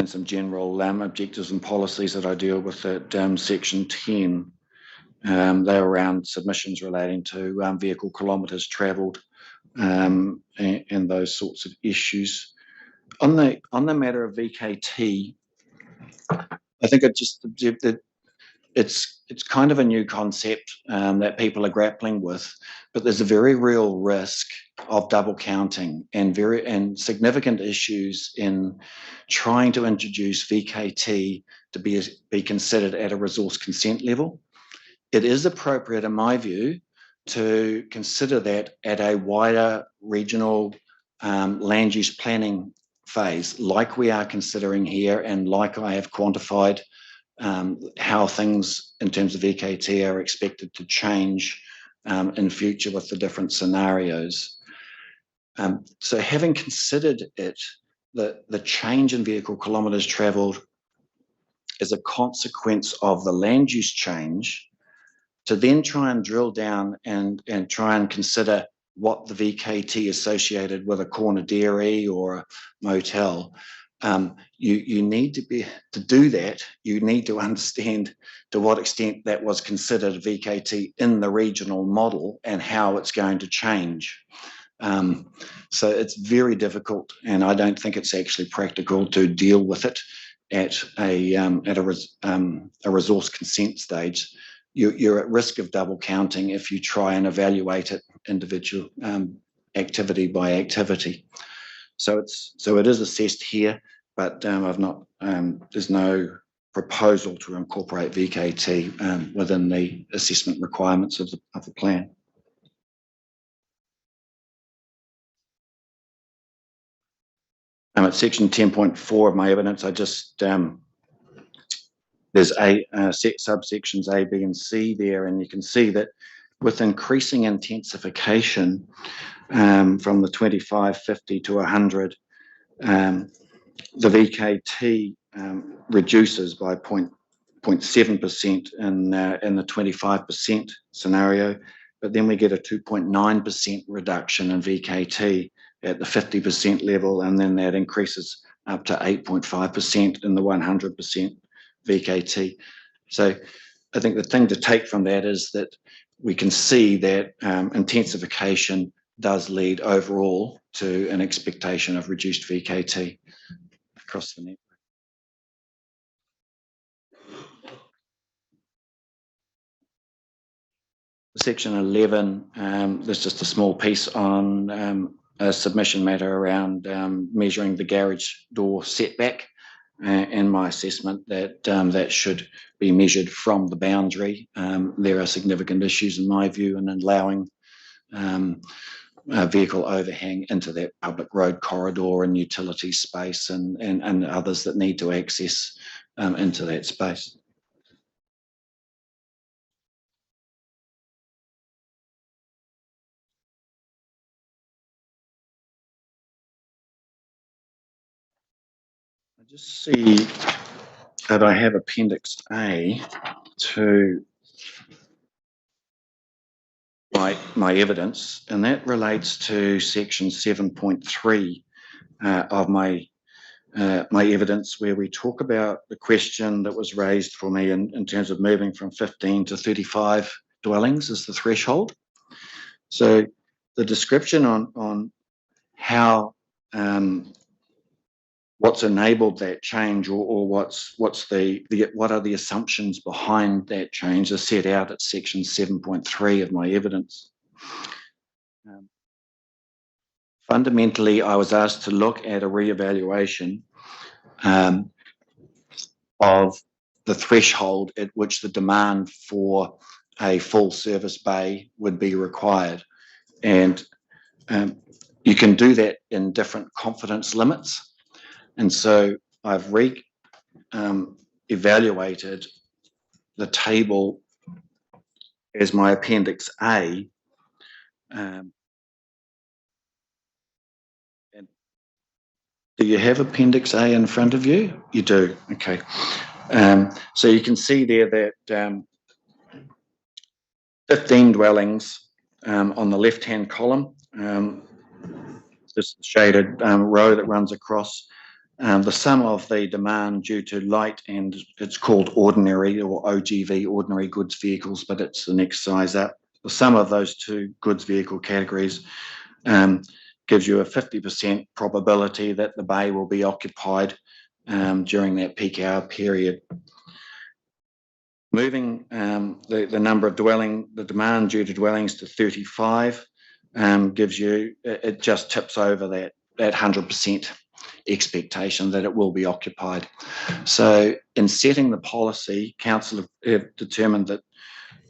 some general objectives and policies that I deal with at section 10. They're around submissions relating to vehicle kilometres travelled and those sorts of issues. On the matter of VKT, I think I just observed that it's kind of a new concept that people are grappling with, but there's a very real risk of double counting and significant issues in trying to introduce VKT to be considered at a resource consent level. It is appropriate, in my view, to consider that at a wider regional land use planning phase, like we are considering here and like I have quantified how things in terms of VKT are expected to change in future with the different scenarios. So having considered it, the change in vehicle kilometres travelled is a consequence of the land use change, to then try and drill down and try and consider what the VKT associated with a corner dairy or a motel. You need to do that. You need to understand to what extent that was considered VKT in the regional model and how it's going to change. So it's very difficult, and I don't think it's actually practical to deal with it at a resource consent stage. You're at risk of double counting if you try and evaluate it individual activity by activity. So it is assessed here, but there's no proposal to incorporate VKT within the assessment requirements of the plan. At section 10.4 of my evidence, I just there's subsections A, B, and C there, and you can see that with increasing intensification from the 25, 50 to 100, the VKT reduces by 0.7% in the 25% scenario, but then we get a 2.9% reduction in VKT at the 50% level, and then that increases up to 8.5% in the 100% VKT. So I think the thing to take from that is that we can see that intensification does lead overall to an expectation of reduced VKT across the network. Section 11, there's just a small piece on a submission matter around measuring the garage door setback, and my assessment that that should be measured from the boundary. There are significant issues in my view in allowing vehicle overhang into that public road corridor and utility space and others that need to access into that space. I just see that I have Appendix A to my evidence, and that relates to section 7.3 of my evidence, where we talk about the question that was raised for me in terms of moving from 15 to 35 dwellings as the threshold. So the description on how what's enabled that change, or what are the assumptions behind that change, is set out at section 7.3 of my evidence. Fundamentally, I was asked to look at a reevaluation of the threshold at which the demand for a full service bay would be required, and you can do that in different confidence limits. And so I've evaluated the table as my Appendix A. And do you have Appendix A in front of you? You do, okay. So you can see there that 15 dwellings on the left-hand column, this shaded row that runs across. The sum of the demand due to light, and it's called ordinary or OGV, ordinary goods vehicles, but it's the next size up. The sum of those two goods vehicle categories gives you a 50% probability that the bay will be occupied during that peak hour period. Moving the number of the demand due to dwellings to 35 gives you, it just tips over that 100% expectation that it will be occupied. So in setting the policy, council have determined that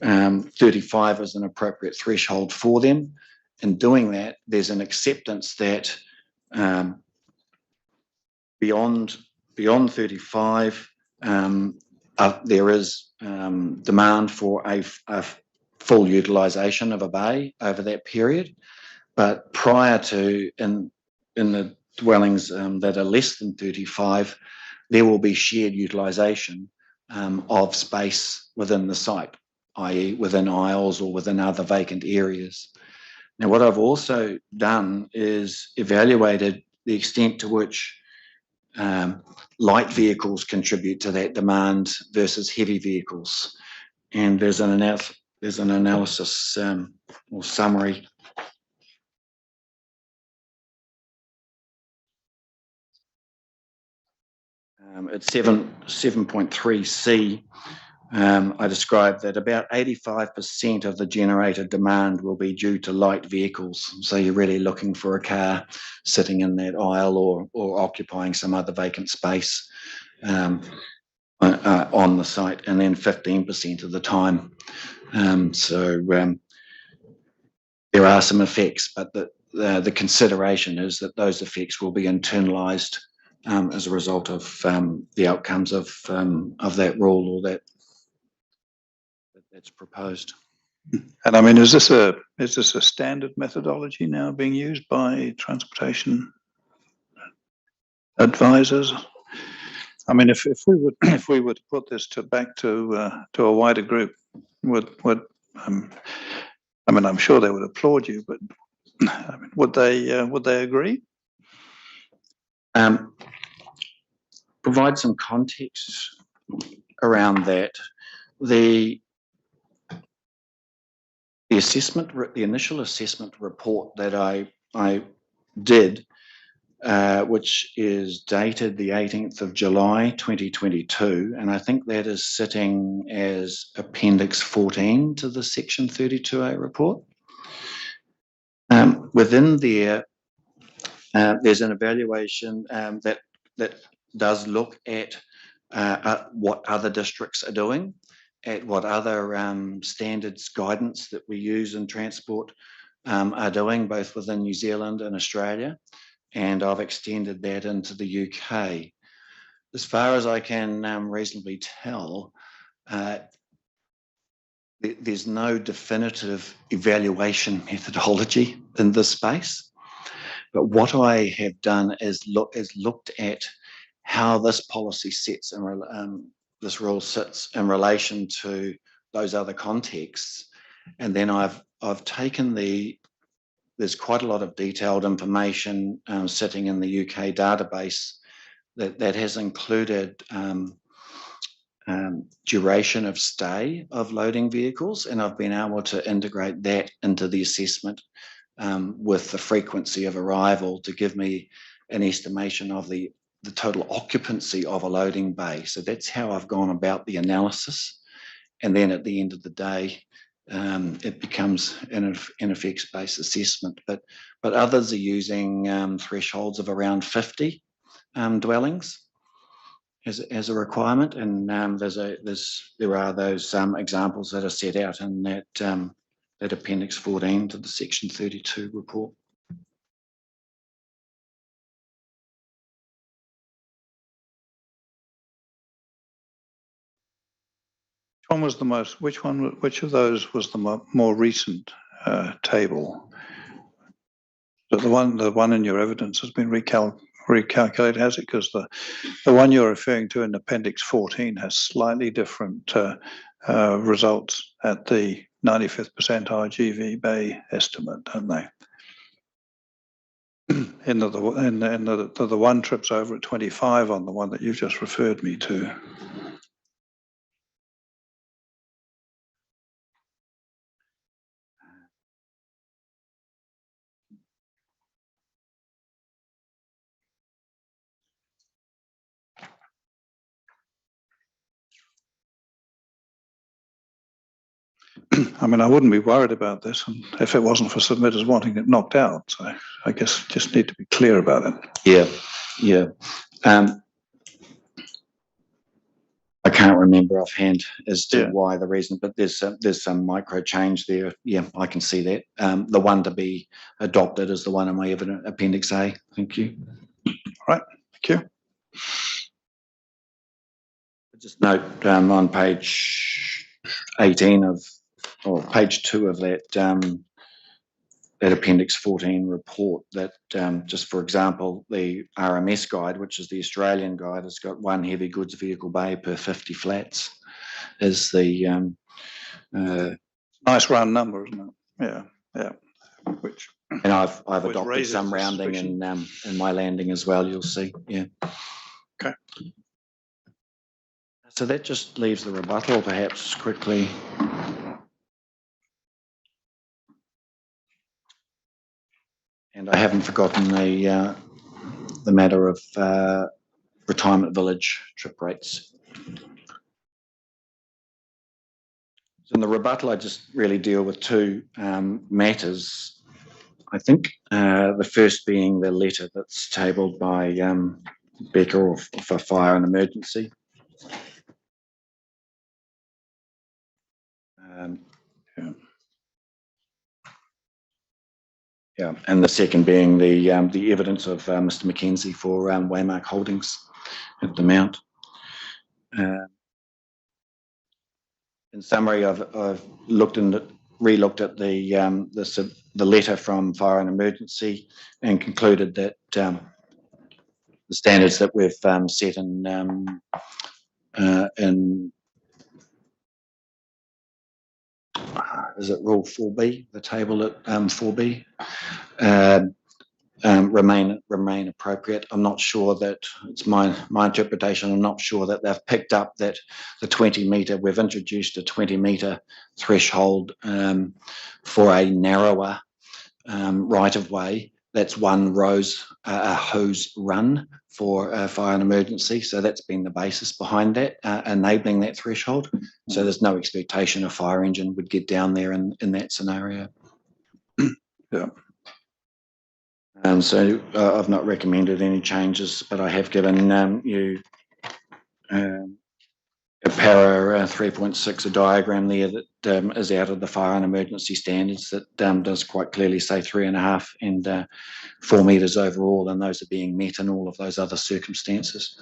35 is an appropriate threshold for them. In doing that, there's an acceptance that beyond 35 there is demand for a full utilisation of a bay over that period, but prior to in the dwellings that are less than 35, there will be shared utilisation of space within the site, i.e. within aisles or within other vacant areas. Now, what I've also done is evaluated the extent to which light vehicles contribute to that demand versus heavy vehicles. And there's an analysis or summary At 7.3C, I described that about 85% of the generated demand will be due to light vehicles. So you're really looking for a car sitting in that aisle or occupying some other vacant space on the site, and then 15% of the time. There are some effects, but the consideration is that those effects will be internalised as a result of the outcomes of that rule or that's proposed. And I mean, is this a standard methodology now being used by transportation advisors? I mean, if we were to put this back to a wider group, would I mean, I'm sure they would applaud you, but I mean, would they agree? Provide some context around that. The assessment, the initial assessment report that I did, which is dated the 18th of July 2022, and I think that is sitting as Appendix 14 to the Section 32A report. Within there, there's an evaluation that does look at what other districts are doing, at what other standards guidance that we use in transport are doing, both within New Zealand and Australia, and I've extended that into the UK. As far as I can reasonably tell, there's no definitive evaluation methodology in this space. But what I have done is looked at how this policy sits and this rule sits in relation to those other contexts, and then I've taken there's quite a lot of detailed information sitting in the UK database that has included duration of stay of loading vehicles, and I've been able to integrate that into the assessment with the frequency of arrival to give me an estimation of the total occupancy of a loading bay. So that's how I've gone about the analysis. And then at the end of the day, it becomes an effects-based assessment. But others are using thresholds of around 50 dwellings as a requirement, and there are those examples that are set out in that Appendix 14 to the Section 32 report. Which of those was the more recent table? But the one in your evidence has been recalculated, has it? Because the one you're referring to in Appendix 14 has slightly different results at the 95th percentile GV bay estimate, don't they? In the one trips over at 25 on the one that you've just referred me to. I mean, I wouldn't be worried about this if it wasn't for submitters wanting it knocked out. So I guess just need to be clear about it. Yeah. I can't remember offhand as to why the reason, but there's some micro change there. Yeah, I can see that. The one to be adopted is the one in my Appendix A. Thank you. All right, thank you. Just note on page 18 or page 2 of that Appendix 14 report that just for example, the RMS guide, which is the Australian guide, has got one heavy goods vehicle bay per 50 flats is the nice round number, isn't it? Yeah. And I've adopted some rounding in my landing as well, you'll see. Yeah. Okay. So that just leaves the rebuttal perhaps quickly. And I haven't forgotten the matter of retirement village trip rates. In the rebuttal, I just really deal with two matters, I think. The first being the letter that's tabled by Becca for fire and emergency. Yeah, and the second being the evidence of Mr. Mackenzie for Waymark Holdings at the Mount. In summary, I've looked and re-looked at the letter from Fire and Emergency and concluded that the standards that we've set in is it Rule 4B, the table at 4B, remain appropriate. I'm not sure that it's my interpretation. I'm not sure that they've picked up that the 20 metre. We've introduced a 20 metre threshold for a narrower right of way. That's one hose run for fire and emergency. So that's been the basis behind that, enabling that threshold. So there's no expectation a fire engine would get down there in that scenario. Yeah. So I've not recommended any changes, but I have given you a para 3.6, a diagram there that is out of the fire and emergency standards that does quite clearly say 3.5 and 4 metres overall, and those are being met in all of those other circumstances.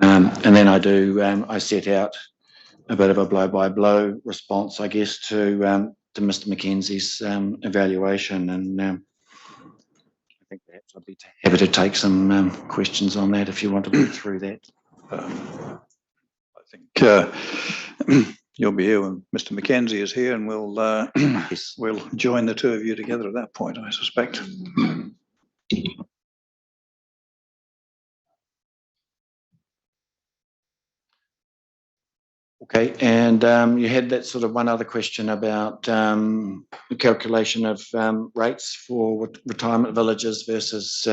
And then I set out a bit of a blow-by-blow response, I guess, to Mr. Mackenzie's evaluation, and I think perhaps I'd be happy to take some questions on that if you want to work through that. I think you'll be here when Mr. Mackenzie is here, and we'll we'll join the two of you together at that point, I suspect. Okay, and you had that sort of one other question about the calculation of rates for retirement villages versus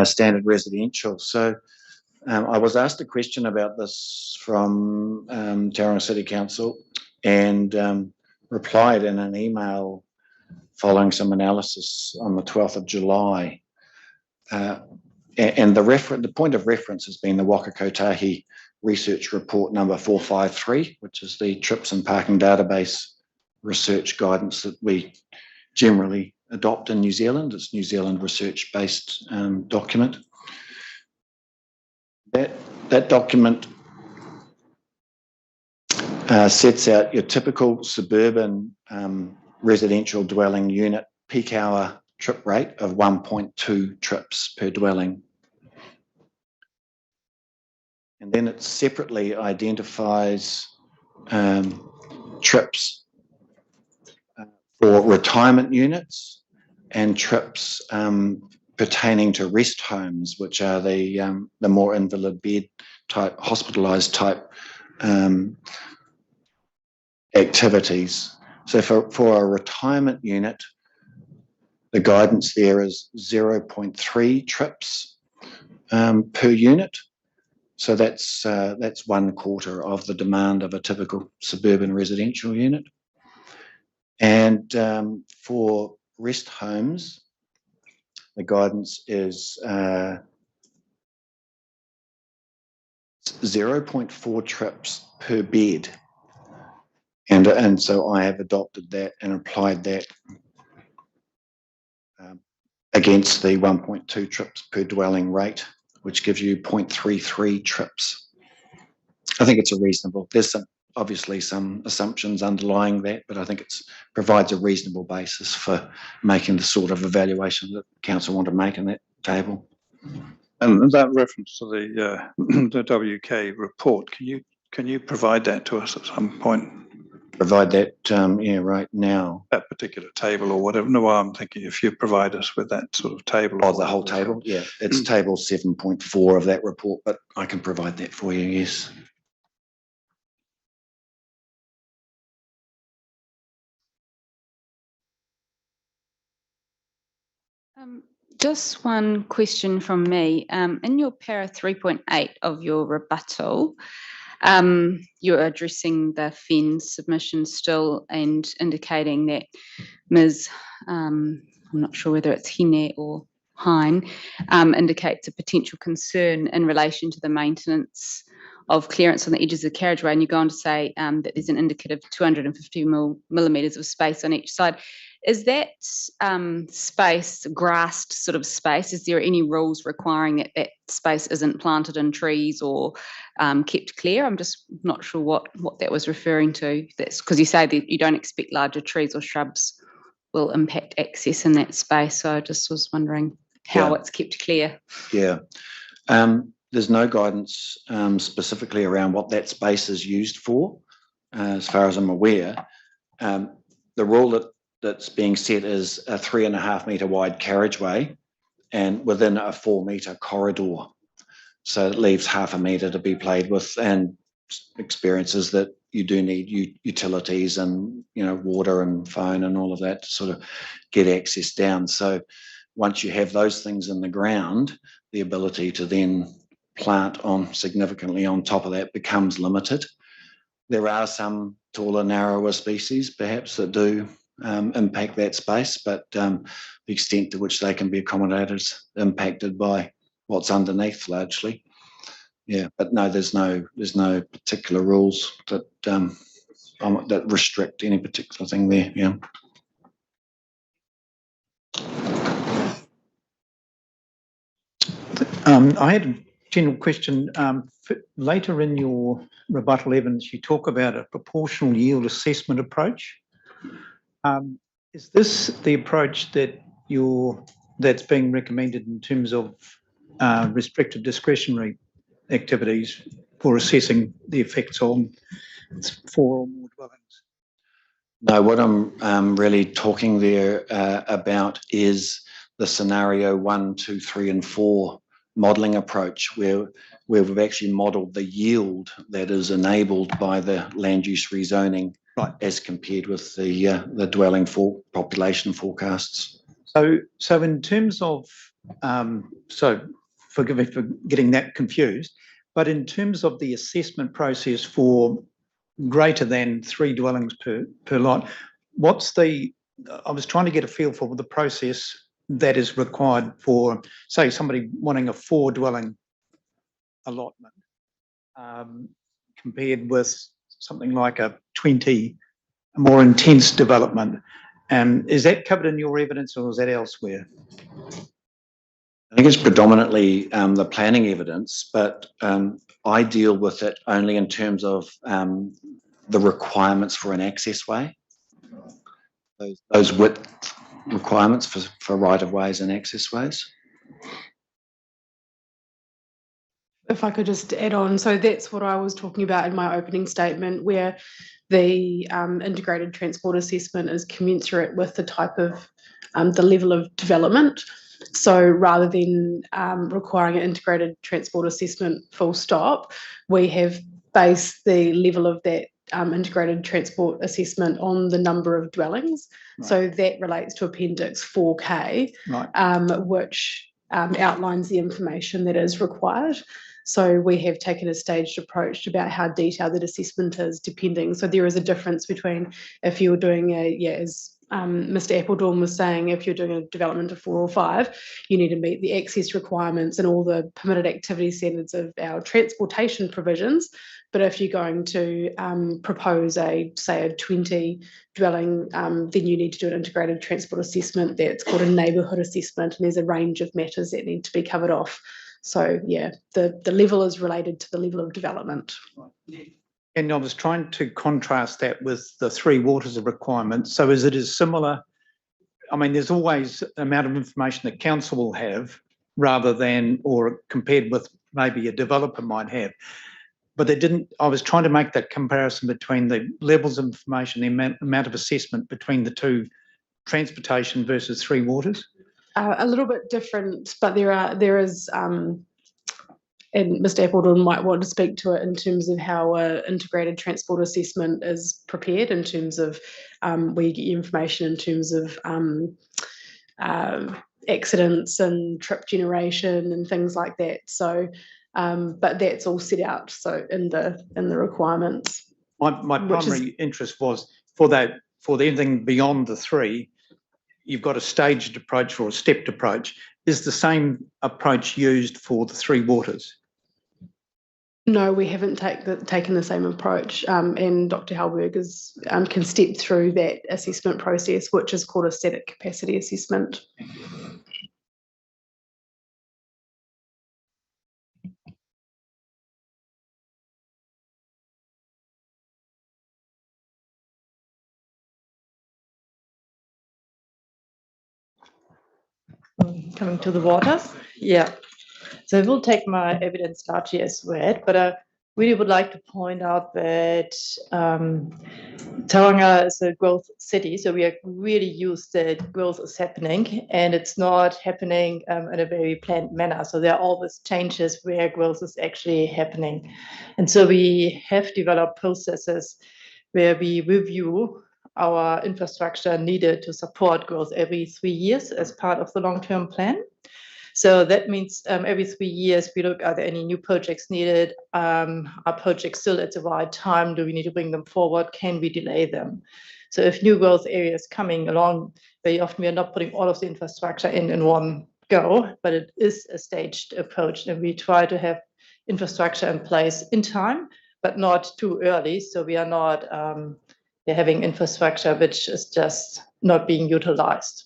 standard residential. So I was asked a question about this from Tauranga City Council and replied in an email following some analysis on the 12th of July. And the point of reference has been the Waka Kotahi Research Report number 453, which is the trips and parking database research guidance that we generally adopt in New Zealand. It's New Zealand research-based document. That document sets out your typical suburban residential dwelling unit peak hour trip rate of 1.2 trips per dwelling. And then it separately identifies trips for retirement units and trips pertaining to rest homes, which are the more invalid bed type, hospitalised type activities. So for a retirement unit, the guidance there is 0.3 trips per unit. So that's 1/4 of the demand of a typical suburban residential unit. And for rest homes, the guidance is 0.4 trips per bed. And so I have adopted that and applied that against the 1.2 trips per dwelling rate, which gives you 0.33 trips. I think it's a reasonable, there's obviously some assumptions underlying that, but I think it provides a reasonable basis for making the sort of evaluation that council want to make in that table. And that reference to the WK report, can you provide that to us at some point? Provide that, yeah, right now. That particular table or whatever. No, I'm thinking if you provide us with that sort of table. Oh, the whole table? Yeah, it's table 7.4 of that report, but I can provide that for you, yes. Just one question from me. In your para 3.8 of your rebuttal, you're addressing the FEN submission still and indicating that Ms. I'm not sure whether it's Hine or Hein, indicates a potential concern in relation to the maintenance of clearance on the edges of the carriageway, and you go on to say that there's an indicative 250 millimetres of space on each side. Is that space grassed sort of space? Is there any rules requiring that that space isn't planted in trees or kept clear? I'm just not sure what that was referring to. That's because you say that you don't expect larger trees or shrubs will impact access in that space. So I just was wondering how it's kept clear. Yeah. There's no guidance specifically around what that space is used for, as far as I'm aware. The rule that's being set is a 3.5 metre wide carriageway and within a 4 metre corridor. So it leaves 0.5 metre to be played with, and experiences that you do need utilities and, water and phone and all of that to sort of get access down. So once you have those things in the ground, the ability to then plant on significantly on top of that becomes limited. There are some taller, narrower species perhaps that do impact that space, but the extent to which they can be accommodated is impacted by what's underneath largely. Yeah, but no, there's no particular rules that that restrict any particular thing there. Yeah. I had a general question. Later in your rebuttal evidence, you talk about a proportional yield assessment approach. Is this the approach that's being recommended in terms of restricted discretionary activities for assessing the effects on 4 or more dwellings? No, what I'm really talking there about is the scenario 1, 2, 3, and 4 modelling approach, where we've actually modelled the yield that is enabled by the land use rezoning, right, as compared with the dwelling population forecasts. So in terms of, so forgive me for getting that confused, but in terms of the assessment process for greater than 3 dwellings per lot, I was trying to get a feel for the process that is required for, say, somebody wanting a 4 dwelling allotment compared with something like a 20 more intense development. Is that covered in your evidence or is that elsewhere? I think it's predominantly the planning evidence, but I deal with it only in terms of the requirements for an access way, those width requirements for right-of-ways and access ways. If I could just add on, so that's what I was talking about in my opening statement, where the integrated transport assessment is commensurate with the type of, the level of development. So rather than requiring an integrated transport assessment full stop, we have based the level of that integrated transport assessment on the number of dwellings. Right. So that relates to Appendix 4K, right, which outlines the information that is required. So we have taken a staged approach about how detailed that assessment is, depending. So there is a difference between if you're doing as Mr. Appledorn was saying, if you're doing a development of 4 or 5, you need to meet the access requirements and all the permitted activity standards of our transportation provisions. But if you're going to propose say a 20 dwelling, then you need to do an integrated transport assessment that's called a neighbourhood assessment, and there's a range of matters that need to be covered off. So yeah, the level is related to the level of development. And I was trying to contrast that with the 3 waters of requirements. So is it as similar? I mean, there's always an amount of information that council will have rather than, or compared with maybe a developer might have. But I was trying to make that comparison between the levels of information, the amount of assessment between the 2, transportation versus 3 waters. A little bit different, but there is, and Mr. Appledorn might want to speak to it in terms of how an integrated transport assessment is prepared, in terms of where you get your information in terms of accidents and trip generation and things like that. So, but that's all set out so in the requirements. My primary interest was for anything beyond the 3, you've got a staged approach or a stepped approach. Is the same approach used for the 3 waters? No, we haven't taken the same approach, and Dr. Halberg can step through that assessment process, which is called a static capacity assessment. Coming to the waters, yeah. So I will take my evidence largely as read, but I really would like to point out that Tauranga is a growth city, so we are really used that growth is happening, and it's not happening in a very planned manner. So there are always changes where growth is actually happening. And so we have developed processes where we review our infrastructure needed to support growth every 3 years as part of the long-term plan. So that means every 3 years we look, are there any new projects needed? Are projects still at the right time? Do we need to bring them forward? Can we delay them? So if new growth areas coming along, very often we are not putting all of the infrastructure in one go, but it is a staged approach, and we try to have infrastructure in place in time, but not too early. So we are not having infrastructure which is just not being utilized.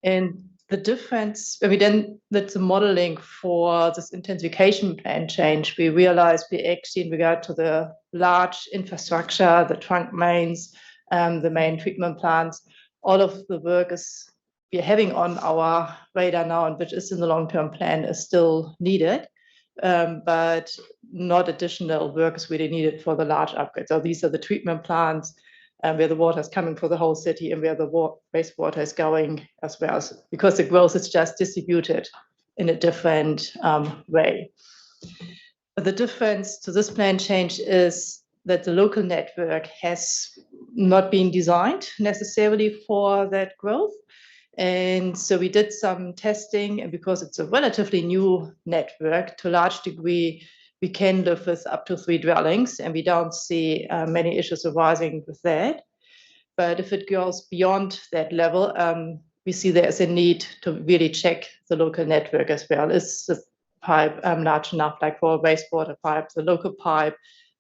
And the difference, that's the modeling for this intensification plan change. We realized we actually, in regard to the large infrastructure, the trunk mains, the main treatment plants, all of the work we're having on our radar now, and which is in the long-term plan, is still needed. But not additional work is really needed for the large upgrades. So these are the treatment plants where the water is coming for the whole city, and where the wastewater is going as well, because the growth is just distributed in a different way. But the difference to this plan change is that the local network has not been designed necessarily for that growth. And so we did some testing, and because it's a relatively new network, to a large degree, we can live with up to 3 dwellings, and we don't see many issues arising with that. But if it goes beyond that level, we see there's a need to really check the local network as well. Is the pipe large enough, like for a wastewater pipe, the local pipe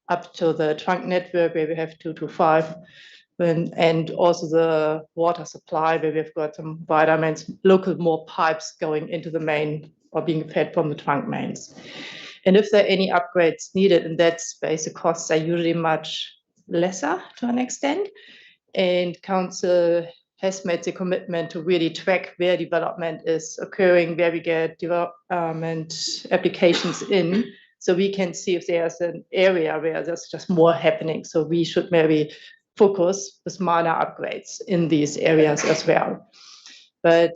up to the trunk network where we have 2 to 5, and also the water supply where we've got some wider mains, local more pipes going into the main or being fed from the trunk mains. And if there are any upgrades needed in that space, the costs are usually much lesser to an extent. And council has made the commitment to really track where development is occurring, where we get development applications in, so we can see if there's an area where there's just more happening. So we should maybe focus with minor upgrades in these areas as well. But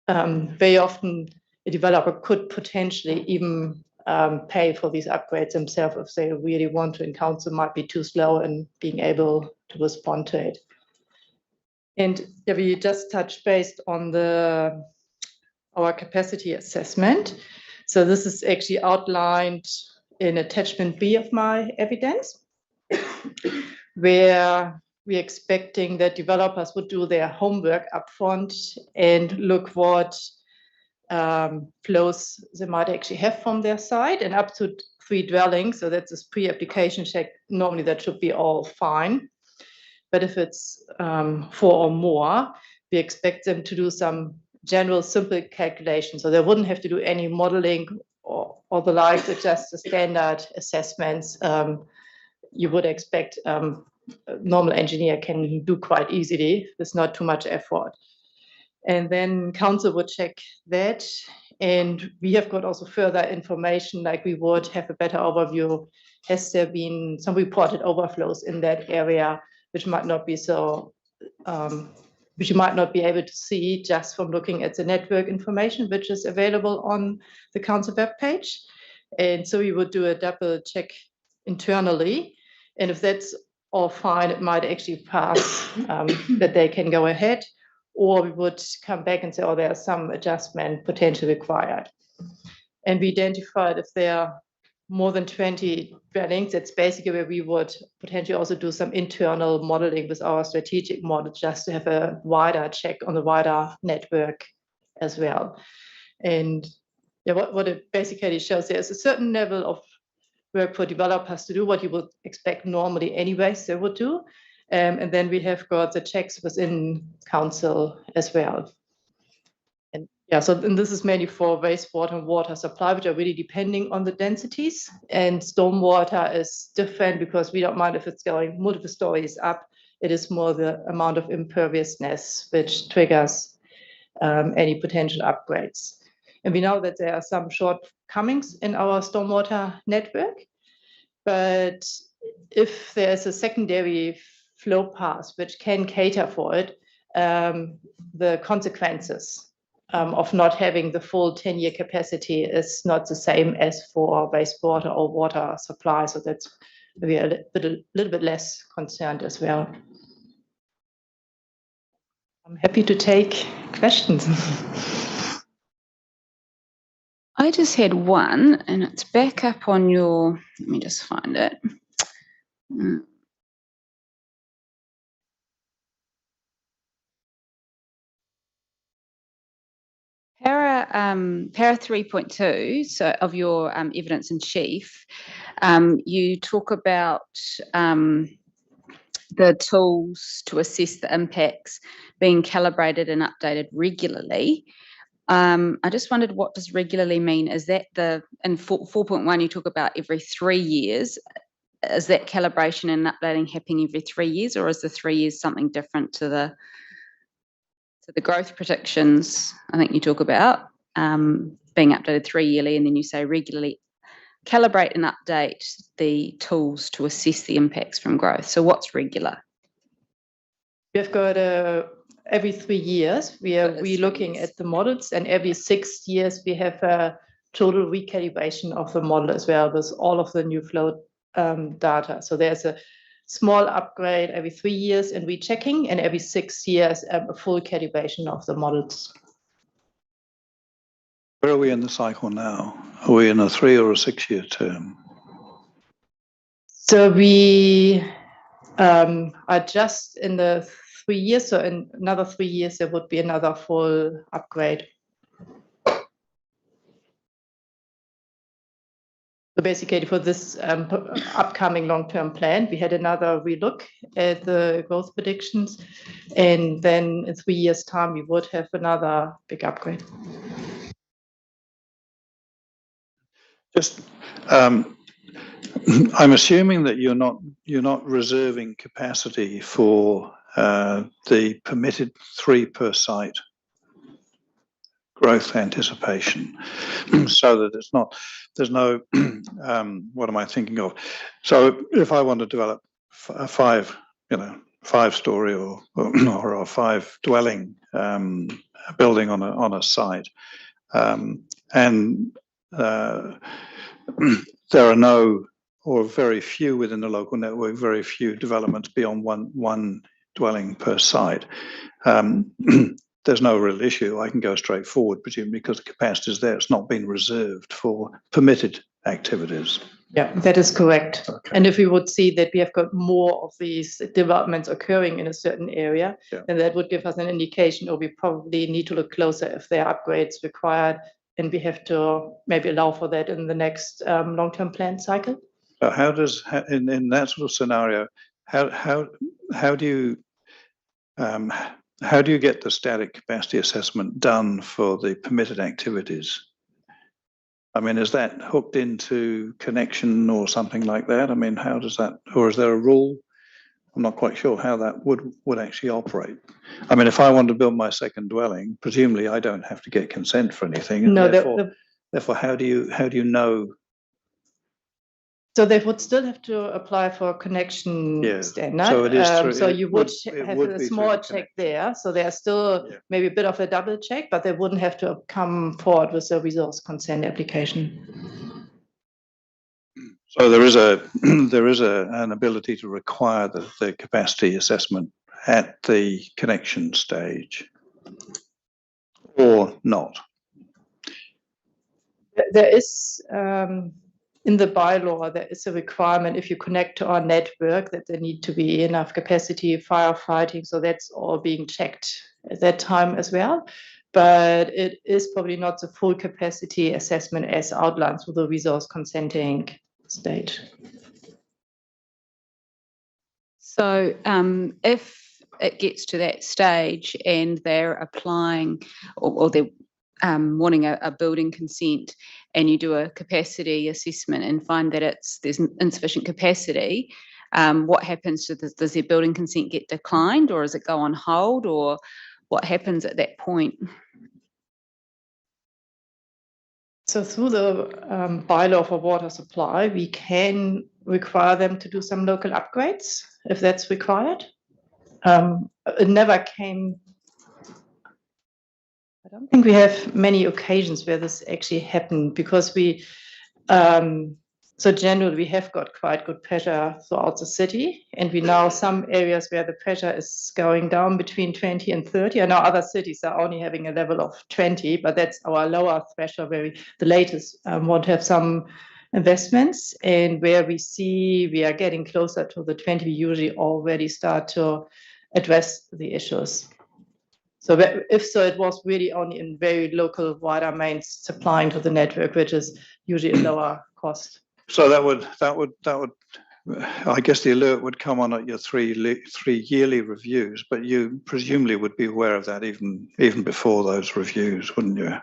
very often a developer could potentially even pay for these upgrades themselves if they really want to, and council might be too slow in being able to respond to it. And we just touched based on our capacity assessment. So this is actually outlined in attachment B of my evidence, where we're expecting that developers would do their homework upfront and look what flows they might actually have from their side, and up to 3 dwellings. So that's this pre-application check. Normally that should be all fine. But if it's 4 or more, we expect them to do some general simple calculations. So they wouldn't have to do any modeling or the like. It's just the standard assessments you would expect a normal engineer can do quite easily. There's not too much effort. And then council would check that. And we have got also further information, like we would have a better overview. Has there been some reported overflows in that area, which might not be so, which you might not be able to see just from looking at the network information, which is available on the council webpage. And so we would do a double check internally. And if that's all fine, it might actually pass that they can go ahead. or we would come back and say, oh, there's some adjustment potentially required. And we identified if there are more than 20 dwellings, that's basically where we would potentially also do some internal modeling with our strategic model, just to have a wider check on the wider network as well. And yeah, what it basically shows, there's a certain level of work for developers to do, what you would expect normally anyways they would do. And then we have got the checks within council as well. And yeah, so and this is mainly for wastewater and water supply, which are really depending on the densities. And stormwater is different because we don't mind if it's going multiple stories up. It is more the amount of imperviousness which triggers any potential upgrades. And we know that there are some shortcomings in our stormwater network, but if there's a secondary flow path which can cater for it, the consequences of not having the full 10-year capacity is not the same as for wastewater or water supply. So that's maybe a little bit less concerned as well. I'm happy to take questions. I just had one, and it's back up on your, let me just find it. Para 3.2, so of your evidence in chief, you talk about the tools to assess the impacts being calibrated and updated regularly. I just wondered, what does regularly mean? Is that in 4.1 you talk about every 3 years? Is that calibration and updating happening every 3 years, or is the 3 years something different to the growth predictions? I think you talk about being updated 3 yearly, and then you say regularly calibrate and update the tools to assess the impacts from growth. So what's regular? We've got every 3 years we are relooking at the models, and every 6 years we have a total recalibration of the model as well with all of the new flow data. So there's a small upgrade every 3 years and rechecking, and every 6 years a full calibration of the models. Where are we in the cycle now? Are we in a 3 or a 6 year term? So we are just in the 3 years. So in another 3 years, there would be another full upgrade. So basically for this upcoming long-term plan, we had another relook at the growth predictions. And then in 3 years' time, we would have another big upgrade. Just, I'm assuming that you're not reserving capacity for the permitted 3 per site growth anticipation, so that there's no what am I thinking of? So if I want to develop a 5-story or a 5 dwelling building on a site, and there are no, or very few within the local network, very few developments beyond one dwelling per site. There's no real issue. I can go straight forward, presumably because the capacity is there. It's not been reserved for permitted activities. Yeah, that is correct. Okay. And if we would see that we have got more of these developments occurring in a certain area, then that would give us an indication, or we probably need to look closer if there are upgrades required, and we have to maybe allow for that in the next long-term plan cycle. So how does, in that sort of scenario, how do you get the static capacity assessment done for the permitted activities? I mean, is that hooked into connection or something like that? I mean, how does that, or is there a rule? I'm not quite sure how that would actually operate. I mean, if I want to build my second dwelling, presumably I don't have to get consent for anything. And no, therefore, how do you know? So they would still have to apply for a connection standard. So it is through, so you would have a small check there. So there's still maybe a bit of a double check, but they wouldn't have to come forward with a resource consent application. So there is an ability to require the capacity assessment at the connection stage. or not? There is, in the bylaw, there is a requirement if you connect to our network that there need to be enough capacity, firefighting, so that's all being checked at that time as well. But it is probably not the full capacity assessment as outlined through the resource consenting stage. So if it gets to that stage and they're applying or they're wanting a building consent, and you do a capacity assessment and find that there's insufficient capacity, what happens to this? Does their building consent get declined, or does it go on hold, or what happens at that point? So through the bylaw for water supply, we can require them to do some local upgrades if that's required. It never came. I don't think we have many occasions where this actually happened, because we, so generally we have got quite good pressure throughout the city, and we know some areas where the pressure is going down between 20 and 30. I know other cities are only having a level of 20, but that's our lower threshold where we, the latest, want to have some investments, and where we see we are getting closer to the 20, we usually already start to address the issues. So if so, it was really only in very local wider mains supplying to the network, which is usually a lower cost. So that would, I guess the alert would come on at your three yearly reviews, but you presumably would be aware of that even before those reviews, wouldn't you?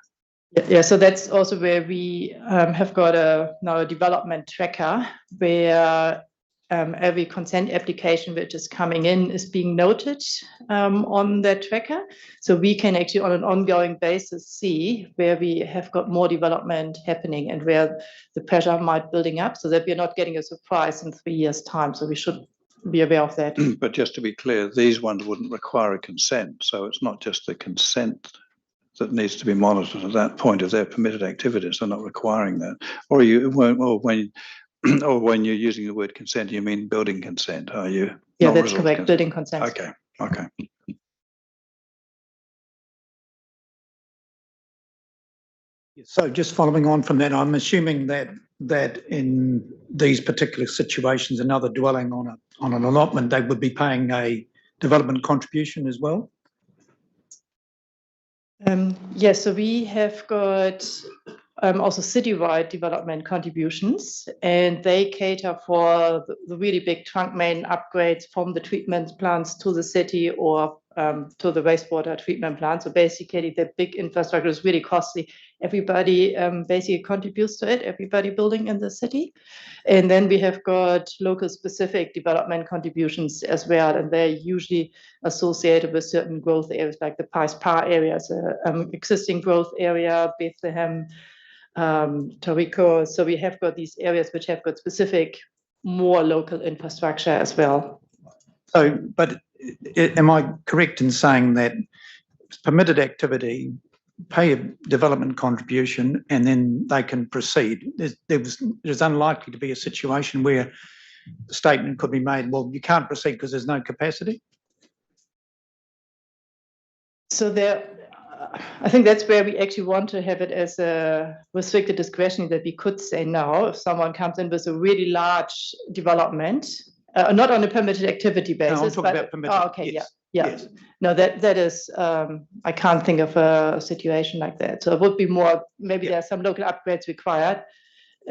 Yeah, so that's also where we have got now a development tracker where every consent application which is coming in is being noted on that tracker. So we can actually on an ongoing basis see where we have got more development happening and where the pressure might building up, so that we're not getting a surprise in 3 years' time. So we should be aware of that. But just to be clear, these ones wouldn't require a consent. So it's not just the consent that needs to be monitored at that point of their permitted activities. They're not requiring that. Or you won't, or when you're using the word consent, you mean building consent, are you? Yeah, Not that's resource correct, consent. building consent. Okay. So just following on from that, I'm assuming that in these particular situations, another dwelling on an allotment, they would be paying a development contribution as well? Yes, so we have got also citywide development contributions, and they cater for the really big trunk main upgrades from the treatment plants to the city or to the wastewater treatment plant. So basically the big infrastructure is really costly. Everybody basically contributes to it, everybody building in the city. And then we have got local specific development contributions as well, and they're usually associated with certain growth areas like the Pies Par areas, existing growth area, Bethlehem, Tauranga. So we have got these areas which have got specific, more local infrastructure as well. So, but am I correct in saying that permitted activity, pay a development contribution, and then they can proceed? There's unlikely to be a situation where the statement could be made, well, you can't proceed because there's no capacity? So I think that's where we actually want to have it as a restricted discretion, that we could say no if someone comes in with a really large development, not on a permitted activity basis. No, I'm talking about permitted. Oh, okay, yes. Yeah. Yes. No, that is, I can't think of a situation like that. So it would be more, maybe there are some local upgrades required,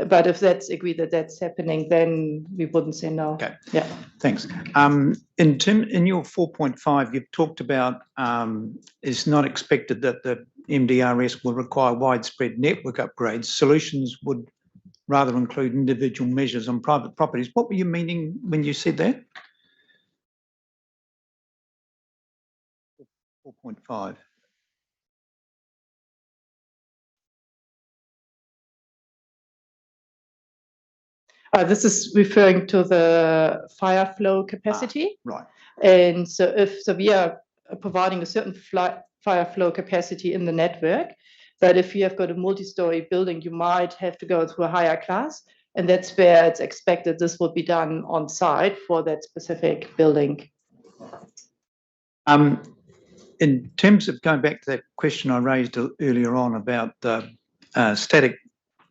but if that's agreed that that's happening, then we wouldn't say no. Okay. Yeah. Thanks. In your 4.5, you've talked about it's not expected that the MDRS will require widespread network upgrades. Solutions would rather include individual measures on private properties. What were you meaning when you said that? 4.5. This is referring to the fire flow capacity. Right. And so we are providing a certain fire flow capacity in the network, but if you have got a multi-story building, you might have to go to a higher class, and that's where it's expected this will be done on site for that specific building. in terms of going back to that question I raised earlier on about the static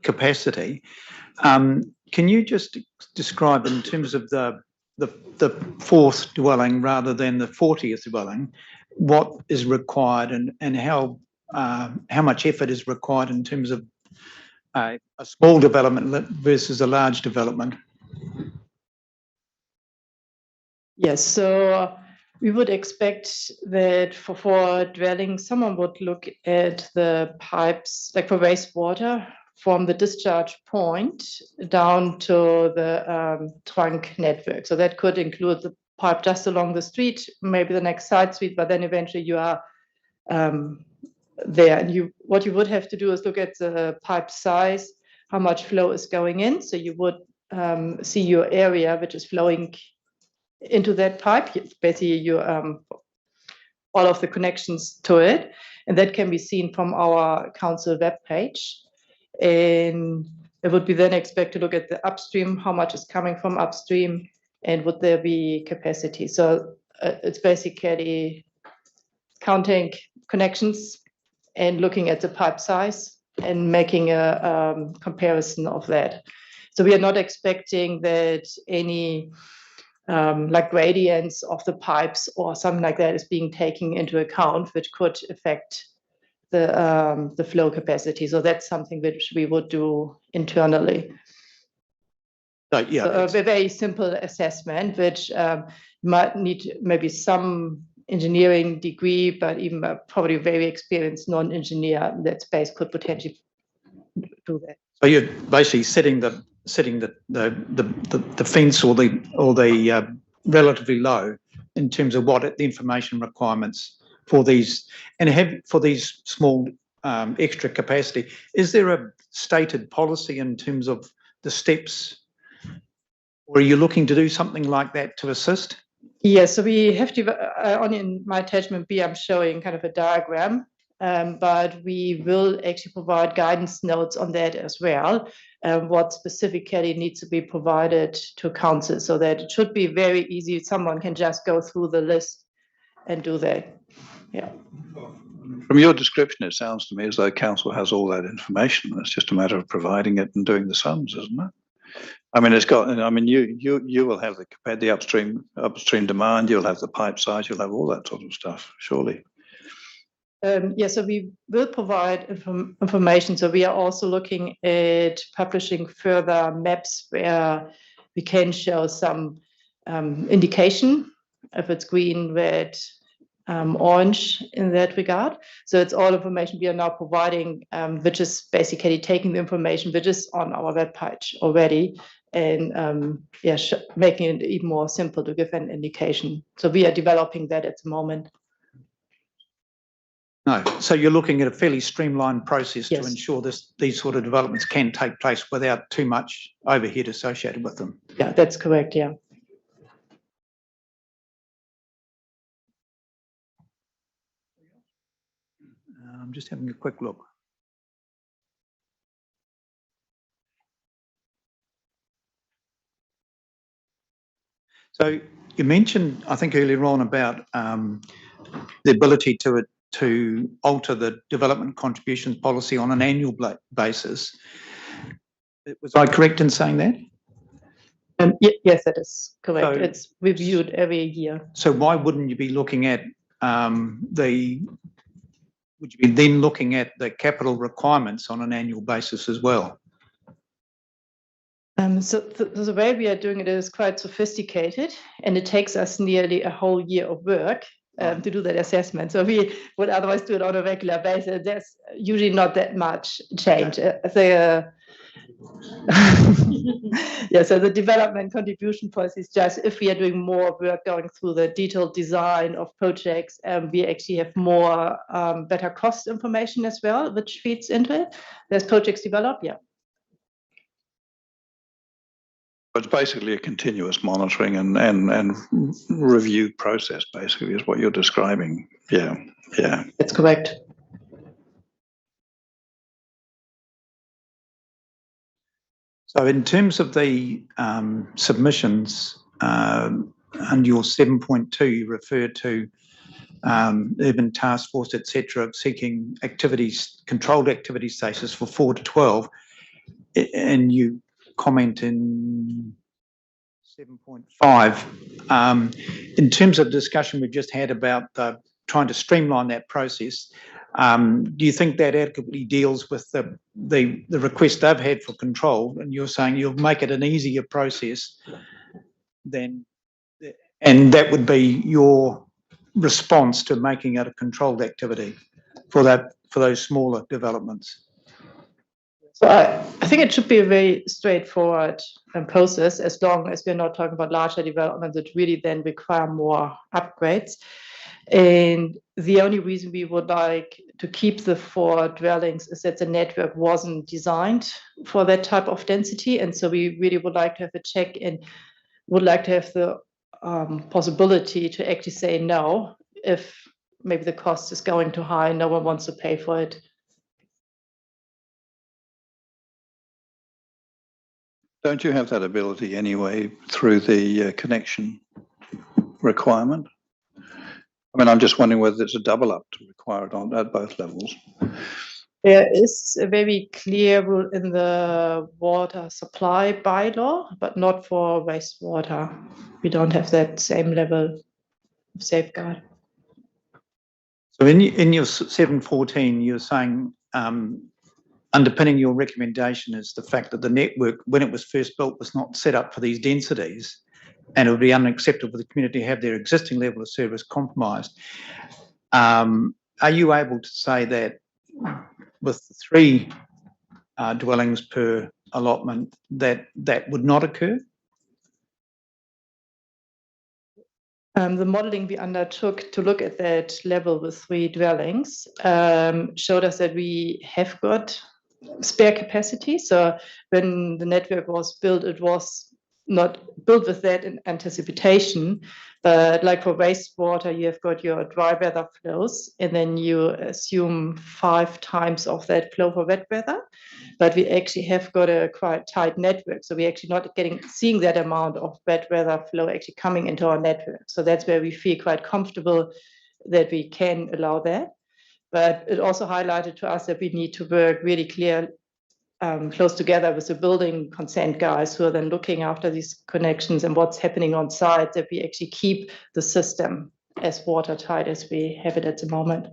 capacity, can you just describe in terms of the fourth dwelling rather than the 40th dwelling, what is required and how much effort is required in terms of a small development versus a large development? Yes, so we would expect that for dwelling, someone would look at the pipes, like for wastewater, from the discharge point down to the trunk network. So that could include the pipe just along the street, maybe the next side street, but then eventually you are there. And what you would have to do is look at the pipe size, how much flow is going in. So you would see your area which is flowing into that pipe, basically you all of the connections to it, and that can be seen from our council webpage. And it would be then expect to look at the upstream, how much is coming from upstream, and would there be capacity. So it's basically counting connections and looking at the pipe size and making a comparison of that. So we are not expecting that any like gradients of the pipes or something like that is being taken into account, which could affect the flow capacity. So that's something which we would do internally. Yeah, so a very simple assessment, which might need maybe some engineering degree, but even probably a very experienced non-engineer in that space could potentially do that. So you're basically setting the fence or the relatively low in terms of what the information requirements for these for these small extra capacity. Is there a stated policy in terms of the steps, or are you looking to do something like that to assist? Yes, so we have to, on in my attachment B, I'm showing kind of a diagram, but we will actually provide guidance notes on that as well, what specifically needs to be provided to council, so that it should be very easy. Someone can just go through the list and do that. Yeah. From your description, it sounds to me as though council has all that information. It's just a matter of providing it and doing the sums, isn't it? I mean, it's got. I mean, you will have the upstream demand. You'll have the pipe size. You'll have all that sort of stuff, surely. Yeah, so we will provide information. So we are also looking at publishing further maps where we can show some indication if it's green, red, orange in that regard. So it's all information we are now providing, which is basically taking the information which is on our webpage already and making it even more simple to give an indication. So we are developing that at the moment. No, so you're looking at a fairly streamlined process Yes. to ensure these sort of developments can take place without too much overhead associated with them. Yeah, that's correct. Yeah. I'm just having a quick look. So you mentioned, I think earlier on, about the ability to alter the development contributions policy on an annual basis. Was I correct in saying that? Yes, that is correct. So, it's reviewed every year. So why wouldn't you be looking at would you be then looking at the capital requirements on an annual basis as well? So the way we are doing it is quite sophisticated, and it takes us nearly a whole year of work to do that assessment. So we would otherwise do it on a regular basis. There's usually not that much change. Yeah, so the development contribution policy is just if we are doing more work going through the detailed design of projects, we actually have more better cost information as well, which feeds into it. There's projects developed, yeah. It's basically a continuous monitoring and review process, basically, is what you're describing. Yeah, yeah. That's correct. So in terms of the submissions, under your 7.2, you referred to urban task force, etc., seeking activities, controlled activity status for 4 to 12, and you comment in 7.5. In terms of the discussion we've just had about trying to streamline that process, do you think that adequately deals with the request they've had for control? And you're saying you'll make it an easier process than, and that would be your response to making it a controlled activity for those smaller developments? So I think it should be a very straightforward process, as long as we're not talking about larger developments that really then require more upgrades. And the only reason we would like to keep the 4 dwellings is that the network wasn't designed for that type of density. And so we really would like to have a check and would like to have the possibility to actually say no if maybe the cost is going too high, no one wants to pay for it. Don't you have that ability anyway through the connection requirement? I mean, I'm just wondering whether it's a double up to require it at both levels. There is a very clear rule in the water supply bylaw, but not for wastewater. We don't have that same level of safeguard. So in your 714, you're saying underpinning your recommendation is the fact that the network, when it was first built, was not set up for these densities, and it would be unacceptable for the community to have their existing level of service compromised. Are you able to say that with the 3 dwellings per allotment, that would not occur? The modelling we undertook to look at that level with 3 dwellings showed us that we have got spare capacity. So when the network was built, it was not built with that in anticipation, but like for wastewater, you have got your dry weather flows, and then you assume 5 times of that flow for wet weather. But we actually have got a quite tight network, so we're actually not seeing that amount of wet weather flow actually coming into our network. So that's where we feel quite comfortable that we can allow that. But it also highlighted to us that we need to work really clear, close together with the building consent guys who are then looking after these connections and what's happening on site, that we actually keep the system as watertight as we have it at the moment.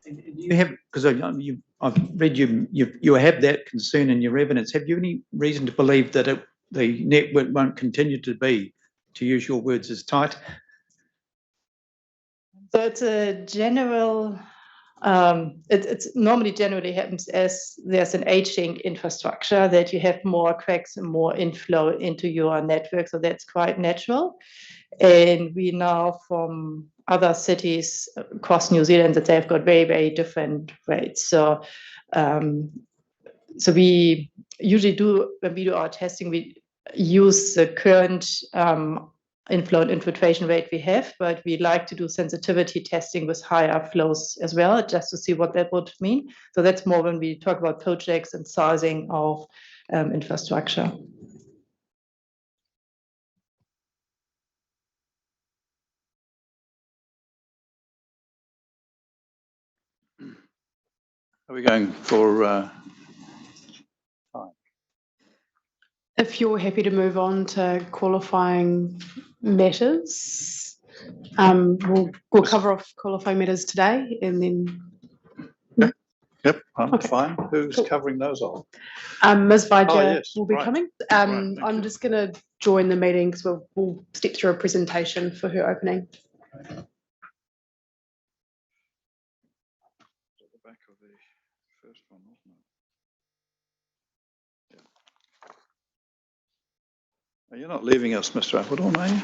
You have, because I've read you have that concern in your evidence. Have you any reason to believe that the network won't continue to be, to use your words, as tight? So it's a general. It's normally generally happens as there's an aging infrastructure, that you have more cracks and more inflow into your network. So that's quite natural. And we know from other cities across New Zealand that they've got very, very different rates. So, so we usually do, when we do our testing, we use the current inflow and infiltration rate we have, but we like to do sensitivity testing with higher flows as well, just to see what that would mean. So that's more when we talk about projects and sizing of infrastructure. Are we going for time? If you're happy to move on to qualifying matters, we'll cover off qualifying matters today, and then. Yep, I'm Okay. fine. Who's covering those off? Ms. Vaidya yes, will be right. coming. Right, thank I'm you. just going to join the meeting because we'll step through a presentation for her opening. At the back of the first one, wasn't it? Yeah. You're not leaving us, Mr. Appledorn, are you?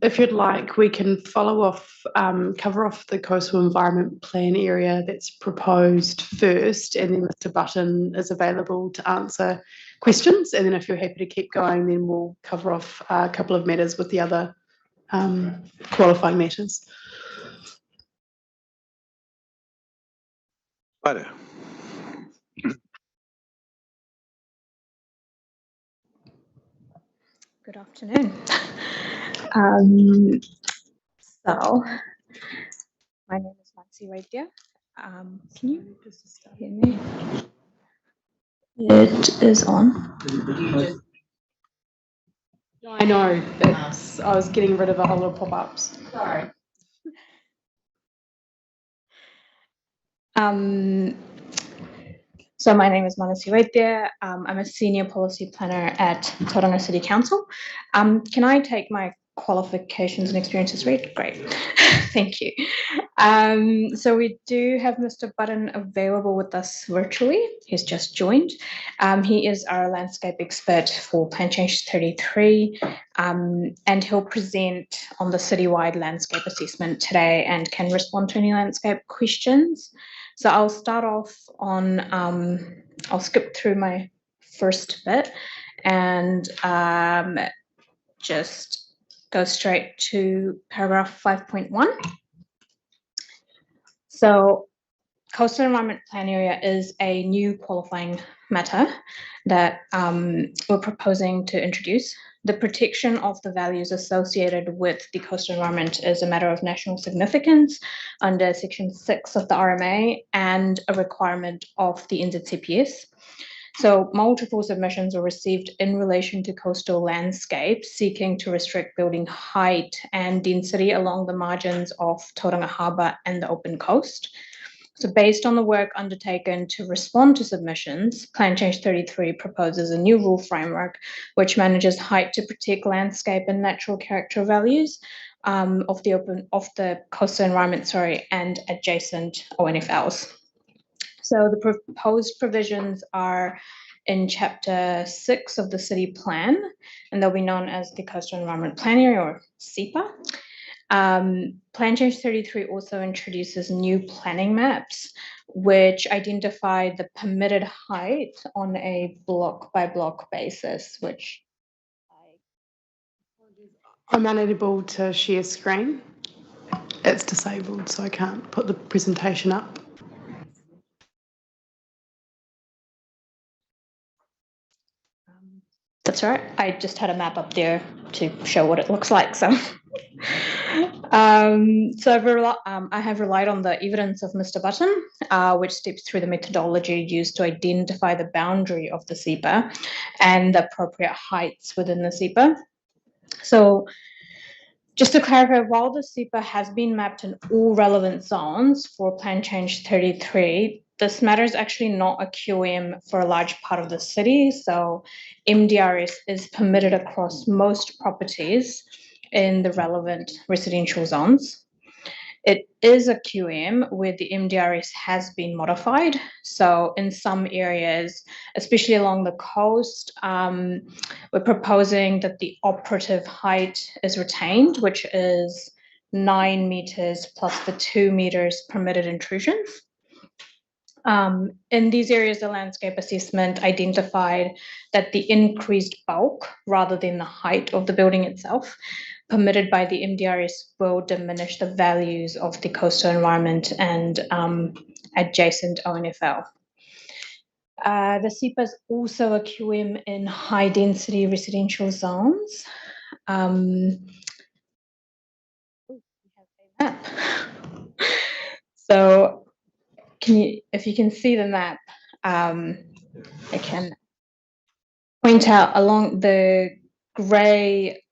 If you'd like, we can follow off, cover off the coastal environment plan area that's proposed first, and then Mr. Button is available to answer questions. And then if you're happy to keep going, then we'll cover off a couple of matters with the other qualifying matters. Righto. Good afternoon. So, my name is Mansi Vaidya. Can you hear me? It is on. I know, I was getting rid of a whole lot of pop-ups. Sorry. So my name is Manasi Vaidya. I'm a senior policy planner at Tauranga City Council. Can I take my qualifications and experiences read? Great, thank you. So we do have Mr. Button available with us virtually. He's just joined. He is our landscape expert for Plan Change 33, and he'll present on the citywide landscape assessment today and can respond to any landscape questions. So I'll start off on, I'll skip through my first bit and just go straight to paragraph 5.1. So coastal environment plan area is a new qualifying matter that we're proposing to introduce. The protection of the values associated with the coastal environment is a matter of national significance under Section 6 of the RMA and a requirement of the NZCPS. So multiple submissions were received in relation to coastal landscape seeking to restrict building height and density along the margins of Tauranga Harbour and the open coast. So based on the work undertaken to respond to submissions, Plan Change 33 proposes a new rule framework which manages height to protect landscape and natural character values of the coastal environment, and adjacent ONFLs. So the proposed provisions are in Chapter 6 of the City Plan, and they'll be known as the Coastal Environment Plan Area, or CEPA. Plan Change 33 also introduces new planning maps, which identify the permitted height on a block-by-block basis, which I'm unable to share screen. It's disabled, so I can't put the presentation up. That's all right. I just had a map up there to show what it looks like. So, I have relied on the evidence of Mr. Button, which steps through the methodology used to identify the boundary of the CEPA and the appropriate heights within the CEPA. So, just to clarify, while the CEPA has been mapped in all relevant zones for Plan Change 33, this matter is actually not a QM for a large part of the city. So MDRS is permitted across most properties in the relevant residential zones. It is a QM where the MDRS has been modified. So in some areas, especially along the coast, we're proposing that the operative height is retained, which is 9 meters plus the 2 meters permitted intrusions. In these areas, the landscape assessment identified that the increased bulk rather than the height of the building itself permitted by the MDRS will diminish the values of the coastal environment and adjacent ONFL. The CEPA is also a QM in high density residential zones. So if you can see the map, I can point out along the grey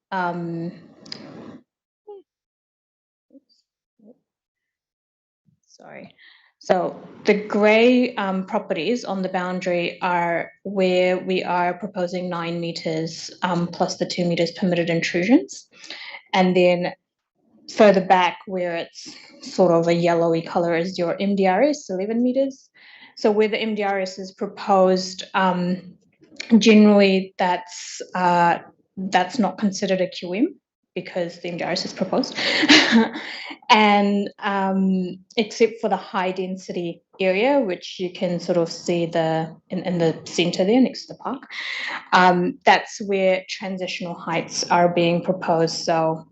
So the grey properties on the boundary are where we are proposing 9 meters plus the 2 meters permitted intrusions. And then further back where it's sort of a yellowy color is your MDRS, 11 meters. So where the MDRS is proposed, generally that's that's not considered a QM because the MDRS is proposed. And except for the high density area, which you can sort of see in the center there next to the park, that's where transitional heights are being proposed. So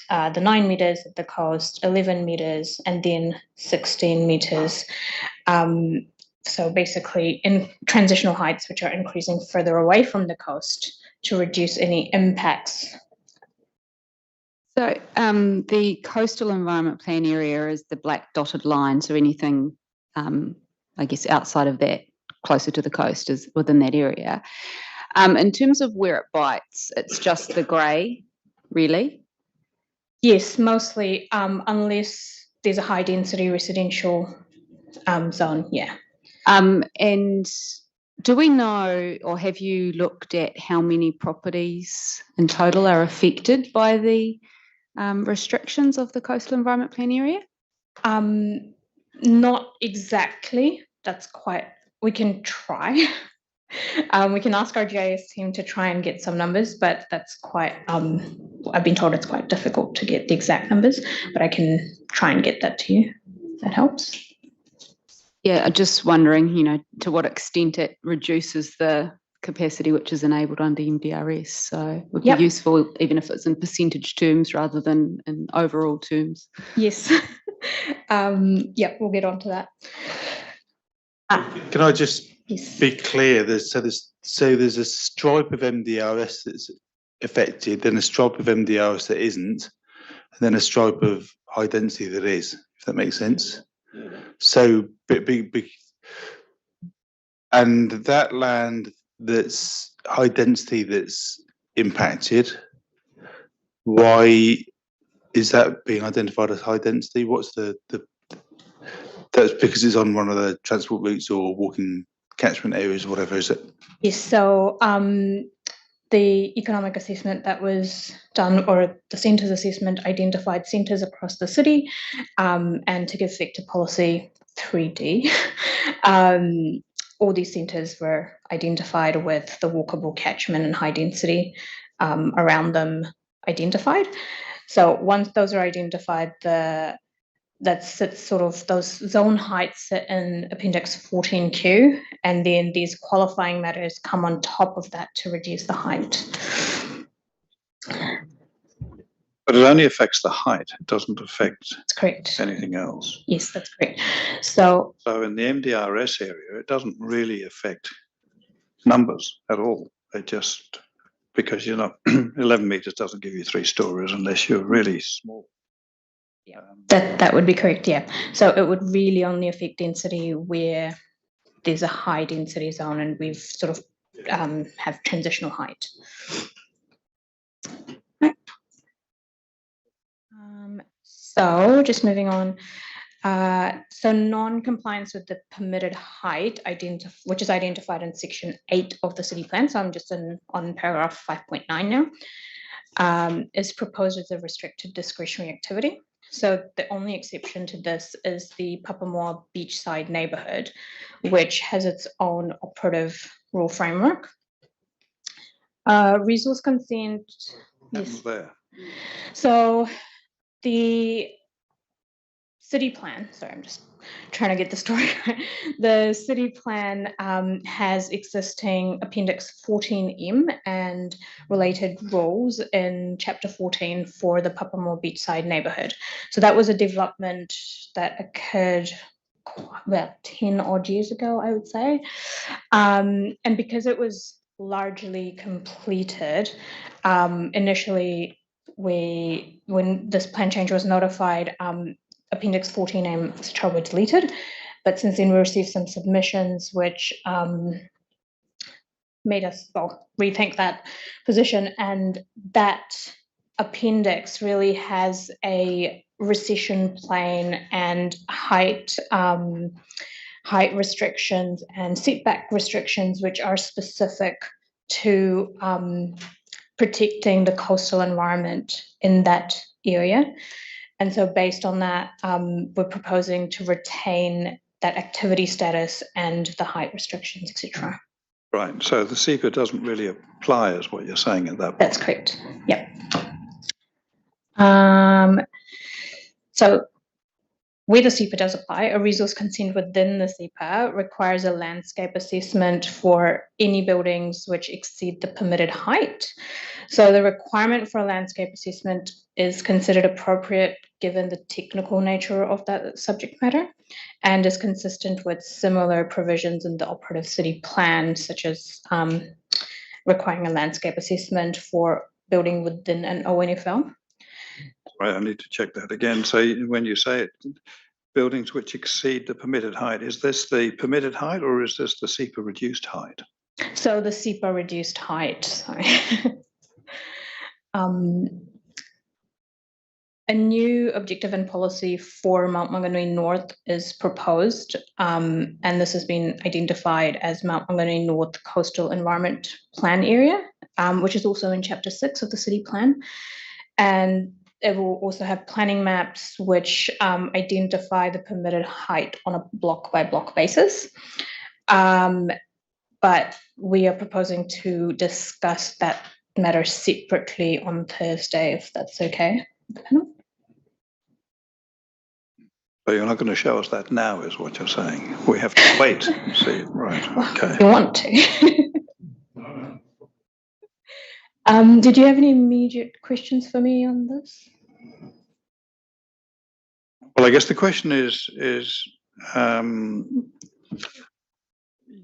the 9 meters at the coast, 11 meters, and then 16 meters. So basically in transitional heights, which are increasing further away from the coast to reduce any impacts. So the coastal environment plan area is the black dotted line. So anything, I guess, outside of that, closer to the coast is within that area. In terms of where it bites, it's just the grey, really? Yes, mostly, unless there's a high density residential zone, yeah. And do we know, or have you looked at how many properties in total are affected by the restrictions of the coastal environment plan area? Not exactly. We can try. We can ask our GIS team to try and get some numbers, but that's quite, I've been told it's quite difficult to get the exact numbers, but I can try and get that to you. That helps. Yeah, I'm just wondering, to what extent it reduces the capacity which is enabled under MDRS. So it would be useful even if it's in percentage terms rather than in overall terms. Yes. We'll get on to that. Can I just Yes. be clear? There's a stripe of MDRS that's affected, then a stripe of MDRS that isn't, and then a stripe of high density that is, if that makes sense. So big, and that land that's high density that's impacted, why is that being identified as high density? What's that's because it's on one of the transport routes or walking catchment areas or whatever, is it? Yes, so the economic assessment that was done, or the centres assessment, identified centres across the city, and to give effect to policy 3D. All these centres were identified with the walkable catchment and high density around them identified. So once those are identified, that's sort of those zone heights sit in Appendix 14Q, and then these qualifying matters come on top of that to reduce the height. But it only affects the height. It doesn't affect That's correct. anything else. Yes, that's correct. So in the MDRS area, it doesn't really affect numbers at all. It just, because 11 meters doesn't give you 3 stories unless you're really small. yeah, that would be correct, yeah. So it would really only affect density where there's a high density zone and we've sort of have transitional height. Right. So just moving on. So non-compliance with the permitted height, which is identified in section 8 of the city plan, so I'm just on paragraph 5.9 now, is proposed as a restricted discretionary activity. So the only exception to this is the Papamoa beachside neighbourhood, which has its own operative rule framework. Resource consent. Yes. There. So the city plan, sorry, I'm just trying to get the story right. The city plan has existing Appendix 14M and related rules in Chapter 14 for the Papamoa beachside neighbourhood. So that was a development that occurred about 10 odd years ago, I would say. And because it was largely completed, initially when this plan change was notified, Appendix 14M, etc., were deleted, but since then we received some submissions which made us rethink that position, and that appendix really has a recession plane and height restrictions and setback restrictions which are specific to protecting the coastal environment in that area. And so based on that, we're proposing to retain that activity status and the height restrictions, etc. Right, so the SEPA doesn't really apply, is what you're saying at that point. That's correct. Yep. So where the SEPA does apply, a resource consent within the SEPA requires a landscape assessment for any buildings which exceed the permitted height. So the requirement for a landscape assessment is considered appropriate given the technical nature of that subject matter and is consistent with similar provisions in the operative city plan, such as requiring a landscape assessment for building within an ONFL. Right, I need to check that again. So when you say it, buildings which exceed the permitted height, is this the permitted height or is this the SEPA reduced height? So the SEPA reduced height, sorry. A new objective and policy for Mount Maunganui North is proposed, and this has been identified as Mount Maunganui North Coastal Environment Plan Area, which is also in Chapter 6 of the City Plan. And it will also have planning maps which identify the permitted height on a block-by-block basis. But we are proposing to discuss that matter separately on Thursday, if that's okay with the panel. So you're not going to show us that now, is what you're saying. We have to wait and see. Right. Okay. If you want to. Did you have any immediate questions for me on this? Well, I guess the question is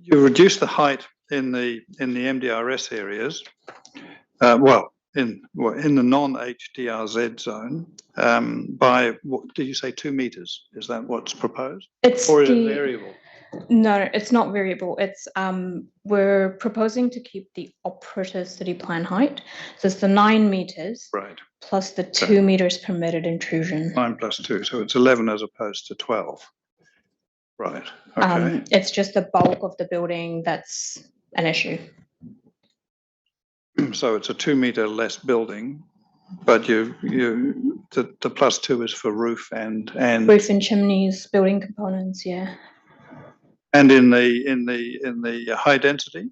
you reduce the height in the MDRS areas. In the non-HDRZ zone by, what did you say, 2 meters? Is that what's proposed? Or is it variable? No, it's not variable. It's we're proposing to keep the operative city plan height. So it's the 9 meters, right, plus the 2 meters permitted intrusion. 9 plus 2, so it's 11 as opposed to 12. Right. Okay. It's just the bulk of the building that's an issue. So it's a 2 meter less building, but the plus 2 is for roof and roof and chimneys, building components, yeah. And in the high density,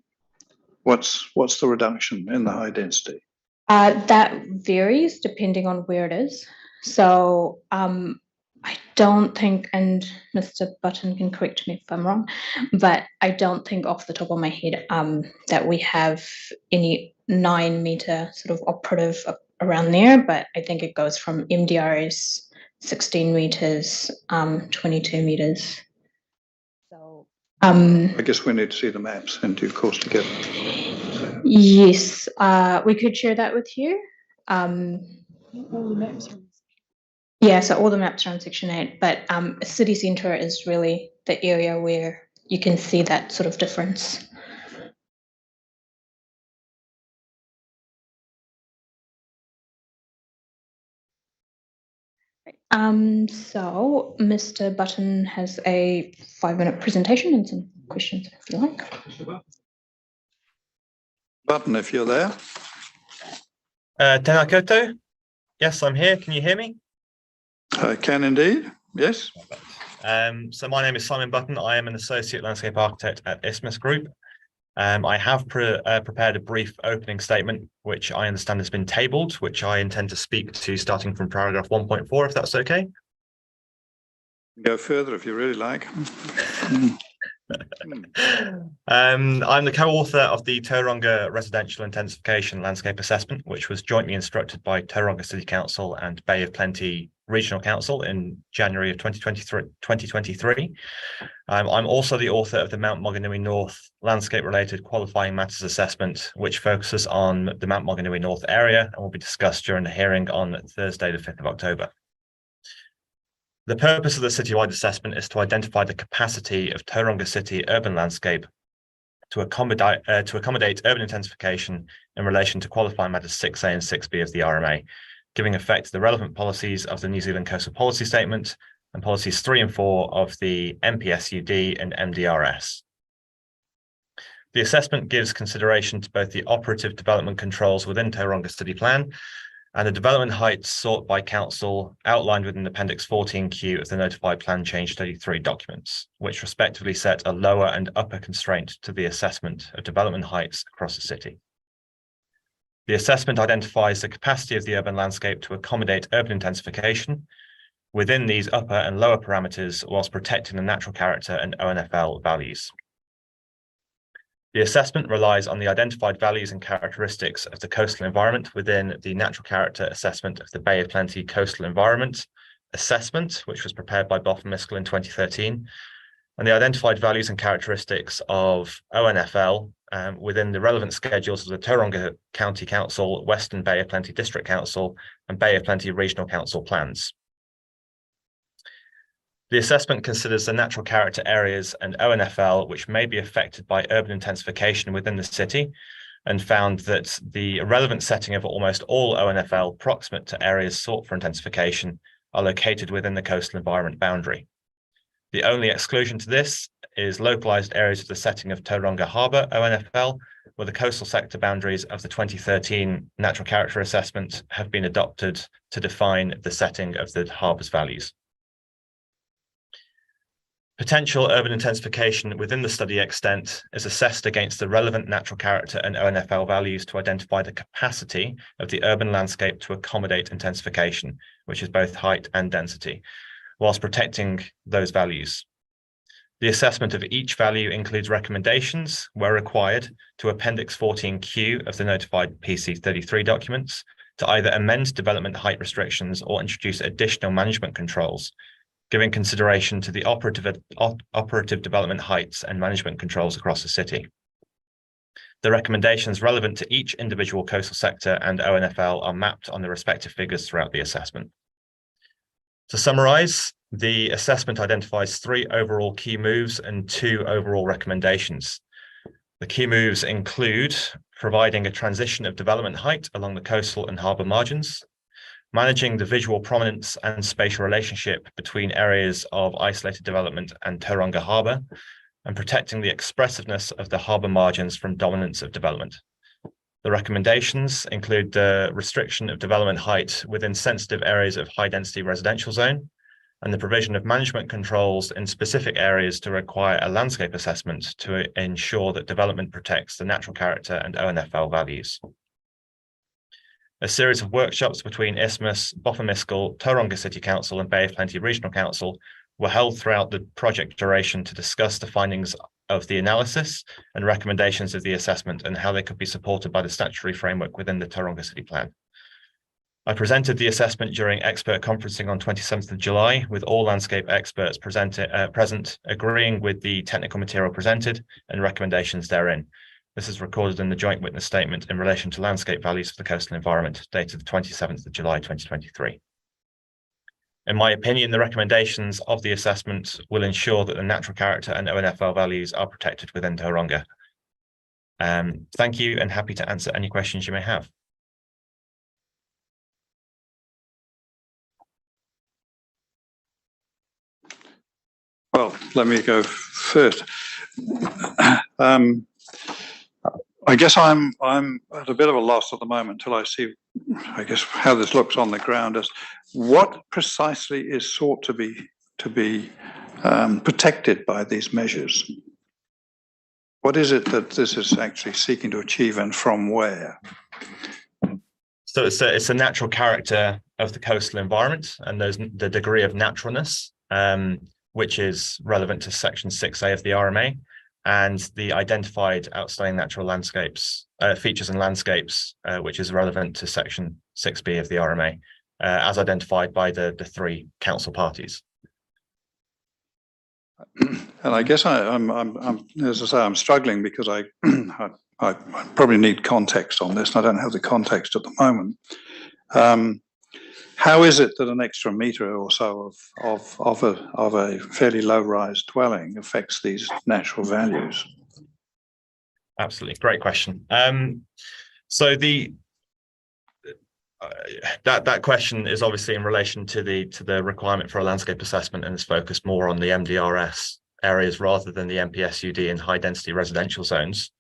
what's the reduction in the high density? That varies depending on where it is. So I don't think, and Mr. Button can correct me if I'm wrong, but I don't think off the top of my head that we have any 9 meter sort of operative around there, but I think it goes from MDRs 16 meters, 22 meters. So I guess we need to see the maps in due course together. Yes, we could share that with you. All the maps are Yeah, so all the maps are on Section 8, but city centre is really the area where you can see that sort of difference. So Mr. Button has a 5-minute presentation and some questions if you like. Button, if you're there. Tēnā koutou. Yes, I'm here. Can you hear me? I can indeed, yes. So my name is Simon Button. I am an associate landscape architect at Isthmus Group. I have prepared a brief opening statement, which I understand has been tabled, which I intend to speak to starting from paragraph 1.4, if that's okay. Go further if you really like. I'm the co-author of the Tauranga Residential Intensification Landscape Assessment, which was jointly instructed by Tauranga City Council and Bay of Plenty Regional Council in January of 2023. I'm also the author of the Mount Maunganui North Landscape-Related Qualifying Matters Assessment, which focuses on the Mount Maunganui North area and will be discussed during the hearing on Thursday, the 5th of October. The purpose of the citywide assessment is to identify the capacity of Tauranga City urban landscape to accommodate urban intensification in relation to qualifying matters 6A and 6B of the RMA, giving effect to the relevant policies of the New Zealand Coastal Policy Statement and policies 3 and 4 of the MPSUD and MDRS. The assessment gives consideration to both the operative development controls within Tauranga City Plan and the development heights sought by council outlined within Appendix 14Q of the Notified Plan Change 33 documents, which respectively set a lower and upper constraint to the assessment of development heights across the city. The assessment identifies the capacity of the urban landscape to accommodate urban intensification within these upper and lower parameters whilst protecting the natural character and ONFL values. The assessment relies on the identified values and characteristics of the coastal environment within the natural character assessment of the Bay of Plenty Coastal Environment Assessment, which was prepared by Boffin-Miskell in 2013, and the identified values and characteristics of ONFL within the relevant schedules of the Tauranga County Council, Western Bay of Plenty District Council, and Bay of Plenty Regional Council plans. The assessment considers the natural character areas and ONFL which may be affected by urban intensification within the city, and found that the relevant setting of almost all ONFL proximate to areas sought for intensification are located within the coastal environment boundary. The only exclusion to this is localized areas of the setting of Tauranga Harbour ONFL, where the coastal sector boundaries of the 2013 Natural Character Assessment have been adopted to define the setting of the harbour's values. Potential urban intensification within the study extent is assessed against the relevant natural character and ONFL values to identify the capacity of the urban landscape to accommodate intensification, which is both height and density, whilst protecting those values. The assessment of each value includes recommendations, where required, to Appendix 14Q of the notified PC 33 documents to either amend development height restrictions or introduce additional management controls, giving consideration to the operative development heights and management controls across the city. The recommendations relevant to each individual coastal sector and ONFL are mapped on the respective figures throughout the assessment. To summarize, the assessment identifies 3 overall key moves and 2 overall recommendations. The key moves include providing a transition of development height along the coastal and harbour margins, managing the visual prominence and spatial relationship between areas of isolated development and Tauranga Harbour, and protecting the expressiveness of the harbour margins from dominance of development. The recommendations include the restriction of development height within sensitive areas of high-density residential zone, and the provision of management controls in specific areas to require a landscape assessment to ensure that development protects the natural character and ONFL values. A series of workshops between Isthmus, Boffin-Miskell, Tauranga City Council and Bay of Plenty Regional Council were held throughout the project duration to discuss the findings of the analysis and recommendations of the assessment and how they could be supported by the statutory framework within the Tauranga City Plan. I presented the assessment during expert conferencing on 27th of July with all landscape experts present, agreeing with the technical material presented and recommendations therein. This is recorded in the joint witness statement in relation to landscape values for the coastal environment, dated the 27th of July 2023. In my opinion, the recommendations of the assessment will ensure that the natural character and ONFL values are protected within Tauranga. Thank you, and happy to answer any questions you may have. Well, let me go first. I guess I'm at a bit of a loss at the moment until I see, I guess, how this looks on the ground. As what precisely is sought to be protected by these measures? What is it that this is actually seeking to achieve, and from where? So it's a natural character of the coastal environment and the degree of naturalness, which is relevant to Section 6A of the RMA. And the identified outstanding natural landscapes, features and landscapes, which is relevant to Section 6B of the RMA, as identified by the 3 council parties. And I guess I'm as I say, I'm struggling because I probably need context on this, and I don't have the context at the moment. How is it that an extra metre or so of a fairly low-rise dwelling affects these natural values? Absolutely, great question. So that question is obviously in relation to the requirement for a landscape assessment, and is focused more on the MDRS areas rather than the MPSUD and high-density residential zones.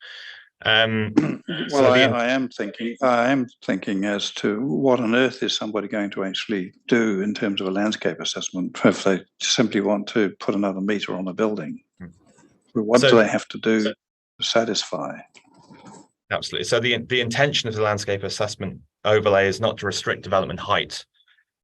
Well, I am thinking as to what on earth is somebody going to actually do in terms of a landscape assessment if they simply want to put another meter on a building. What do they have to do to satisfy? Absolutely. So the intention of the landscape assessment overlay is not to restrict development height,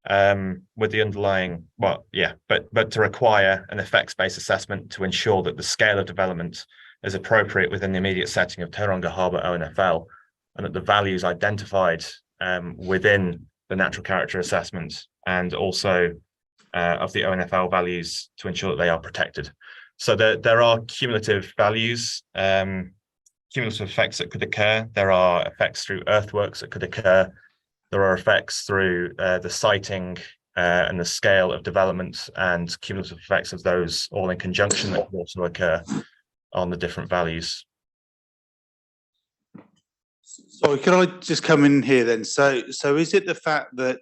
with the underlying, but to require an effects-based assessment to ensure that the scale of development is appropriate within the immediate setting of Tauranga Harbour ONFL, and that the values identified within the natural character assessment and also of the ONFL values to ensure that they are protected. So there are cumulative values, cumulative effects that could occur. There are effects through earthworks that could occur. There are effects through the siting and the scale of development, and cumulative effects of those all in conjunction that could also occur on the different values. Sorry, can I just come in here then? So is it the fact that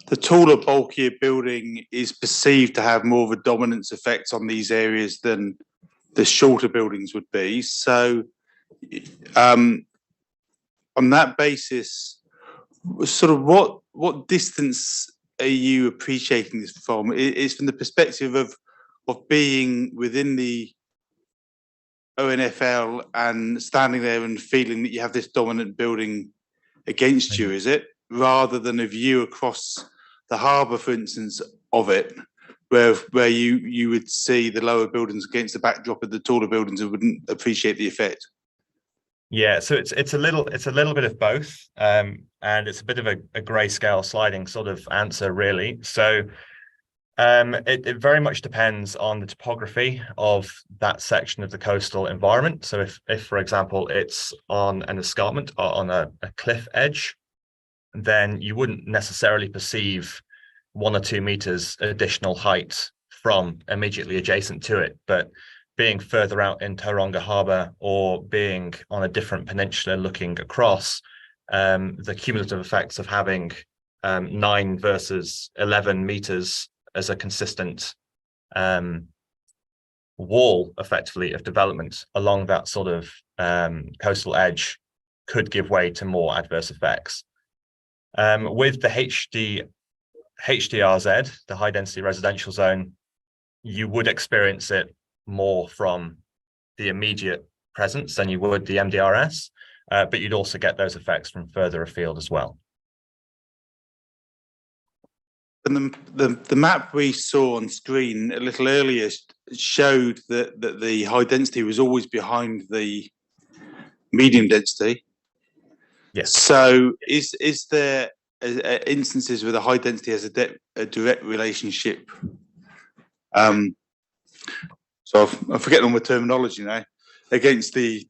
the taller, bulkier building is perceived to have more of a dominance effect on these areas than the shorter buildings would be? So on that basis, sort of what distance are you appreciating this from? It's from the perspective of being within the ONFL and standing there and feeling that you have this dominant building against you, is it? Rather than a view across the harbour, for instance, of it, where you would see the lower buildings against the backdrop of the taller buildings and wouldn't appreciate the effect. Yeah, so it's a little bit of both, and it's a bit of a grayscale sliding sort of answer, really. So it very much depends on the topography of that section of the coastal environment. So if for example, it's on an escarpment or on a cliff edge, then you wouldn't necessarily perceive 1 or 2 meters additional height from immediately adjacent to it. But being further out in Tauranga Harbour or being on a different peninsula looking across, the cumulative effects of having 9 versus 11 meters as a consistent wall, effectively, of development along that sort of coastal edge could give way to more adverse effects. With the HDRZ, the high density residential zone, you would experience it more from the immediate presence than you would the MDRS, but you'd also get those effects from further afield as well. And the map we saw on screen a little earlier showed that the high density was always behind the medium density. Yes. So is there instances where the high density has a direct relationship? So I'm forgetting all my terminology now. Against the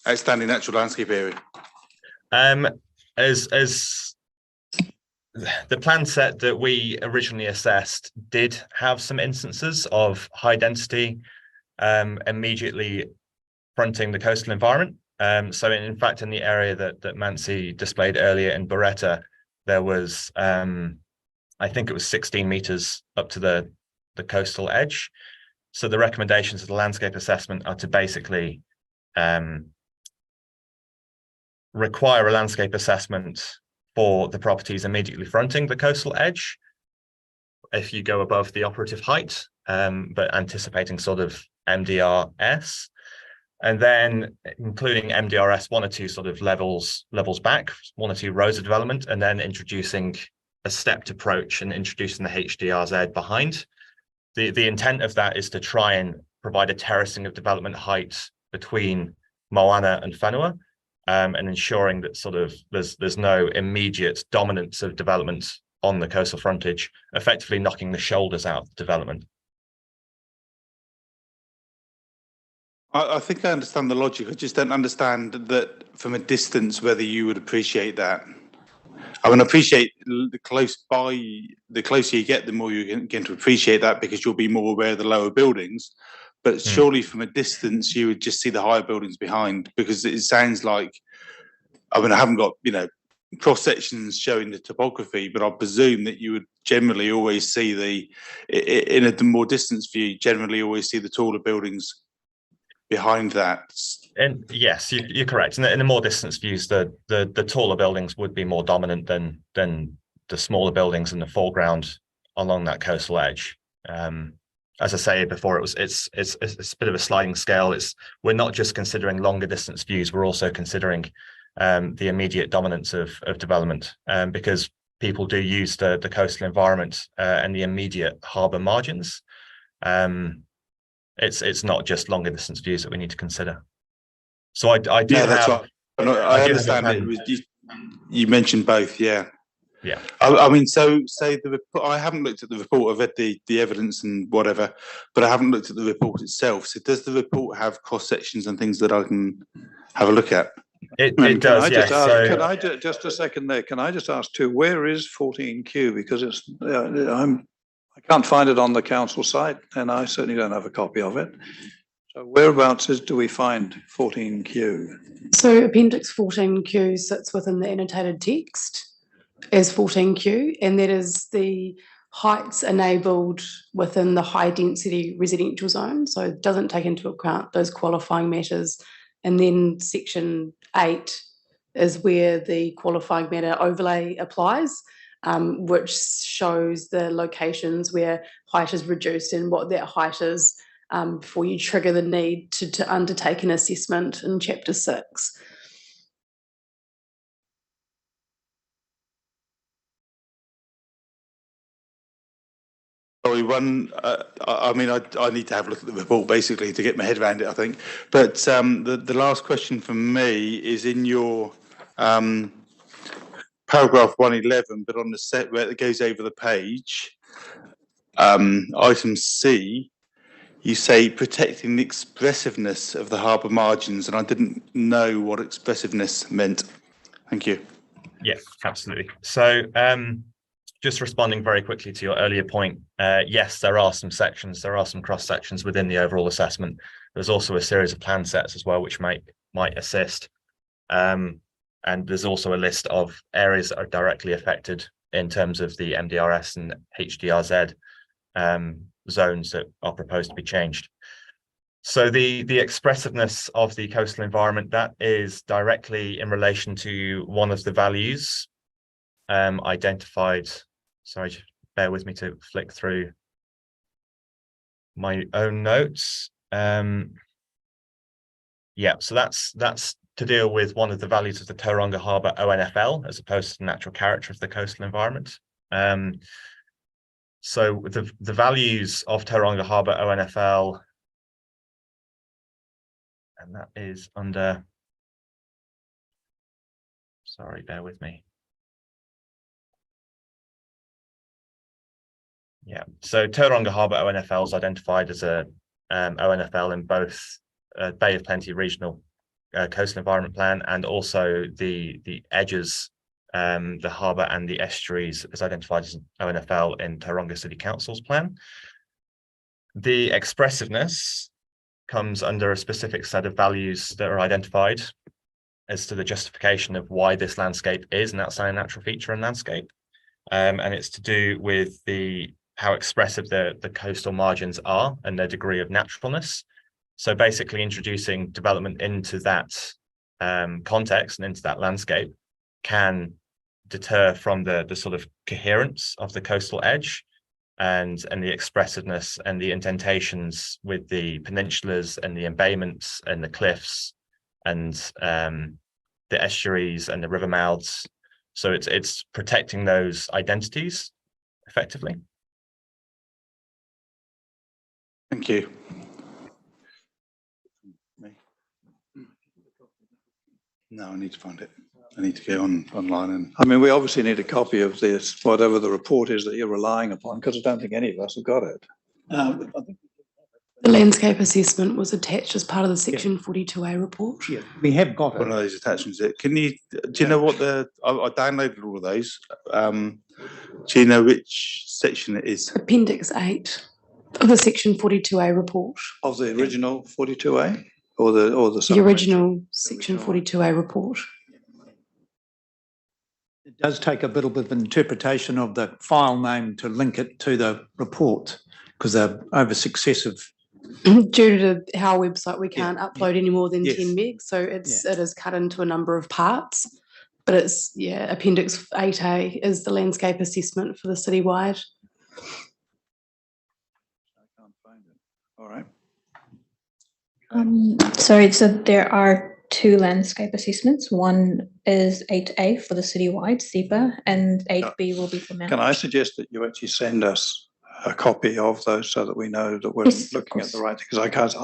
outstanding natural landscape area. As the plan set that we originally assessed did have some instances of high density immediately fronting the coastal environment. So in fact, in the area that Mansi displayed earlier in Beretta, there was, I think it was 16 meters up to the coastal edge. So the recommendations of the landscape assessment are to basically require a landscape assessment for the properties immediately fronting the coastal edge if you go above the operative height, but anticipating sort of MDRS, and then including MDRS 1 or 2 sort of levels back, 1 or 2 rows of development, and then introducing a stepped approach and introducing the HDRZ behind. The intent of that is to try and provide a terracing of development height between Moana and Whanua, and ensuring that sort of there's no immediate dominance of development on the coastal frontage, effectively knocking the shoulders out of development. I think I understand the logic. I just don't understand that from a distance whether you would appreciate that. I mean, appreciate the closer you get, the more you're going to appreciate that because you'll be more aware of the lower buildings. But surely from a distance, you would just see the higher buildings behind, because it sounds like, I mean, I haven't got, cross sections showing the topography, but I presume that you would generally always see in a more distance view, generally always see the taller buildings behind that. And yes, you're correct. In the more distance views, the taller buildings would be more dominant than the smaller buildings in the foreground along that coastal edge. As I say before, it's a bit of a sliding scale. We're not just considering longer distance views, we're also considering the immediate dominance of development, because people do use the coastal environment and the immediate harbour margins. It's not just longer distance views that we need to consider. So I do that's have. right. I understand it. You mentioned both, yeah. Yeah. I mean, so say the report. I haven't looked at the report. I've read the evidence and whatever, but I haven't looked at the report itself. So does the report have cross sections and things that I can have a look at? It does. Yes. Can I just a second there? Can I just ask too? Where is 14Q? Because I can't find it on the council site, and I certainly don't have a copy of it. So whereabouts do we find 14Q? So Appendix 14Q sits within the annotated text as 14Q, and that is the heights enabled within the high density residential zone. So it doesn't take into account those qualifying matters. And then section 8 is where the qualifying matter overlay applies, which shows the locations where height is reduced and what that height is before you trigger the need to undertake an assessment in Chapter 6. Sorry, I mean, I need to have a look at the report basically to get my head around it, I think. But the last question from me is in your paragraph 111, but on the set where it goes over the page, item C, you say protecting the expressiveness of the harbour margins, and I didn't know what expressiveness meant. Thank you. Yes, absolutely. So just responding very quickly to your earlier point, yes, there are some sections, there are some cross sections within the overall assessment. There's also a series of plan sets as well, which might assist. And there's also a list of areas that are directly affected in terms of the MDRS and HDRZ zones that are proposed to be changed. So the expressiveness of the coastal environment, that is directly in relation to one of the values identified. Sorry, bear with me to flick through my own notes. Yeah, so that's to deal with one of the values of the Tauranga Harbour ONFL as opposed to the natural character of the coastal environment. So the values of Tauranga Harbour ONFL, and that is under, sorry, bear with me. Yeah, so Tauranga Harbour ONFL is identified as a ONFL in both Bay of Plenty Regional Coastal Environment Plan, and also the edges, the harbour and the estuaries is identified as ONFL in Tauranga City Council's plan. The expressiveness comes under a specific set of values that are identified as to the justification of why this landscape is an outstanding natural feature and landscape. And it's to do with how expressive the coastal margins are and their degree of naturalness. So basically introducing development into that context and into that landscape can deter from the sort of coherence of the coastal edge and the expressiveness and the indentations with the peninsulas and the embayments and the cliffs and the estuaries and the river mouths. So it's protecting those identities effectively. Thank you. No, I need to find it. I need to go online and. I mean, we obviously need a copy of this, whatever the report is that you're relying upon, because I don't think any of us have got it. I think the landscape assessment was attached as part of the Section 42A report. Yeah, we have got it. One of those attachments. Do you know what I downloaded all of those. Do you know which section it is? Appendix 8 of the Section 42A report. Of the original 42A or the original Section 42A report. It does take a little bit of interpretation of the file name to link it to the report, because they're over successive Due to our website, we can't upload any more than Yes. 10 meg, so it is cut into a number of parts. But it's Appendix 8A is the landscape assessment for the citywide. I can't find it. All right. Sorry, so there are two landscape assessments. One is 8A for the citywide SEPA, and 8B will be for managed. Can I suggest that you actually send us a copy of those so that we know that we're Yes, of looking at the course. right thing? Because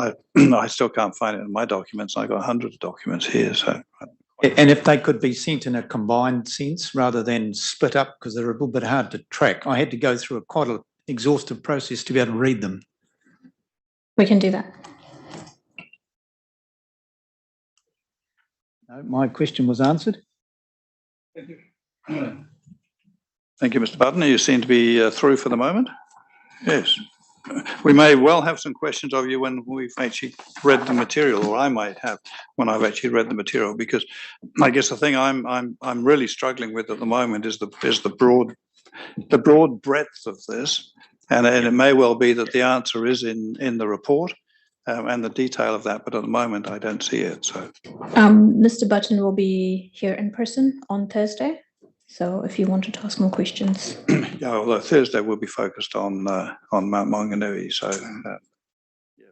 I still can't find it in my documents. I got hundreds of documents here, so. And if they could be sent in a combined sense rather than split up, because they're a little bit hard to track. I had to go through quite an exhaustive process to be able to read them. We can do that. No, my question was answered. Thank you. Thank you, Mr. Button. You seem to be through for the moment. Yes. We may well have some questions of you when we've actually read the material, or I might have when I've actually read the material, because I guess the thing I'm really struggling with at the moment is the broad breadth of this, and it may well be that the answer is in the report and the detail of that, but at the moment I don't see it. So, Mr. Button will be here in person on Thursday. So if you wanted to ask more questions. yeah, although Thursday will be focused on Mount Maunganui, so yeah,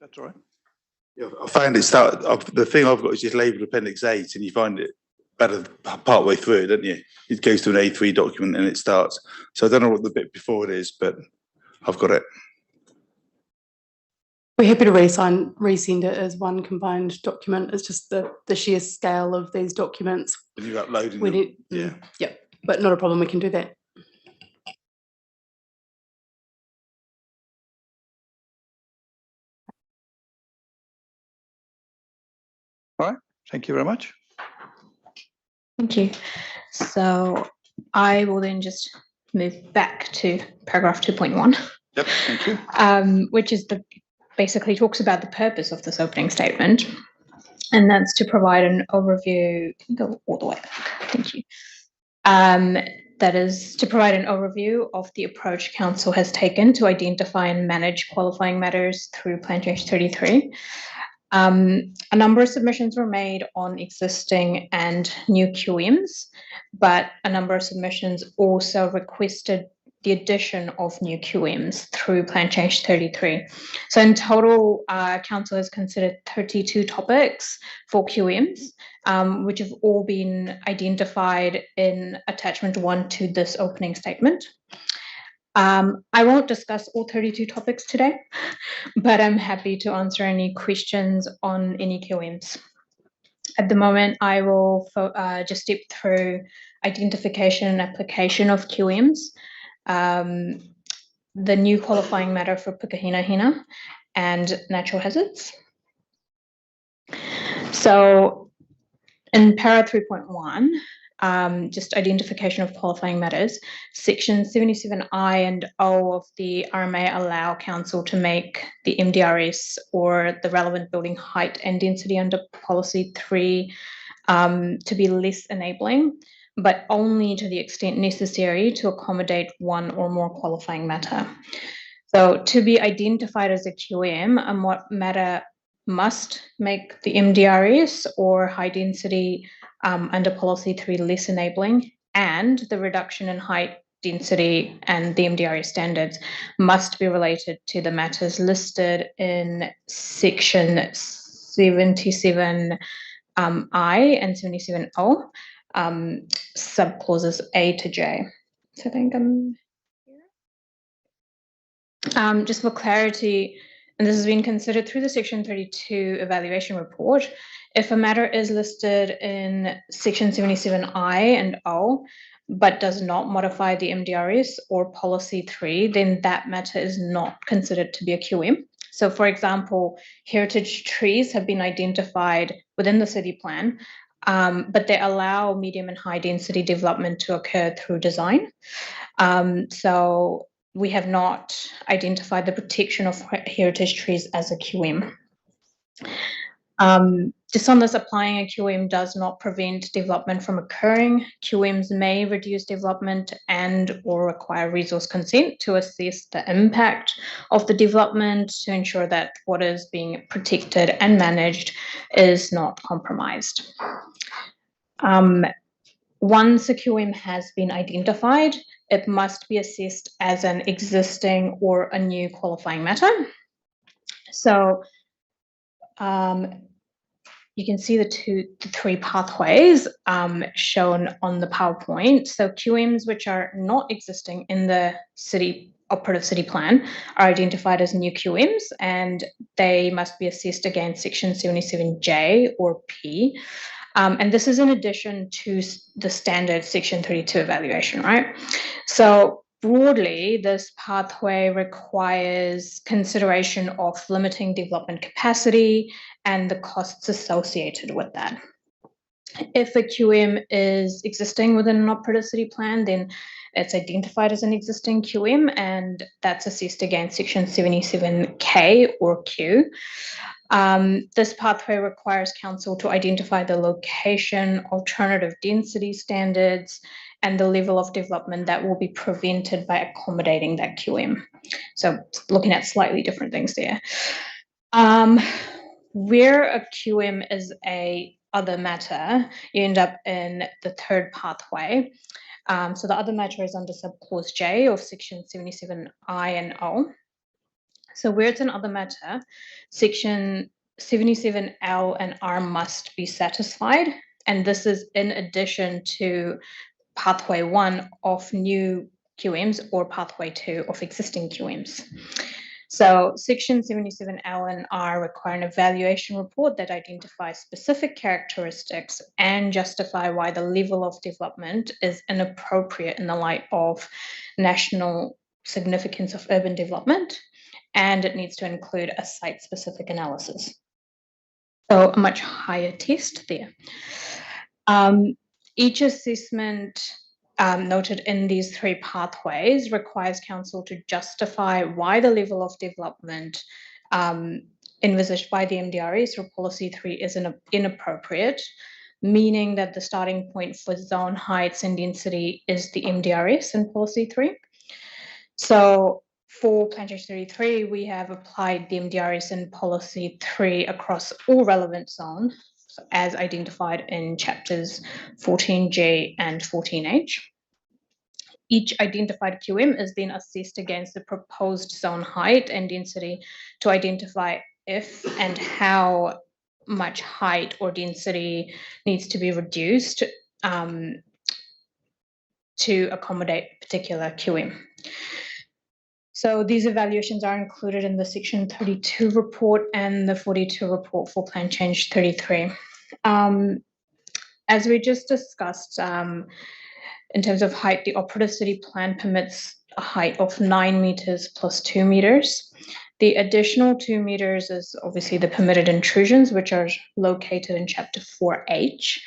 that's all right. Yeah, I found the thing I've got is just labelled Appendix 8, and you find it better part way through, don't you? It goes to an A3 document and it starts. So I don't know what the bit before it is, but I've got it. We're happy to resend it as one combined document. It's just the sheer scale of these documents. When you're uploading them. Yeah, but not a problem. We can do that. All right. Thank you very much. Thank you. So I will then just move back to paragraph 2.1. Yep, thank you. Which is basically talks about the purpose of this opening statement, and that's to provide an overview. Go all the way back. Thank you. That is to provide an overview of the approach Council has taken to identify and manage qualifying matters through Plan Change 33. A number of submissions were made on existing and new QMs, but a number of submissions also requested the addition of new QMs through Plan Change 33. So in total, Council has considered 32 topics for QMs, which have all been identified in attachment 1 to this opening statement. I won't discuss all 32 topics today, but I'm happy to answer any questions on any QMs. At the moment, I will just step through identification and application of QMs, the new qualifying matter for Pukahinahina, and natural hazards. So in para 3.1, just identification of qualifying matters, section 77I and O of the RMA allow Council to make the MDRS or the relevant building height and density under policy 3 to be less enabling, but only to the extent necessary to accommodate one or more qualifying matter. So to be identified as a QM, a matter must make the MDRS or high density under policy 3 less enabling, and the reduction in height, density and the MDRS standards must be related to the matters listed in section 77I and 77O, subclauses A to J. So I think I'm here. Just for clarity, and this has been considered through the Section 32 evaluation report, if a matter is listed in Section 77I and O, but does not modify the MDRS or Policy 3, then that matter is not considered to be a QM. So for example, heritage trees have been identified within the city plan, but they allow medium and high density development to occur through design. So we have not identified the protection of heritage trees as a QM. Just on this, applying a QM does not prevent development from occurring. QMs may reduce development and or require resource consent to assess the impact of the development to ensure that what is being protected and managed is not compromised. Once a QM has been identified, it must be assessed as an existing or a new qualifying matter. So you can see the three pathways shown on the PowerPoint. So QMs which are not existing in the operative city plan are identified as new QMs, and they must be assessed against section 77J or P. And this is in addition to the standard section 32 evaluation, right? So broadly, this pathway requires consideration of limiting development capacity and the costs associated with that. If a QM is existing within an operative city plan, then it's identified as an existing QM, and that's assessed against section 77K or Q. This pathway requires council to identify the location, alternative density standards, and the level of development that will be prevented by accommodating that QM. So looking at slightly different things there. Where a QM is a other matter, you end up in the third pathway. So the other matter is under subclause J of section 77I and O. So where it's an other matter, section 77L and R must be satisfied. And this is in addition to pathway 1 of new QMs or pathway 2 of existing QMs. So section 77L and R require an evaluation report that identifies specific characteristics and justify why the level of development is inappropriate in the light of national significance of urban development, and it needs to include a site-specific analysis. So a much higher test there. Each assessment noted in these three pathways requires council to justify why the level of development envisaged by the MDRS or policy 3 is inappropriate, meaning that the starting point for zone heights and density is the MDRS in policy 3. So for Plan Change 33, we have applied the MDRS in policy 3 across all relevant zones, as identified in chapters 14G and 14H. Each identified QM is then assessed against the proposed zone height and density to identify if and how much height or density needs to be reduced to accommodate a particular QM. So these evaluations are included in the section 32 report and the 42 report for Plan Change 33. As we just discussed, in terms of height, the operative city plan permits a height of 9 meters plus 2 meters. The additional 2 meters is obviously the permitted intrusions, which are located in chapter 4H.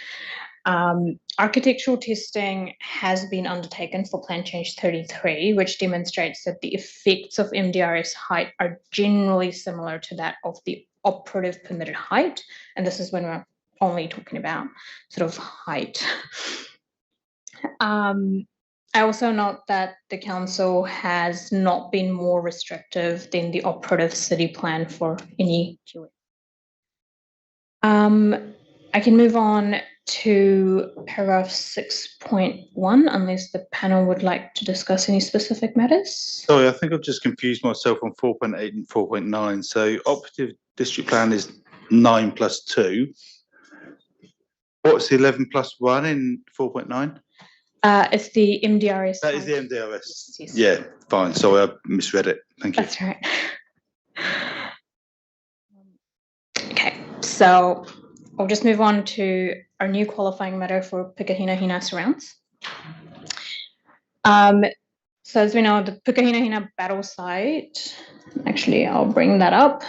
Architectural testing has been undertaken for Plan Change 33, which demonstrates that the effects of MDRS height are generally similar to that of the operative permitted height. And this is when we're only talking about sort of height. I also note that the council has not been more restrictive than the operative city plan for any QM. I can move on to paragraph 6.1, unless the panel would like to discuss any specific matters. Sorry, I think I've just confused myself on 4.8 and 4.9. So operative district plan is 9 plus 2. What's the 11 plus 1 in 4.9? It's the MDRS. That is the MDRS. Yes. Yeah, fine. Sorry, I misread it. Thank you. That's right. Okay, so I'll just move on to our new qualifying matter for Pukehinahina surrounds. So as we know, the Pukehinahina battle site, actually I'll bring that up,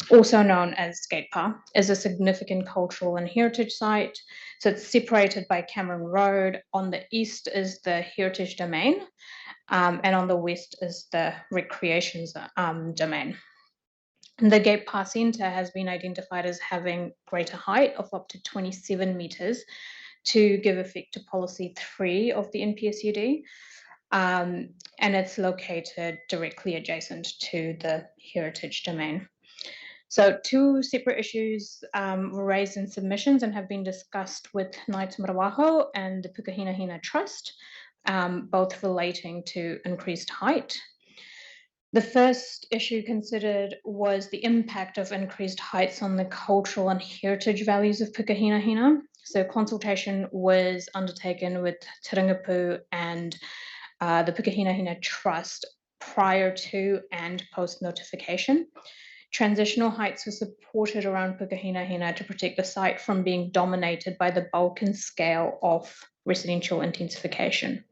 also known as Skate Park, is a significant cultural and heritage site. So it's separated by Cameron Road. On the east is the heritage domain, and on the west is the recreation domain. The gate pass centre has been identified as having greater height of up to 27 metres to give effect to policy 3 of the NPSUD. And it's located directly adjacent to the heritage domain. So 2 separate issues were raised in submissions and have been discussed with Ngāi Te Marawaho and the Pukahinahina Trust, both relating to increased height. The first issue considered was the impact of increased heights on the cultural and heritage values of Pukahinahina. So consultation was undertaken with Tauranga and the Pukahinahina Trust prior to and post notification. Transitional heights were supported around Pukahinahina to protect the site from being dominated by the bulk and scale of residential intensification.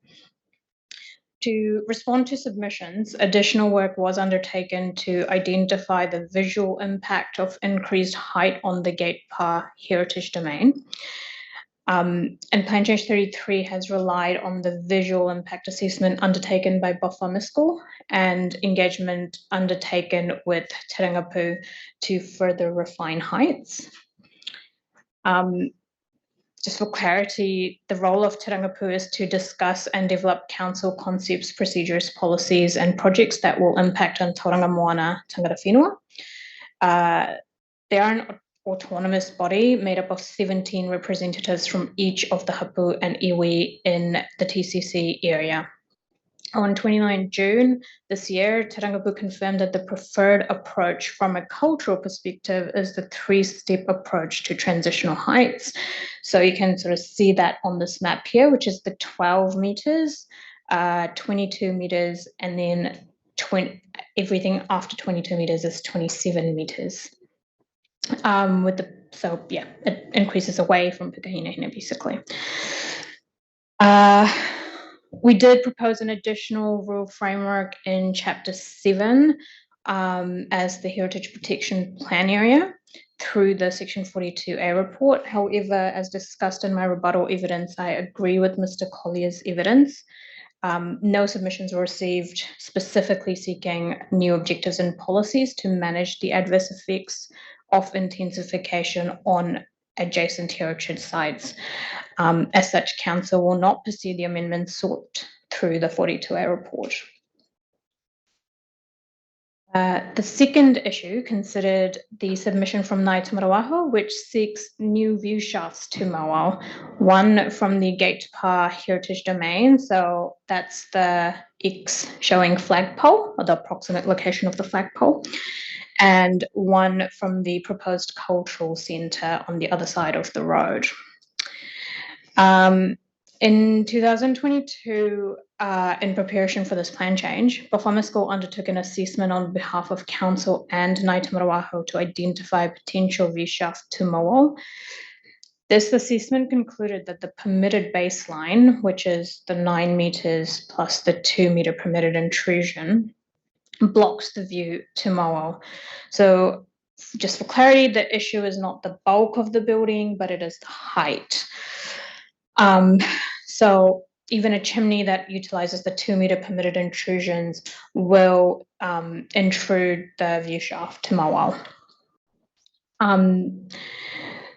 To respond to submissions, additional work was undertaken to identify the visual impact of increased height on the Gate Pa heritage domain. And Plan Change 33 has relied on the visual impact assessment undertaken by Bofamiskal and engagement undertaken with Tauranga to further refine heights. Just for clarity, the role of Tauranga is to discuss and develop council concepts, procedures, policies, and projects that will impact on Tauranga Moana Tangata Whenua. They are an autonomous body made up of 17 representatives from each of the hapu and iwi in the TCC area. On 29 June this year, Tauranga confirmed that the preferred approach from a cultural perspective is the 3-step approach to transitional heights. So you can sort of see that on this map here, which is the 12 meters, 22 meters, and then everything after 22 meters is 27 meters. It increases away from Pukahinahina basically. We did propose an additional rule framework in Chapter 7 as the Heritage Protection Plan area through the Section 42A report. However, as discussed in my rebuttal evidence, I agree with Mr. Collier's evidence. No submissions were received specifically seeking new objectives and policies to manage the adverse effects of intensification on adjacent heritage sites. As such, Council will not pursue the amendments sought through the 42A report. The second issue considered the submission from Ngāi Te Marawaho, which seeks new view shafts to Mawao, one from the Gate Pa heritage domain, so that's the X showing flagpole, or the approximate location of the flagpole, and one from the proposed cultural centre on the other side of the road. In 2022, in preparation for this plan change, Bofamiskal undertook an assessment on behalf of Council and Ngāi Te Marawaho to identify a potential view shaft to Mawao. This assessment concluded that the permitted baseline, which is the 9 metres plus the 2 metre permitted intrusion, blocks the view to Mawao. So just for clarity, the issue is not the bulk of the building, but it is the height. So even a chimney that utilizes the 2 metre permitted intrusions will intrude the view shaft to Mawao.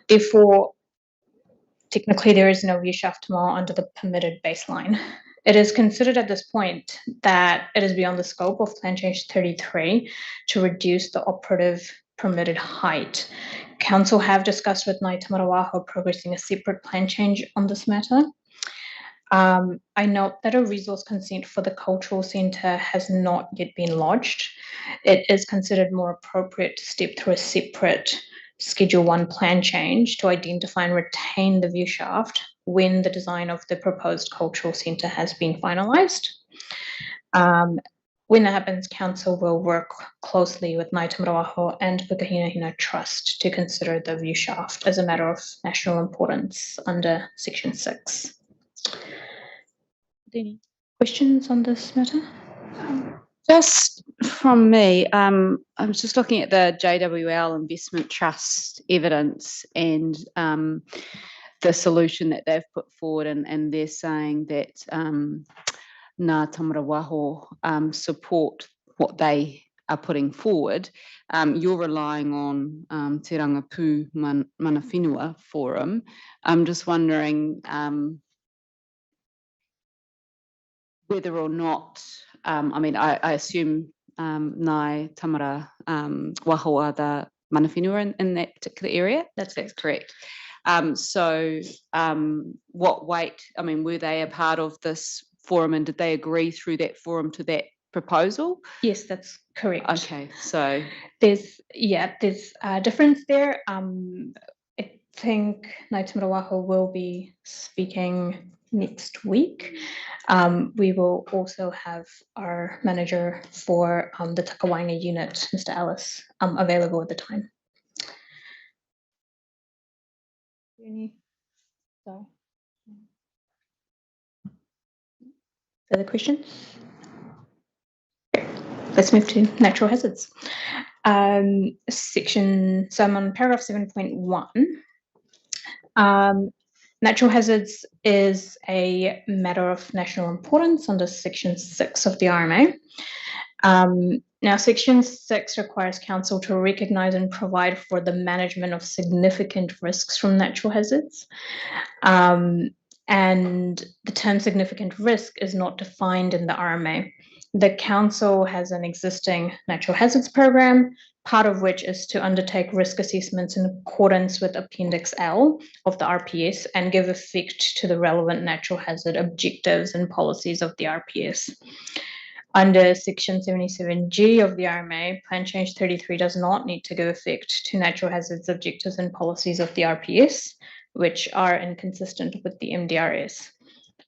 Therefore, technically there is no view shaft to Mawao under the permitted baseline. It is considered at this point that it is beyond the scope of Plan Change 33 to reduce the operative permitted height. Council have discussed with Ngāi Te Marawaho progressing a separate plan change on this matter. I note that a resource consent for the cultural centre has not yet been lodged. It is considered more appropriate to step through a separate Schedule 1 plan change to identify and retain the view shaft when the design of the proposed cultural centre has been finalised. When that happens, Council will work closely with Ngāi Te Marawaho and Pukahinahina Trust to consider the view shaft as a matter of national importance under Section 6. Any questions on this matter? Just from me, I was just looking at the JWL Investment Trust evidence and the solution that they've put forward, and they're saying that Ngāi Te Marawaho support what they are putting forward. You're relying on Te Rangapū Mana Whenua Forum. I'm just wondering whether or not, I mean, I assume Nai Tamara Waho are the mana whenua in that particular area. That's correct. So what weight, I mean, were they a part of this forum and did they agree through that forum to that proposal? Yes, that's correct. Okay, so there's a difference there. I think Nai Tamara Waho will be speaking next week. We will also have our manager for the Takawainga unit, Mr. Ellis, available at the time. Any further questions? Let's move to natural hazards. Section, so I'm on paragraph 7.1. Natural hazards is a matter of national importance under section 6 of the RMA. Now, section 6 requires council to recognise and provide for the management of significant risks from natural hazards. And the term significant risk is not defined in the RMA. The council has an existing natural hazards program, part of which is to undertake risk assessments in accordance with Appendix L of the RPS and give effect to the relevant natural hazard objectives and policies of the RPS. Under Section 77G of the RMA, Plan Change 33 does not need to give effect to natural hazards objectives and policies of the RPS, which are inconsistent with the MDRS.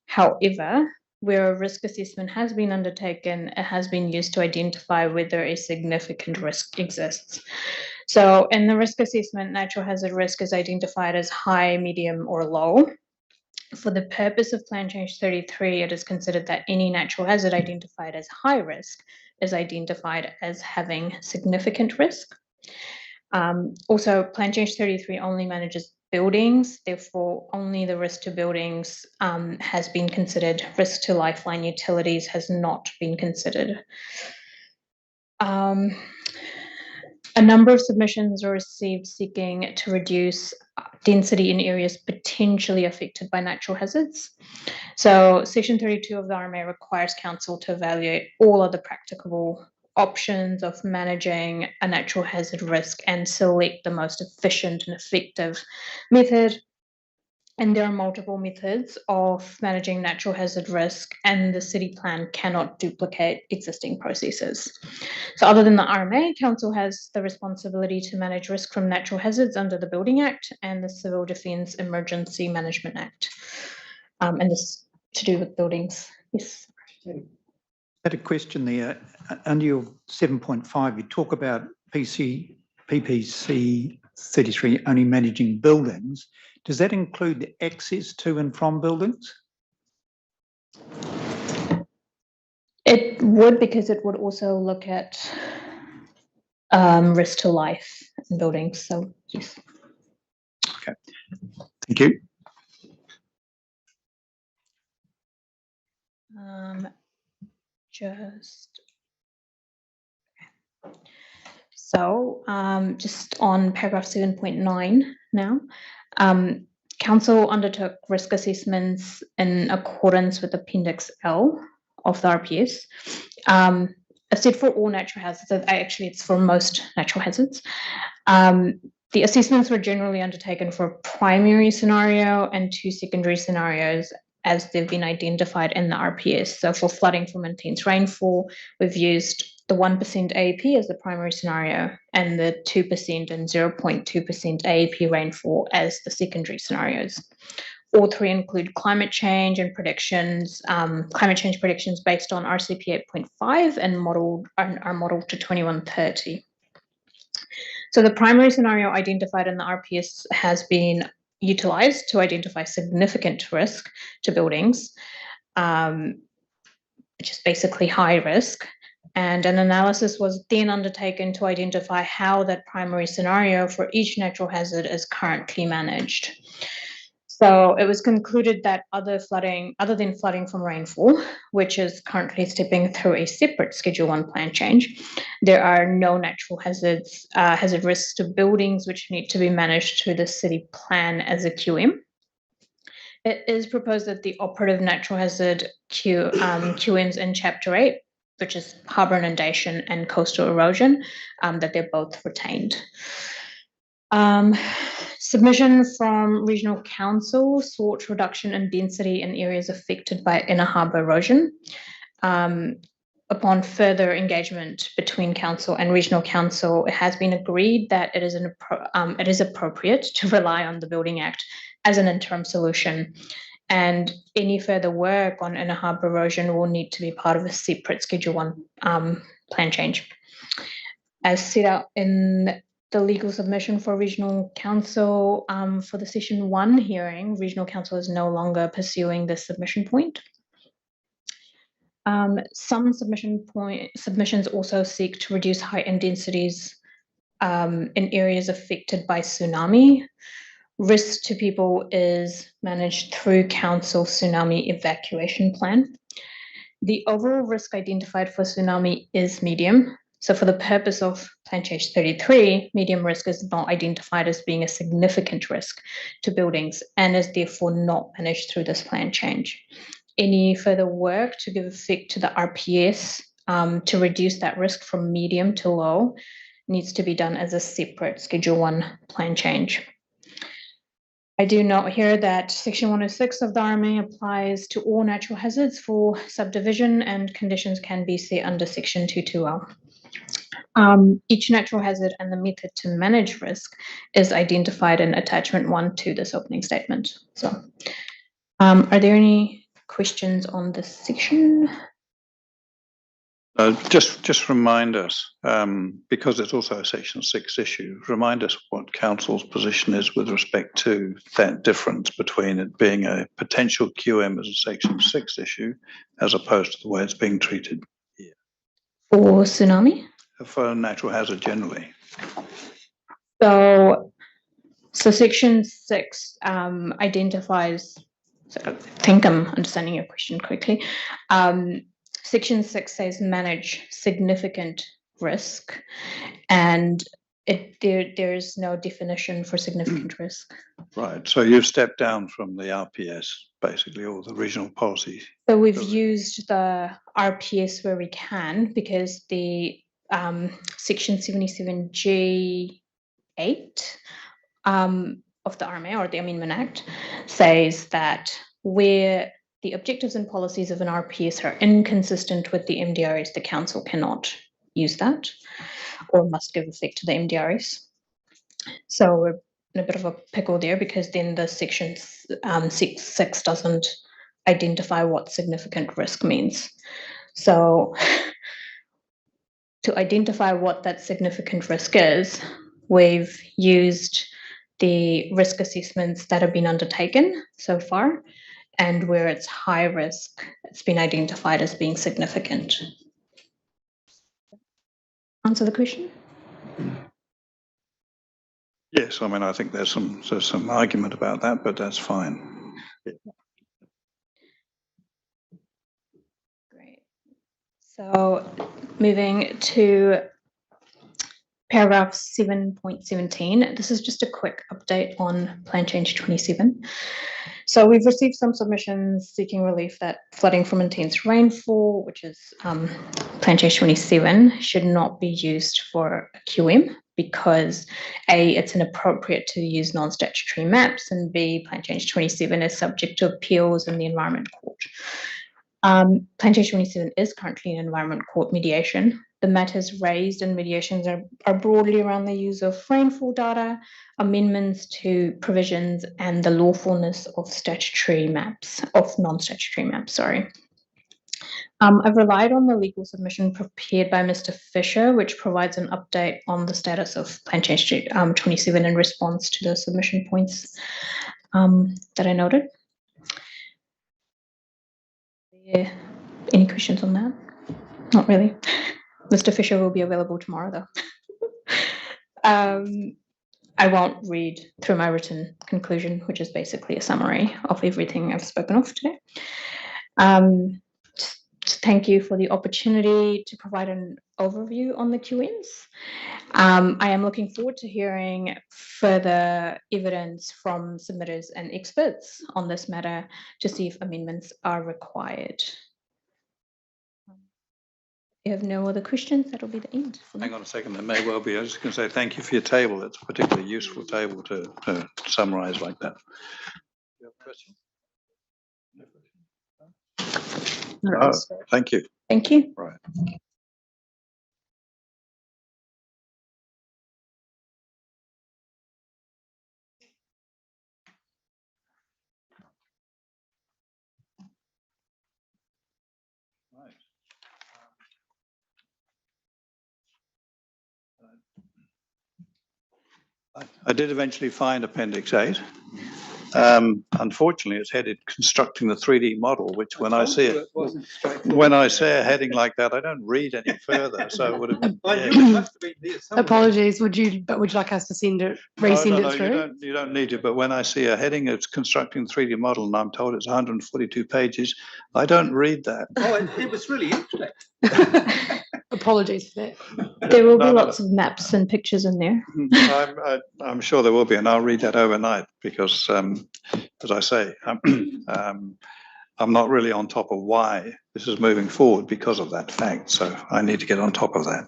However, where a risk assessment has been undertaken, it has been used to identify whether a significant risk exists. So in the risk assessment, natural hazard risk is identified as high, medium, or low. For the purpose of Plan Change 33, it is considered that any natural hazard identified as high risk is identified as having significant risk. Also, Plan Change 33 only manages buildings, therefore only the risk to buildings has been considered. Risk to lifeline utilities has not been considered. A number of submissions were received seeking to reduce density in areas potentially affected by natural hazards. So Section 32 of the RMA requires council to evaluate all other practicable options of managing a natural hazard risk and select the most efficient and effective method. And there are multiple methods of managing natural hazard risk, and the city plan cannot duplicate existing processes. So other than the RMA, council has the responsibility to manage risk from natural hazards under the Building Act and the Civil Defence Emergency Management Act. And this to do with buildings. Yes. I had a question there. Under your 7.5, you talk about PPC 33 only managing buildings. Does that include the access to and from buildings? It would, because it would also look at risk to life in buildings. So yes. Okay. Thank you. Just on paragraph 7.9 now. Council undertook risk assessments in accordance with Appendix L of the RPS. I've said for all natural hazards, actually it's for most natural hazards. The assessments were generally undertaken for a primary scenario and 2 secondary scenarios as they've been identified in the RPS. So for flooding from intense rainfall, we've used the 1% AEP as the primary scenario and the 2% and 0.2% AEP rainfall as the secondary scenarios. All 3 include climate change and predictions, climate change predictions based on RCP 8.5 and are modeled to 2130. So the primary scenario identified in the RPS has been utilised to identify significant risk to buildings, which is basically high risk. And an analysis was then undertaken to identify how that primary scenario for each natural hazard is currently managed. So it was concluded that other than flooding from rainfall, which is currently stepping through a separate Schedule 1 plan change, there are no natural hazard risks to buildings which need to be managed through the city plan as a QM. It is proposed that the operative natural hazard QMs in Chapter 8, which is harbour inundation and coastal erosion, that they're both retained. Submission from Regional Council sought reduction in density in areas affected by inner harbour erosion. Upon further engagement between Council and Regional Council, it has been agreed that it is appropriate to rely on the Building Act as an interim solution, and any further work on inner harbour erosion will need to be part of a separate Schedule 1 plan change. As set out in the legal submission for Regional Council for the Session 1 hearing, Regional Council is no longer pursuing this submission point. Some submissions also seek to reduce height and densities in areas affected by tsunami. Risk to people is managed through Council Tsunami Evacuation Plan. The overall risk identified for tsunami is medium. So for the purpose of Plan Change 33, medium risk is not identified as being a significant risk to buildings and is therefore not managed through this plan change. Any further work to give effect to the RPS to reduce that risk from medium to low needs to be done as a separate Schedule 1 plan change. I do note here that Section 106 of the RMA applies to all natural hazards for subdivision, and conditions can be set under Section 220. Each natural hazard and the method to manage risk is identified in Attachment 1 to this opening statement. So, are there any questions on this section? Just remind us, because it's also a Section 6 issue, remind us what Council's position is with respect to that difference between it being a potential QM as a Section 6 issue as opposed to the way it's being treated here. For tsunami? For natural hazard generally. So Section 6 identifies, so I think I'm understanding your question correctly. Section 6 says manage significant risk, and there is no definition for significant risk. Right, so you've stepped down from the RPS, basically, or the regional policy. So we've used the RPS where we can, because the Section 77G8 of the RMA, or the Amendment Act, says that where the objectives and policies of an RPS are inconsistent with the MDRS, the Council cannot use that or must give effect to the MDRS. So we're in a bit of a pickle there, because then the Section 6 doesn't identify what significant risk means. So to identify what that significant risk is, we've used the risk assessments that have been undertaken so far, and where it's high risk, it's been identified as being significant. Answer the question? Yes, I mean, I think there's some argument about that, but that's fine. Great. So moving to paragraph 7.17, this is just a quick update on Plan Change 27. So we've received some submissions seeking relief that flooding from intense rainfall, which is Plan Change 27, should not be used for a QM, because A, it's inappropriate to use non-statutory maps, and B, Plan Change 27 is subject to appeals in the Environment Court. Plan Change 27 is currently in Environment Court mediation. The matters raised in mediations are broadly around the use of rainfall data, amendments to provisions, and the lawfulness of statutory maps, of non-statutory maps, sorry. I've relied on the legal submission prepared by Mr. Fisher, which provides an update on the status of Plan Change 27 in response to the submission points that I noted. Any questions on that? Not really. Mr. Fisher will be available tomorrow, though. I won't read through my written conclusion, which is basically a summary of everything I've spoken of today. Thank you for the opportunity to provide an overview on the QMs. I am looking forward to hearing further evidence from submitters and experts on this matter to see if amendments are required. If you have no other questions, that'll be the end. Hang on a second, there may well be. I was just going to say thank you for your table. It's a particularly useful table to summarise like that. You have a question? No, thank you. Thank you. Right. I did eventually find Appendix 8. Unfortunately, it's headed constructing the 3D model, which when I see it, when I see a heading like that, I don't read any further. So it would have been. Apologies. Would you like us to resend it through? You don't need to. But when I see a heading, it's constructing 3D model, and I'm told it's 142 pages, I don't read that. Oh, it was really interesting. Apologies for that. There will be lots of maps and pictures in there. I'm sure there will be, and I'll read that overnight because, as I say, I'm not really on top of why this is moving forward because of that fact. So I need to get on top of that.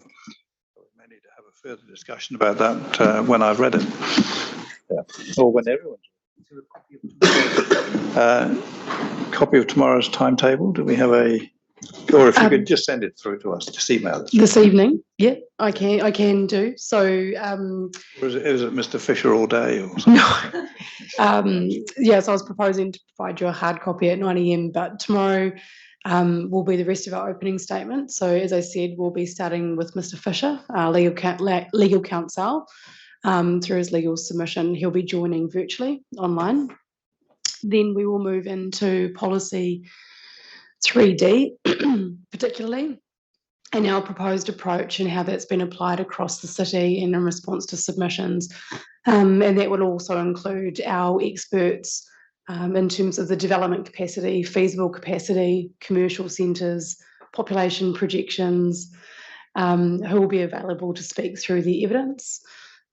We may need to have a further discussion about that when I've read it, or when everyone's copy of tomorrow's timetable. Do we have a? Or if you could just send it through to us, just email it. This evening, yeah, I can do. So, or is it Mr. Fisher all day or something? No. Yes, I was proposing to provide you a hard copy at 9 AM, but tomorrow will be the rest of our opening statement. So, as I said, we'll be starting with Mr. Fisher, our legal counsel, through his legal submission. He'll be joining virtually online. Then we will move into policy 3D, particularly, and our proposed approach and how that's been applied across the city and in response to submissions. And that will also include our experts in terms of the development capacity, feasible capacity, commercial centres, population projections, who will be available to speak through the evidence.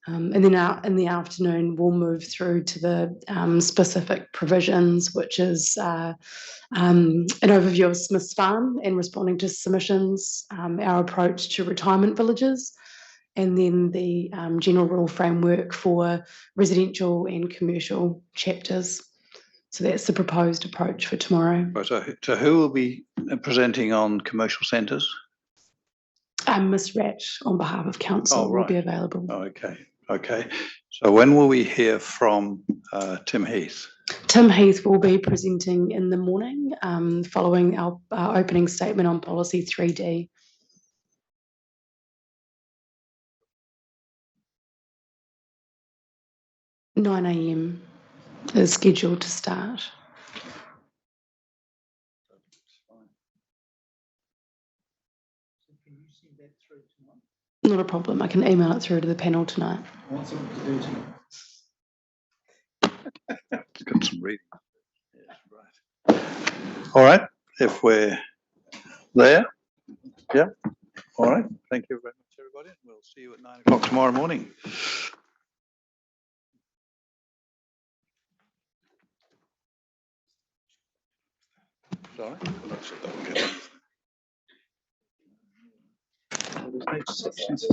And then in the afternoon, we'll move through to the specific provisions, which is an overview of Smith's Farm and responding to submissions, our approach to retirement villages, and then the general rule framework for residential and commercial chapters. So that's the proposed approach for tomorrow. So who will be presenting on commercial centres? Ms. Ratt, on behalf of council, will be available. Oh, okay. So when will we hear from Tim Heath? Tim Heath will be presenting in the morning, following our opening statement on policy 3D. At 9 AM is scheduled to start. Not a problem. I can email it through to the panel tonight. Got some reading. Yeah, right. All right. If we're there, yeah. All right. Thank you very much, everybody. We'll see you at 9 o'clock tomorrow morning. Sorry. There's no sections.